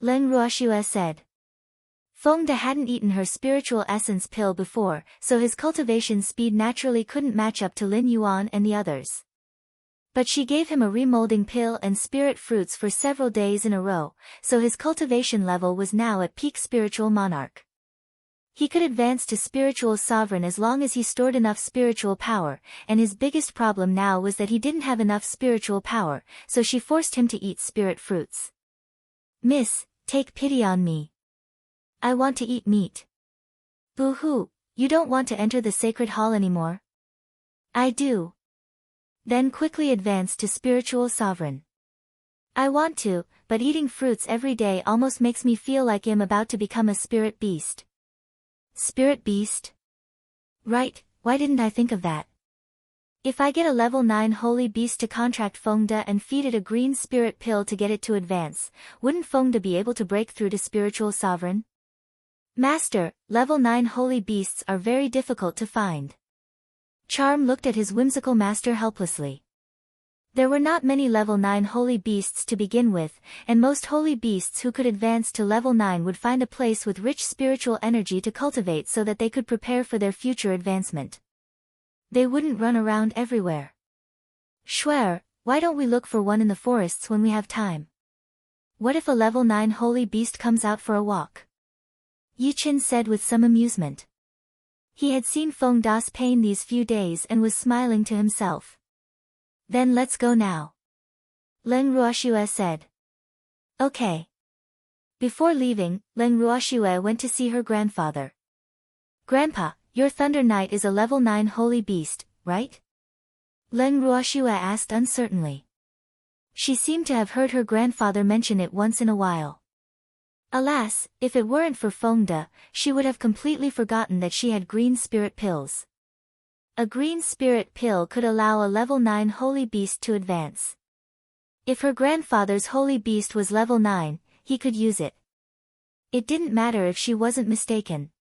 Leng Ruoxu said. Feng De hadn't eaten her spiritual essence pill before, so his cultivation speed naturally couldn't match up to Lin Yuan and the others. But she gave him a remolding pill and spirit fruits for several days in a row, so his cultivation level was now at peak spiritual monarch. He could advance to spiritual sovereign as long as he stored enough spiritual power, and his biggest problem now was that he didn't have enough spiritual power, so she forced him to eat spirit fruits. Miss, take pity on me. I want to eat meat. Boo-hoo, you don't want to enter the sacred hall anymore? I do. Then quickly advance to spiritual sovereign. I want to, but eating fruits every day almost makes me feel like I'm about to become a spirit beast. Spirit beast? Right, why didn't I think of that? If I get a level 9 holy beast to contract Feng De and feed it a green spirit pill to get it to advance, wouldn't Feng De be able to break through to spiritual sovereign? Master, level 9 holy beasts are very difficult to find. Charm looked at his whimsical master helplessly. There were not many level 9 holy beasts to begin with, and most holy beasts who could advance to level 9 would find a place with rich spiritual energy to cultivate so that they could prepare for their future advancement. They wouldn't run around everywhere. Schwer, why don't we look for one in the forests when we have time? What if a level 9 holy beast comes out for a walk? Yichen said with some amusement. He had seen Feng Da's pain these few days and was smiling to himself. Then let's go now. Leng Ruoxu said. Okay. Before leaving, Leng Ruoxu went to see her grandfather. Grandpa, your Thunder Knight is a level 9 holy beast, right? Leng Ruoxu asked uncertainly. She seemed to have heard her grandfather mention it once in a while. Alas, if it weren't for Feng De, she would have completely forgotten that she had green spirit pills. A green spirit pill could allow a level 9 holy beast to advance. If her grandfather's holy beast was level 9, he could use it. It didn't matter if she wasn't mistaken.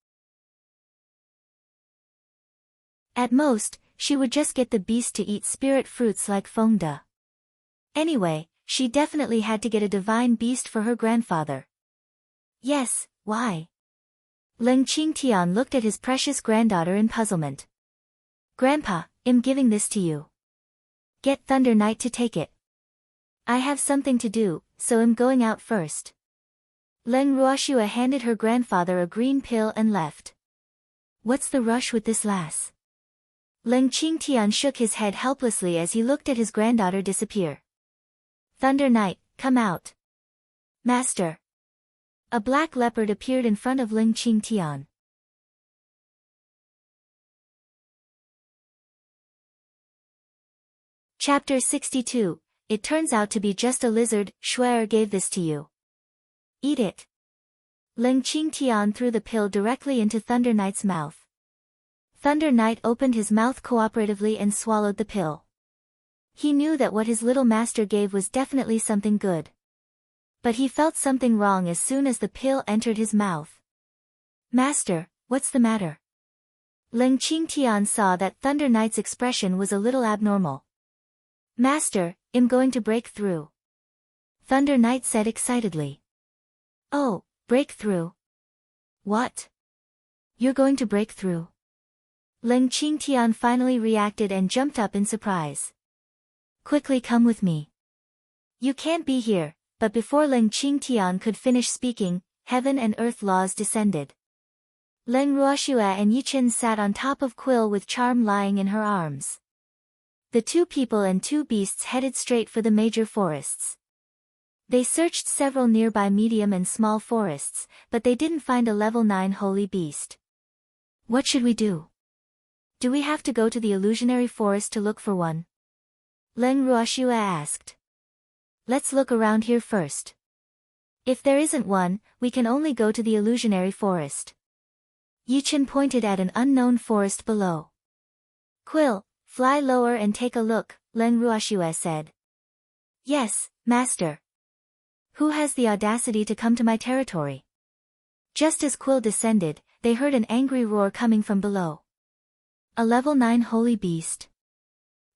At most, she would just get the beast to eat spirit fruits like Fengde. Anyway, she definitely had to get a divine beast for her grandfather. Yes, why? Leng Qingtian looked at his precious granddaughter in puzzlement. Grandpa, I'm giving this to you. Get Thunder Knight to take it. I have something to do, so I'm going out first. Leng Ruoxue handed her grandfather a green pill and left. What's the rush with this lass? Leng Qingtian shook his head helplessly as he looked at his granddaughter disappear. Thunder Knight, come out. Master. A black leopard appeared in front of Leng Qingtian. Chapter 62. It turns out to be just a lizard. Shuer gave this to you. Eat it. Leng Qingtian threw the pill directly into Thunder Knight's mouth. Thunder Knight opened his mouth cooperatively and swallowed the pill. He knew that what his little master gave was definitely something good. But he felt something wrong as soon as the pill entered his mouth. Master, what's the matter? Leng Qingtian saw that Thunder Knight's expression was a little abnormal. Master, I'm going to break through. Thunder Knight said excitedly. Oh, break through? What? You're going to break through? Leng Qingtian finally reacted and jumped up in surprise. Quickly come with me. You can't be here, but before Leng Qingtian could finish speaking, heaven and earth laws descended. Leng Ruoxue and Yichen sat on top of Quill with Charm lying in her arms. The two people and two beasts headed straight for the major forests. They searched several nearby medium and small forests, but they didn't find a level 9 holy beast. What should we do? Do we have to go to the illusionary forest to look for one? Leng Ruoxue asked. Let's look around here first. If there isn't one, we can only go to the illusionary forest. Yichen pointed at an unknown forest below. Quill, fly lower and take a look, Leng Ruoxue said. Yes, master. Who has the audacity to come to my territory? Just as Quill descended, they heard an angry roar coming from below. A level 9 holy beast.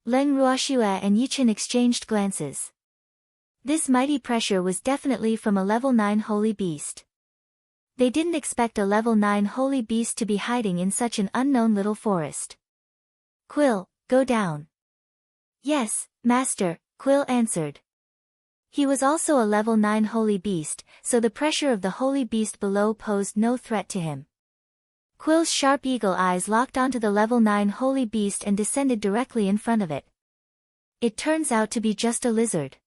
Leng Ruoxue and Yichen exchanged glances. This mighty pressure was definitely from a level 9 holy beast. They didn't expect a level 9 holy beast to be hiding in such an unknown little forest. Quill, go down. Yes, master, Quill answered. He was also a level 9 holy beast, so the pressure of the holy beast below posed no threat to him. Quill's sharp eagle eyes locked onto the level 9 holy beast and descended directly in front of it. It turns out to be just a lizard.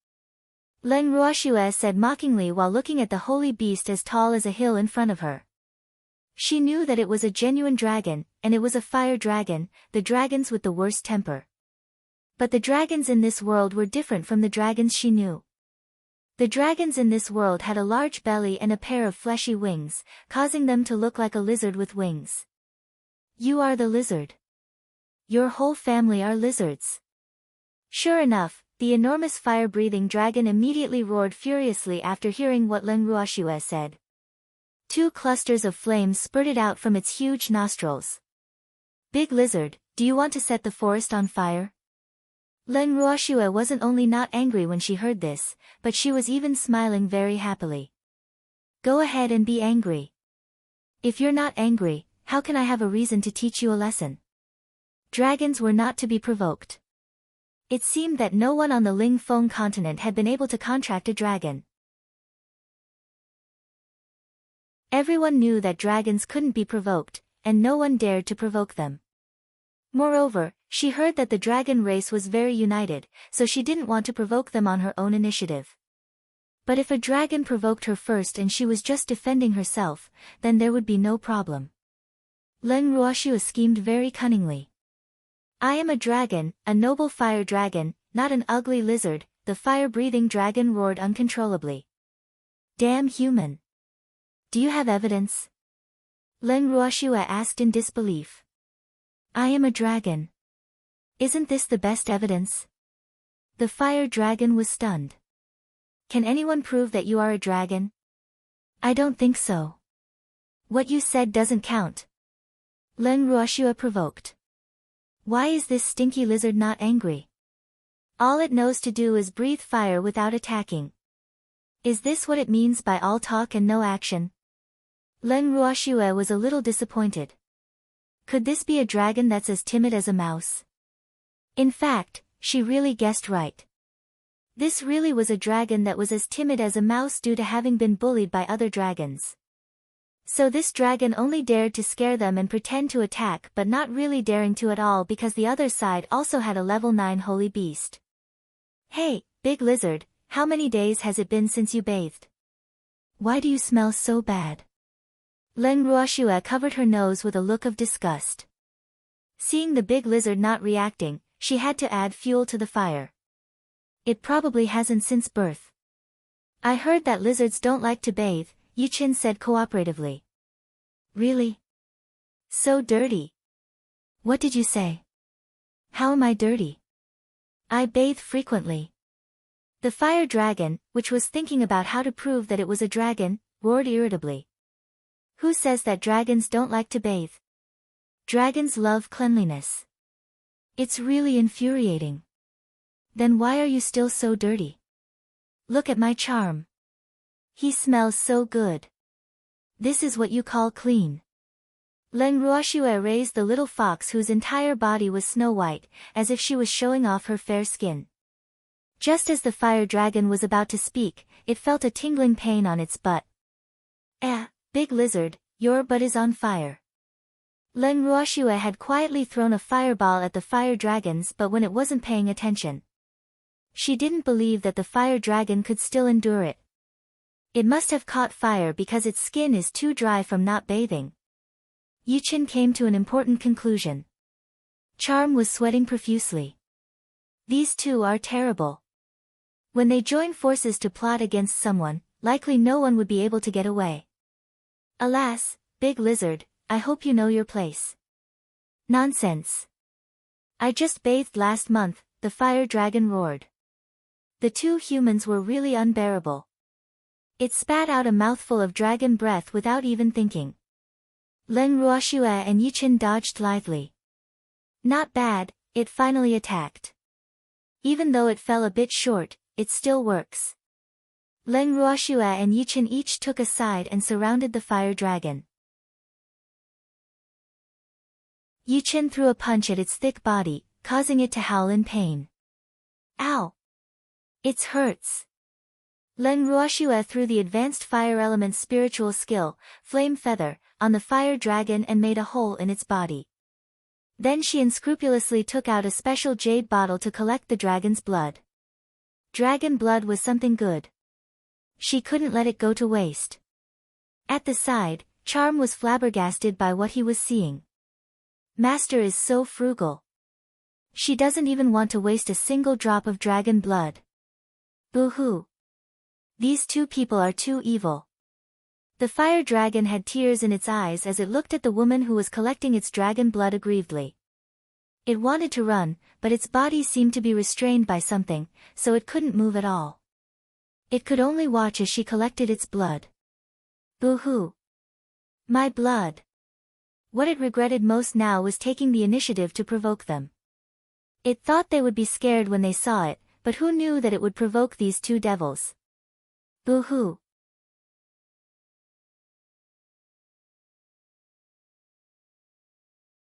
Leng Ruoxue said mockingly while looking at the holy beast as tall as a hill in front of her. She knew that it was a genuine dragon, and it was a fire dragon, the dragons with the worst temper. But the dragons in this world were different from the dragons she knew. The dragons in this world had a large belly and a pair of fleshy wings, causing them to look like a lizard with wings. You are the lizard. Your whole family are lizards. Sure enough, the enormous fire-breathing dragon immediately roared furiously after hearing what Leng Ruoxue said. 2 clusters of flames spurted out from its huge nostrils. Big lizard, do you want to set the forest on fire? Leng Ruoxue wasn't only not angry when she heard this, but she was even smiling very happily. Go ahead and be angry. If you're not angry, how can I have a reason to teach you a lesson? Dragons were not to be provoked. It seemed that no one on the Ling Feng continent had been able to contract a dragon. Everyone knew that dragons couldn't be provoked, and no one dared to provoke them. Moreover, she heard that the dragon race was very united, so she didn't want to provoke them on her own initiative. But if a dragon provoked her first and she was just defending herself, then there would be no problem. Leng Ruoxue schemed very cunningly. I am a dragon, a noble fire dragon, not an ugly lizard, the fire-breathing dragon roared uncontrollably. Damn human. Do you have evidence? Leng Ruoxue asked in disbelief. I am a dragon. Isn't this the best evidence? The fire dragon was stunned. Can anyone prove that you are a dragon? I don't think so. What you said doesn't count. Len Ruoxue provoked. Why is this stinky lizard not angry? All it knows to do is breathe fire without attacking. Is this what it means by all talk and no action? Len Ruoxue was a little disappointed. Could this be a dragon that's as timid as a mouse? In fact, she really guessed right. This really was a dragon that was as timid as a mouse due to having been bullied by other dragons. So this dragon only dared to scare them and pretend to attack but not really daring to at all because the other side also had a level 9 holy beast. Hey, big lizard, how many days has it been since you bathed? Why do you smell so bad? Len Ruoxue covered her nose with a look of disgust. Seeing the big lizard not reacting, she had to add fuel to the fire. It probably hasn't since birth. I heard that lizards don't like to bathe, Yuqin said cooperatively. Really? So dirty. What did you say? How am I dirty? I bathe frequently. The fire dragon, which was thinking about how to prove that it was a dragon, roared irritably. Who says that dragons don't like to bathe? Dragons love cleanliness. It's really infuriating. Then why are you still so dirty? Look at my charm. He smells so good. This is what you call clean. Len Ruoxue raised the little fox whose entire body was snow white, as if she was showing off her fair skin. Just as the fire dragon was about to speak, it felt a tingling pain on its butt. Big lizard, your butt is on fire. Len Ruoxue had quietly thrown a fireball at the fire dragons but when it wasn't paying attention. She didn't believe that the fire dragon could still endure it. It must have caught fire because its skin is too dry from not bathing. Yuqin came to an important conclusion. Charm was sweating profusely. These two are terrible. When they join forces to plot against someone, likely no one would be able to get away. Alas, big lizard, I hope you know your place. Nonsense. I just bathed last month, the fire dragon roared. The two humans were really unbearable. It spat out a mouthful of dragon breath without even thinking. Len Ruoxue and Yuqin dodged lithely. Not bad, it finally attacked. Even though it fell a bit short, it still works. Len Ruoxue and Yuqin each took a side and surrounded the fire dragon. Yuqin threw a punch at its thick body, causing it to howl in pain. Ow! It hurts. Len Ruoxue threw the advanced fire element spiritual skill, Flame Feather, on the fire dragon and made a hole in its body. Then she unscrupulously took out a special jade bottle to collect the dragon's blood. Dragon blood was something good. She couldn't let it go to waste. At the side, Charm was flabbergasted by what he was seeing. Master is so frugal. She doesn't even want to waste a single drop of dragon blood. Boo-hoo. These two people are too evil. The fire dragon had tears in its eyes as it looked at the woman who was collecting its dragon blood aggrievedly. It wanted to run, but its body seemed to be restrained by something, so it couldn't move at all. It could only watch as she collected its blood. Boo-hoo. My blood. What it regretted most now was taking the initiative to provoke them. It thought they would be scared when they saw it, but who knew that it would provoke these two devils? Boo-hoo.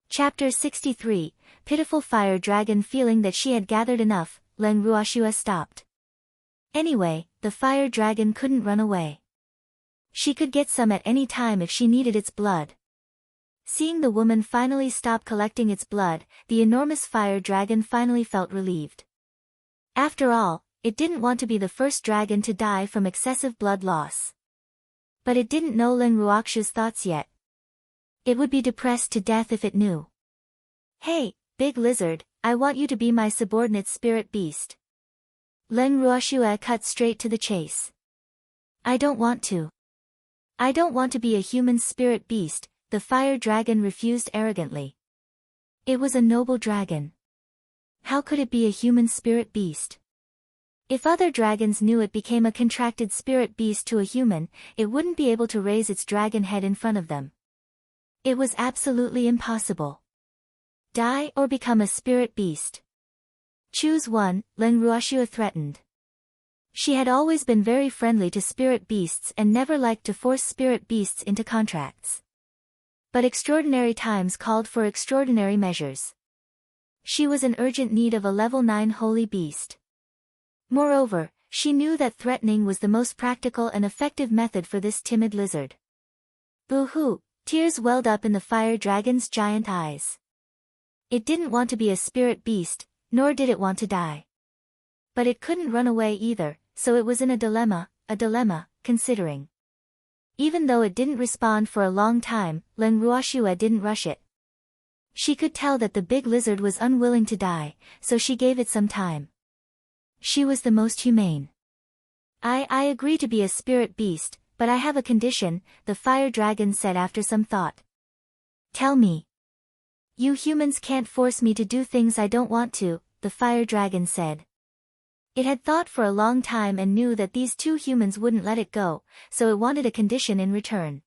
Chapter 63, Pitiful Fire Dragon. Feeling that she had gathered enough, Len Ruoxue stopped. Anyway, the fire dragon couldn't run away. She could get some at any time if she needed its blood. Seeing the woman finally stop collecting its blood, the enormous fire dragon finally felt relieved. After all, it didn't want to be the first dragon to die from excessive blood loss. But it didn't know Len Ruoxue's thoughts yet. It would be depressed to death if it knew. Hey, big lizard, I want you to be my subordinate spirit beast. Len Ruoxue cut straight to the chase. I don't want to. I don't want to be a human spirit beast, the fire dragon refused arrogantly. It was a noble dragon. How could it be a human spirit beast? If other dragons knew it became a contracted spirit beast to a human, it wouldn't be able to raise its dragon head in front of them. It was absolutely impossible. Die or become a spirit beast. Choose one, Leng Ruoxue threatened. She had always been very friendly to spirit beasts and never liked to force spirit beasts into contracts. But extraordinary times called for extraordinary measures. She was in urgent need of a level 9 holy beast. Moreover, she knew that threatening was the most practical and effective method for this timid lizard. Boo-hoo, tears welled up in the fire dragon's giant eyes. It didn't want to be a spirit beast, nor did it want to die. But it couldn't run away either, so it was in a dilemma, considering. Even though it didn't respond for a long time, Leng Ruoxue didn't rush it. She could tell that the big lizard was unwilling to die, so she gave it some time. She was the most humane. I agree to be a spirit beast, but I have a condition, the fire dragon said after some thought. Tell me. You humans can't force me to do things I don't want to, the fire dragon said. It had thought for a long time and knew that these two humans wouldn't let it go, so it wanted a condition in return.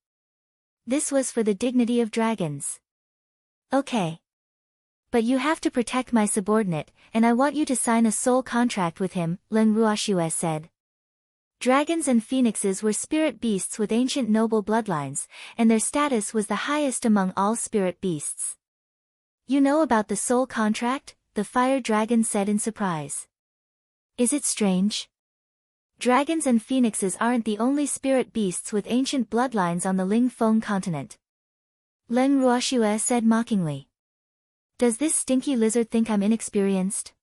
This was for the dignity of dragons. Okay. But you have to protect my subordinate, and I want you to sign a soul contract with him, Leng Ruoxue said. Dragons and phoenixes were spirit beasts with ancient noble bloodlines, and their status was the highest among all spirit beasts. You know about the soul contract? The fire dragon said in surprise. Is it strange? Dragons and phoenixes aren't the only spirit beasts with ancient bloodlines on the Ling Feng continent. Leng Ruoxue said mockingly. Does this stinky lizard think I'm inexperienced?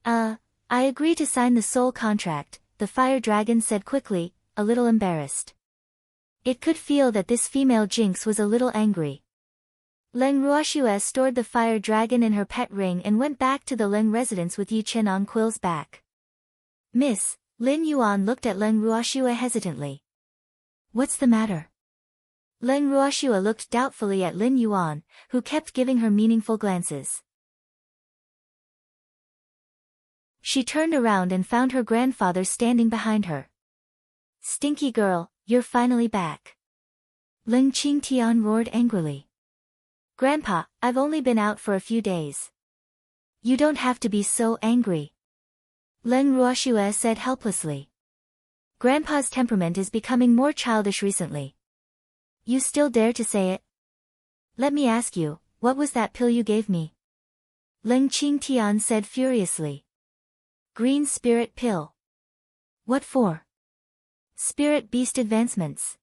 I agree to sign the soul contract, the fire dragon said quickly, a little embarrassed. It could feel that this female jinx was a little angry. Leng Ruoxue stored the fire dragon in her pet ring and went back to the Leng residence with Yi Chen on Quill's back. Miss, Lin Yuan looked at Leng Ruoxue hesitantly. What's the matter? Leng Ruoxue looked doubtfully at Lin Yuan, who kept giving her meaningful glances. She turned around and found her grandfather standing behind her. Stinky girl, you're finally back. Leng Qingtian roared angrily. Grandpa, I've only been out for a few days. You don't have to be so angry. Leng Ruoxue said helplessly. Grandpa's temperament is becoming more childish recently. You still dare to say it? Let me ask you, what was that pill you gave me? Leng Qingtian said furiously. Green spirit pill. What for? Spirit beast advancements.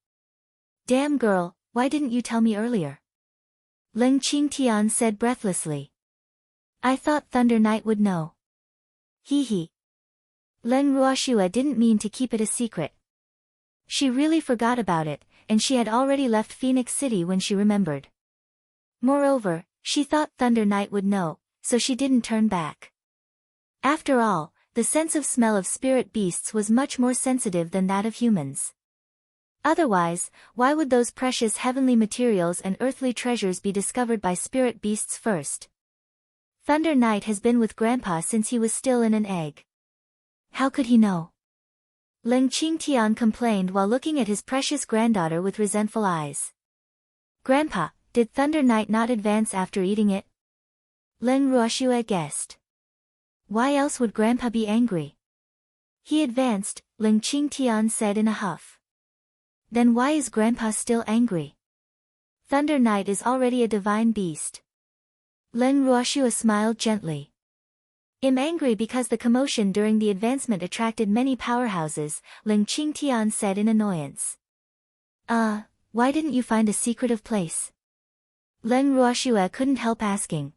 Damn girl, why didn't you tell me earlier? Leng Qingtian said breathlessly. I thought Thunder Knight would know. Hee hee. Leng Ruoxue didn't mean to keep it a secret. She really forgot about it, and she had already left Phoenix City when she remembered. Moreover, she thought Thunder Knight would know, so she didn't turn back. After all, the sense of smell of spirit beasts was much more sensitive than that of humans. Otherwise, why would those precious heavenly materials and earthly treasures be discovered by spirit beasts first? Thunder Knight has been with Grandpa since he was still in an egg. How could he know? Leng Qingtian complained while looking at his precious granddaughter with resentful eyes. Grandpa, did Thunder Knight not advance after eating it? Leng Ruoxue guessed. Why else would Grandpa be angry? He advanced, Leng Qingtian said in a huff. Then why is Grandpa still angry? Thunder Knight is already a divine beast. Leng Ruoxue smiled gently. I'm angry because the commotion during the advancement attracted many powerhouses, Leng Qingtian said in annoyance. Why didn't you find a secretive place? Leng Ruoxue couldn't help asking.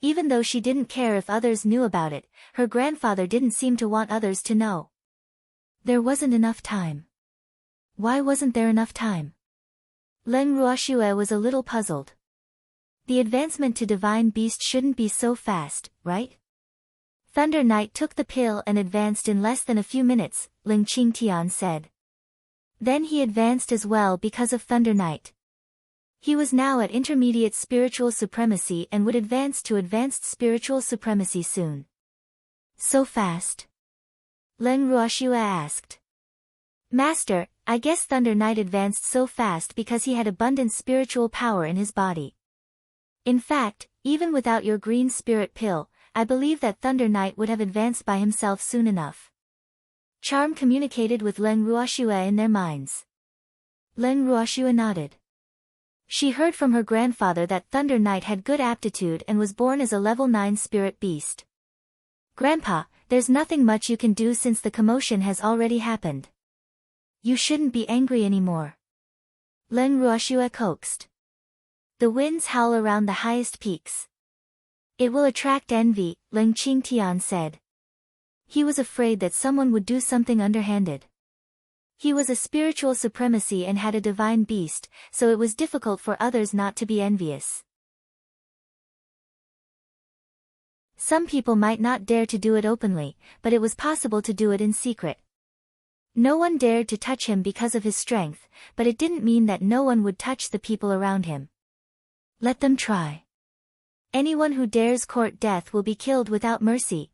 Even though she didn't care if others knew about it, her grandfather didn't seem to want others to know. There wasn't enough time. Why wasn't there enough time? Leng Ruoxue was a little puzzled. The advancement to divine beast shouldn't be so fast, right? Thunder Knight took the pill and advanced in less than a few minutes, Leng Qingtian said. Then he advanced as well because of Thunder Knight. He was now at intermediate spiritual supremacy and would advance to advanced spiritual supremacy soon. So fast? Leng Ruoxue asked. Master, I guess Thunder Knight advanced so fast because he had abundant spiritual power in his body. In fact, even without your green spirit pill, I believe that Thunder Knight would have advanced by himself soon enough. Charm communicated with Leng Ruoxue in their minds. Leng Ruoxue nodded. She heard from her grandfather that Thunder Knight had good aptitude and was born as a level 9 spirit beast. Grandpa, there's nothing much you can do since the commotion has already happened. You shouldn't be angry anymore. Leng Ruoxue coaxed. The winds howl around the highest peaks. It will attract envy, Leng Qingtian said. He was afraid that someone would do something underhanded. He was a spiritual supremacy and had a divine beast, so it was difficult for others not to be envious. Some people might not dare to do it openly, but it was possible to do it in secret. No one dared to touch him because of his strength, but it didn't mean that no one would touch the people around him. Let them try. Anyone who dares court death will be killed without mercy.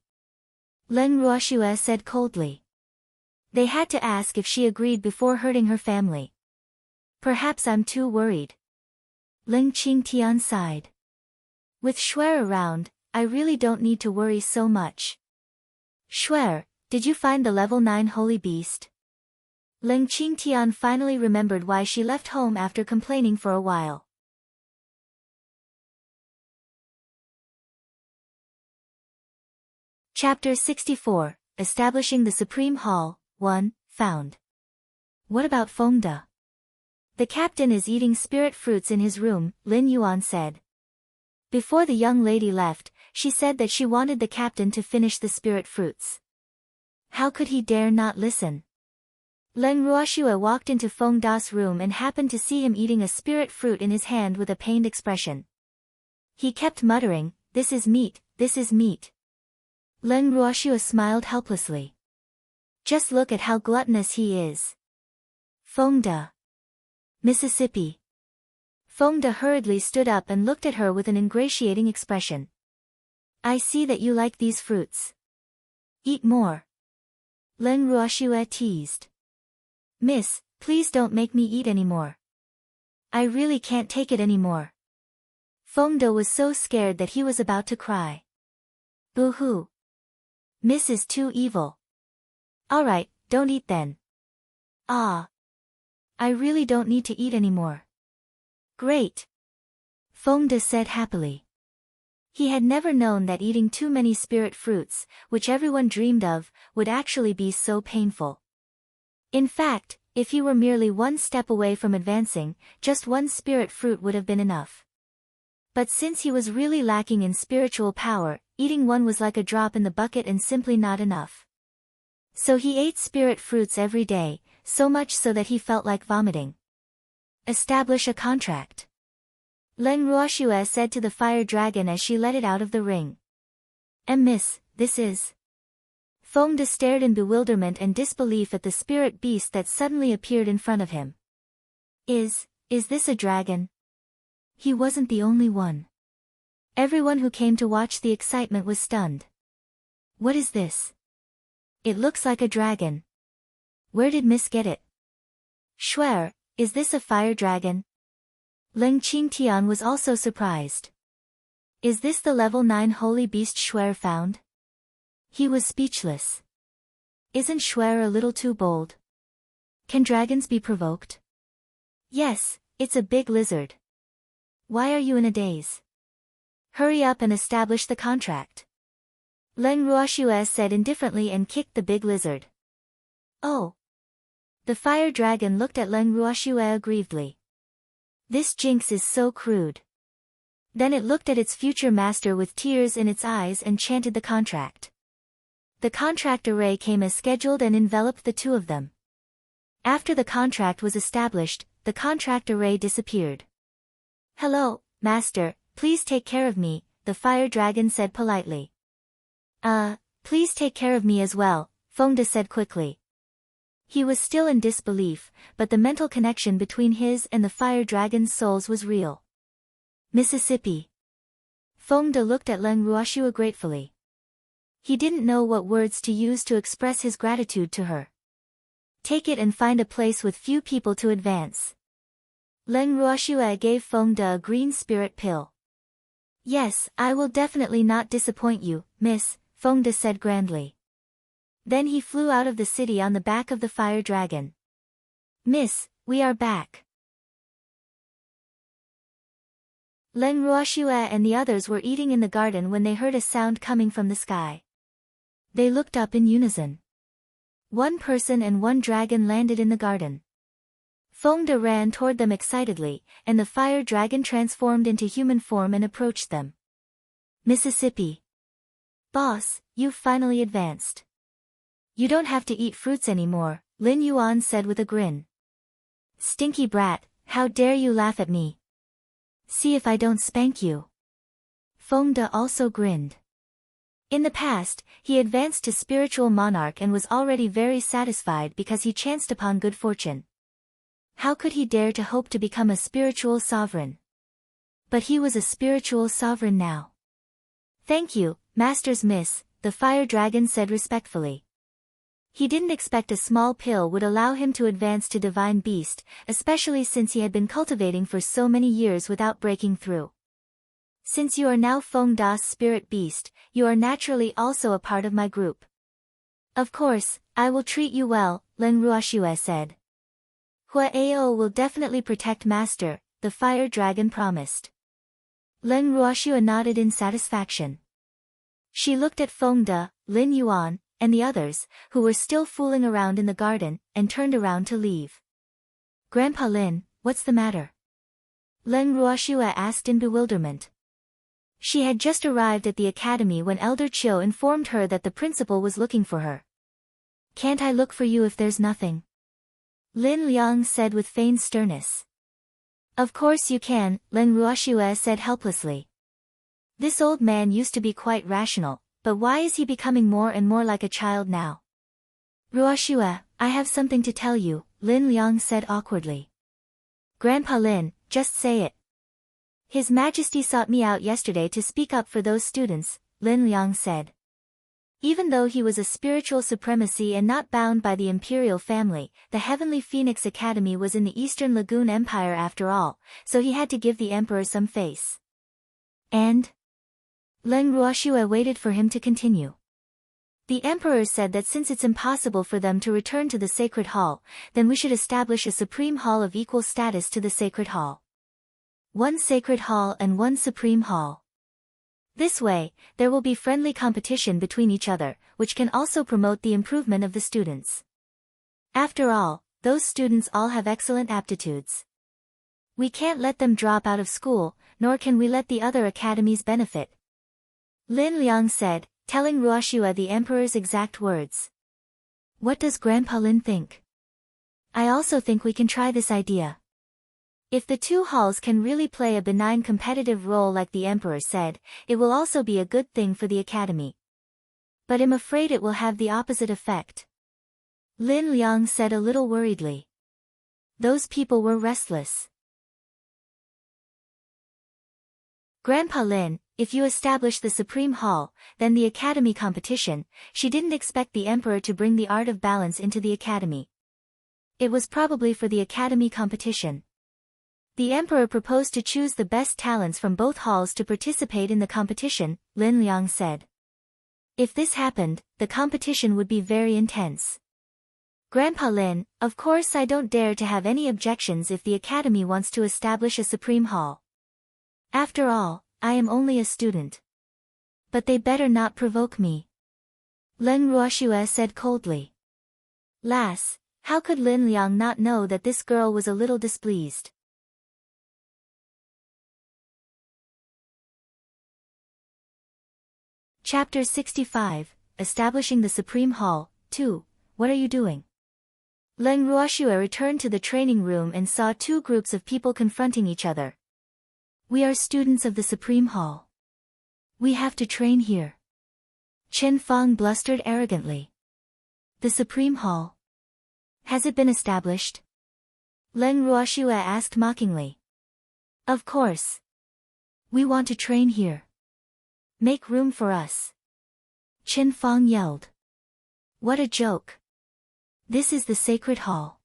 Leng Ruoxue said coldly. They had to ask if she agreed before hurting her family. Perhaps I'm too worried. Leng Qingtian sighed. With Shuer around, I really don't need to worry so much. Shuer, did you find the level 9 holy beast? Leng Qingtian finally remembered why she left home after complaining for a while. Chapter 64, Establishing the Supreme Hall, 1, Found. What about Fengde? The captain is eating spirit fruits in his room, Lin Yuan said. Before the young lady left, she said that she wanted the captain to finish the spirit fruits. How could he dare not listen? Leng Ruoxue walked into Fengde's room and happened to see him eating a spirit fruit in his hand with a pained expression. He kept muttering, "This is meat, this is meat." Leng Ruoxue smiled helplessly. Just look at how gluttonous he is. Fengde. Mississippi. Fengde hurriedly stood up and looked at her with an ingratiating expression. I see that you like these fruits. Eat more. Leng Ruoxue teased. Miss, please don't make me eat anymore. I really can't take it anymore. Fengde was so scared that he was about to cry. Boo-hoo. Miss is too evil. Alright, don't eat then. Ah. I really don't need to eat anymore. Great. Fengde said happily. He had never known that eating too many spirit fruits, which everyone dreamed of, would actually be so painful. In fact, if he were merely one step away from advancing, just one spirit fruit would have been enough. But since he was really lacking in spiritual power, eating one was like a drop in the bucket and simply not enough. So he ate spirit fruits every day, so much so that he felt like vomiting. Establish a contract. Leng Ruoxue said to the fire dragon as she let it out of the ring. Miss, this is... Fengde stared in bewilderment and disbelief at the spirit beast that suddenly appeared in front of him. Is this a dragon? He wasn't the only one. Everyone who came to watch the excitement was stunned. What is this? It looks like a dragon. Where did Miss get it? Shuer, is this a fire dragon? Leng Qingtian was also surprised. Is this the level 9 holy beast Shuer found? He was speechless. Isn't Shuer a little too bold? Can dragons be provoked? Yes, it's a big lizard. Why are you in a daze? Hurry up and establish the contract. Leng Ruoxue said indifferently and kicked the big lizard. Oh. The fire dragon looked at Leng Ruoxue aggrievedly. This jinx is so crude. Then it looked at its future master with tears in its eyes and chanted the contract. The contract array came as scheduled and enveloped the two of them. After the contract was established, the contract array disappeared. Hello, master, please take care of me, the fire dragon said politely. Please take care of me as well, Fengde said quickly. He was still in disbelief, but the mental connection between his and the fire dragon's souls was real. Mississippi. Feng De looked at Leng Ruoxue gratefully. He didn't know what words to use to express his gratitude to her. Take it and find a place with few people to advance. Leng Ruoxue gave Feng De a green spirit pill. Yes, I will definitely not disappoint you, miss, Feng De said grandly. Then he flew out of the city on the back of the fire dragon. Miss, we are back. Leng Ruoxue and the others were eating in the garden when they heard a sound coming from the sky. They looked up in unison. One person and one dragon landed in the garden. Feng De ran toward them excitedly, and the fire dragon transformed into human form and approached them. Mississippi. Boss, you've finally advanced. You don't have to eat fruits anymore, Lin Yuan said with a grin. Stinky brat, how dare you laugh at me? See if I don't spank you. Feng De also grinned. In the past, he advanced to spiritual monarch and was already very satisfied because he chanced upon good fortune. How could he dare to hope to become a spiritual sovereign? But he was a spiritual sovereign now. Thank you, Master's Miss, the fire dragon said respectfully. He didn't expect a small pill would allow him to advance to divine beast, especially since he had been cultivating for so many years without breaking through. Since you are now Feng Da's spirit beast, you are naturally also a part of my group. Of course, I will treat you well, Leng Ruoxue said. Huao will definitely protect Master, the fire dragon promised. Leng Ruoxue nodded in satisfaction. She looked at Feng De, Lin Yuan, and the others, who were still fooling around in the garden, and turned around to leave. Grandpa Lin, what's the matter? Leng Ruoxue asked in bewilderment. She had just arrived at the academy when Elder Chiu informed her that the principal was looking for her. Can't I look for you if there's nothing? Lin Liang said with feigned sternness. Of course you can, Leng Ruoxue said helplessly. This old man used to be quite rational, but why is he becoming more and more like a child now? Ruoxue, I have something to tell you, Lin Liang said awkwardly. Grandpa Lin, just say it. His Majesty sought me out yesterday to speak up for those students, Lin Liang said. Even though he was a spiritual supremacy and not bound by the imperial family, the Heavenly Phoenix Academy was in the Eastern Lagoon Empire after all, so he had to give the emperor some face. And? Leng Ruoxue waited for him to continue. The emperor said that since it's impossible for them to return to the Sacred Hall, then we should establish a Supreme Hall of equal status to the Sacred Hall. One Sacred Hall and one Supreme Hall. This way, there will be friendly competition between each other, which can also promote the improvement of the students. After all, those students all have excellent aptitudes. We can't let them drop out of school, nor can we let the other academies benefit. Lin Liang said, telling Ruoxue the emperor's exact words. What does Grandpa Lin think? I also think we can try this idea. If the two halls can really play a benign competitive role like the emperor said, it will also be a good thing for the academy. But I'm afraid it will have the opposite effect. Lin Liang said a little worriedly. Those people were restless. Grandpa Lin, if you establish the Supreme Hall, then the academy competition, she didn't expect the emperor to bring the art of balance into the academy. It was probably for the academy competition. The emperor proposed to choose the best talents from both halls to participate in the competition, Lin Liang said. If this happened, the competition would be very intense. Grandpa Lin, of course I don't dare to have any objections if the academy wants to establish a Supreme Hall. After all, I am only a student. But they better not provoke me. Leng Ruoxue said coldly. Lass, how could Lin Liang not know that this girl was a little displeased? Chapter 65, Establishing the Supreme Hall, 2, What are you doing? Leng Ruoxue returned to the training room and saw two groups of people confronting each other. We are students of the Supreme Hall. We have to train here. Chen Fang blustered arrogantly. The Supreme Hall. Has it been established? Leng Ruoxue asked mockingly. Of course. We want to train here. Make room for us. Chen Fang yelled. What a joke. This is the sacred hall.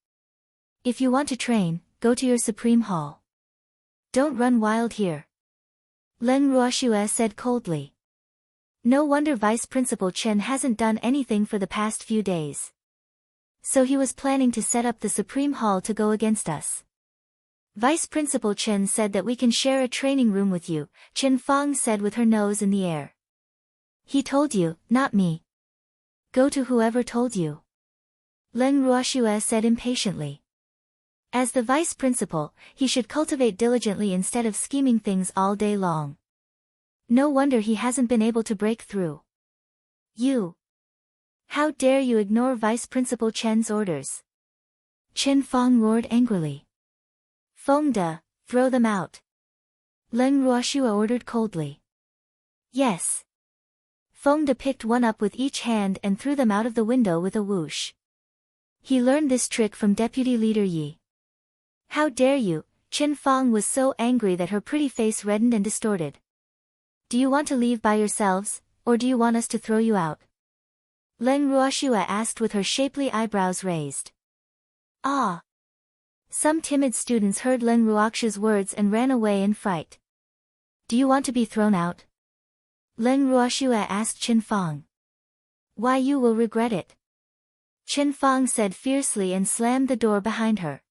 If you want to train, go to your supreme hall. Don't run wild here. Leng Ruoxue said coldly. No wonder Vice Principal Chen hasn't done anything for the past few days. So he was planning to set up the Supreme Hall to go against us. Vice Principal Chen said that we can share a training room with you, Chen Fang said with her nose in the air. He told you, not me. Go to whoever told you. Leng Ruoxue said impatiently. As the vice principal, he should cultivate diligently instead of scheming things all day long. No wonder he hasn't been able to break through. You! How dare you ignore Vice Principal Chen's orders? Chen Fang roared angrily. Feng De, throw them out. Leng Ruoxue ordered coldly. Yes. Feng De picked one up with each hand and threw them out of the window with a whoosh. He learned this trick from Deputy Leader Yi. How dare you? Chen Fang was so angry that her pretty face reddened and distorted. Do you want to leave by yourselves, or do you want us to throw you out? Leng Ruoxue asked with her shapely eyebrows raised. Ah! Some timid students heard Leng Ruoxue's words and ran away in fright. Do you want to be thrown out? Leng Ruoxue asked Chen Fang. Why, you will regret it. Chen Fang said fiercely and slammed the door behind her.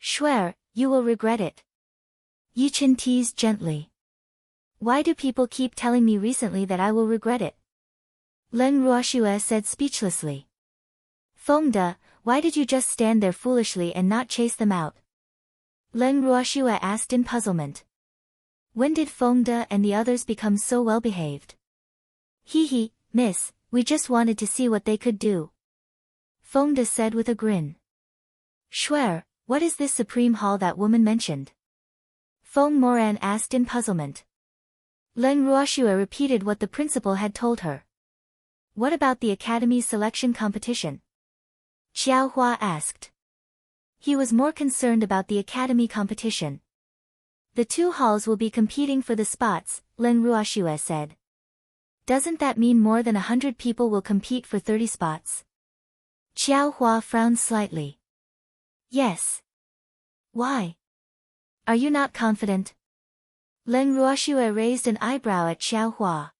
Swear, you will regret it. Yi Chen teased gently. Why do people keep telling me recently that I will regret it? Leng Ruoxue said speechlessly. Feng De, why did you just stand there foolishly and not chase them out? Leng Ruoxue asked in puzzlement. When did Feng De and the others become so well behaved? Hee hee, miss, we just wanted to see what they could do. Feng De said with a grin. Swear, what is this supreme hall that woman mentioned? Feng Moran asked in puzzlement. Leng Ruoxue repeated what the principal had told her. What about the academy selection competition? Xiao Hua asked. He was more concerned about the academy competition. The two halls will be competing for the spots, Leng Ruoxue said. Doesn't that mean more than 100 people will compete for 30 spots? Xiao Hua frowned slightly. Yes. Why? Are you not confident? Leng Ruoxue raised an eyebrow at Xiao Hua.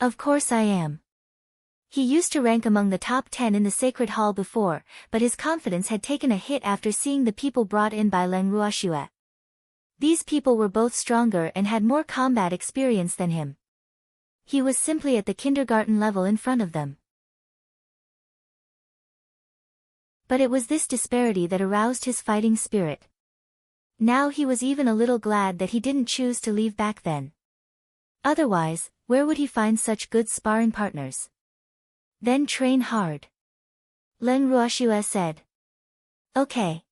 Of course I am. He used to rank among the top 10 in the Sacred Hall before, but his confidence had taken a hit after seeing the people brought in by Leng Ruoxue. These people were both stronger and had more combat experience than him. He was simply at the kindergarten level in front of them. But it was this disparity that aroused his fighting spirit. Now he was even a little glad that he didn't choose to leave back then. Otherwise, where would he find such good sparring partners? Then train hard. Leng Ruoxue said. Okay.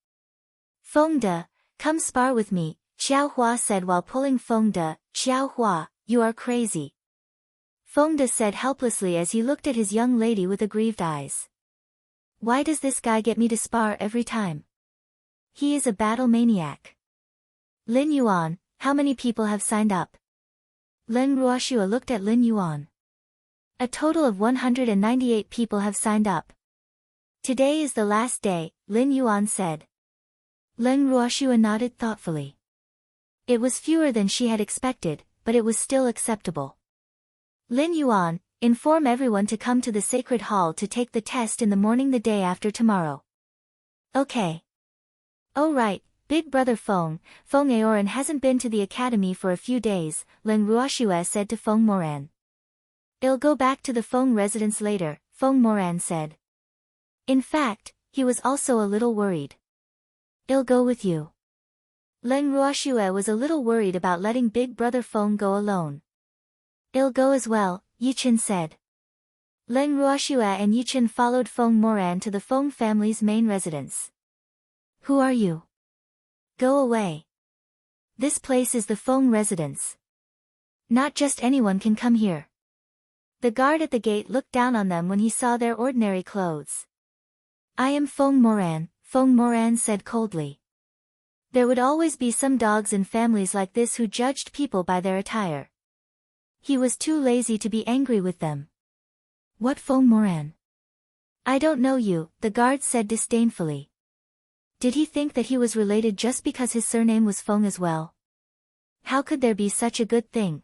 Feng De, come spar with me, Xiao Hua said while pulling Feng De. Xiao Hua, you are crazy. Feng De said helplessly as he looked at his young lady with aggrieved eyes. Why does this guy get me to spar every time? He is a battle maniac. Lin Yuan, how many people have signed up? Leng Ruoxue looked at Lin Yuan. A total of 198 people have signed up. Today is the last day, Lin Yuan said. Leng Ruoxue nodded thoughtfully. It was fewer than she had expected, but it was still acceptable. Lin Yuan, inform everyone to come to the Sacred Hall to take the test in the morning the day after tomorrow. Okay. Oh right, Big Brother Feng Aoran hasn't been to the academy for a few days, Leng Ruoxue said to Feng Moran. I'll go back to the Feng residence later, Feng Moran said. In fact, he was also a little worried. I'll go with you. Leng Ruoxue was a little worried about letting Big Brother Feng go alone. I'll go as well, Yi Chen said. Leng Ruoxue and Yi Chen followed Feng Moran to the Feng family's main residence. Who are you? Go away. This place is the Feng residence. Not just anyone can come here. The guard at the gate looked down on them when he saw their ordinary clothes. I am Feng Moran said coldly. There would always be some dogs in families like this who judged people by their attire. He was too lazy to be angry with them. What Feng Moran? I don't know you, the guard said disdainfully. Did he think that he was related just because his surname was Feng as well? How could there be such a good thing?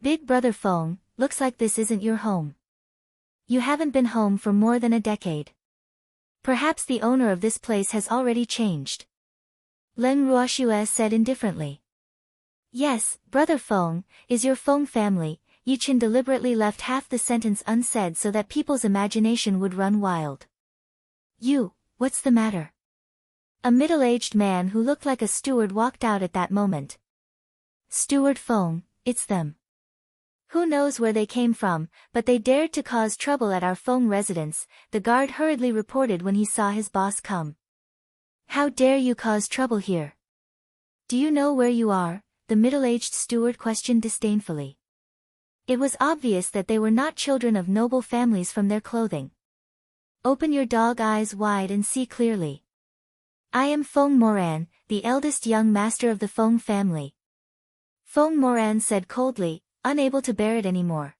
Big brother Feng, looks like this isn't your home. You haven't been home for more than a decade. Perhaps the owner of this place has already changed. Len Ruoxue said indifferently. Yes, brother Feng, is your Feng family. Yi Chen deliberately left half the sentence unsaid so that people's imagination would run wild. You, what's the matter? A middle-aged man who looked like a steward walked out at that moment. Steward Feng, it's them. Who knows where they came from, but they dared to cause trouble at our Feng residence, the guard hurriedly reported when he saw his boss come. How dare you cause trouble here? Do you know where you are? The middle-aged steward questioned disdainfully. It was obvious that they were not children of noble families from their clothing. Open your dog eyes wide and see clearly. I am Feng Moran, the eldest young master of the Feng family. Feng Moran said coldly, unable to bear it anymore.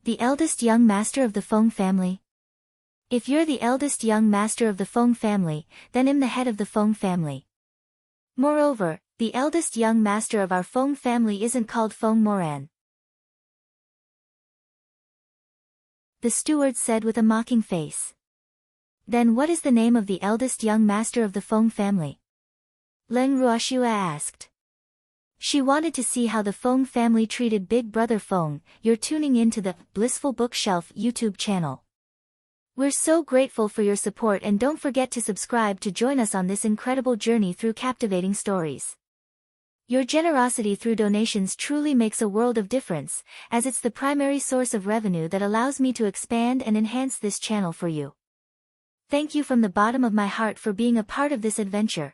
The eldest young master of the Feng family? If you're the eldest young master of the Feng family, then I'm the head of the Feng family. Moreover, the eldest young master of our Feng family isn't called Feng Moran. The steward said with a mocking face. Then what is the name of the eldest young master of the Feng family? Len Ruoxue asked. She wanted to see how the Feng family treated Big Brother Feng. You're tuning into the Blissful Bookshelf YouTube channel. We're so grateful for your support and don't forget to subscribe to join us on this incredible journey through captivating stories. Your generosity through donations truly makes a world of difference, as it's the primary source of revenue that allows me to expand and enhance this channel for you. Thank you from the bottom of my heart for being a part of this adventure.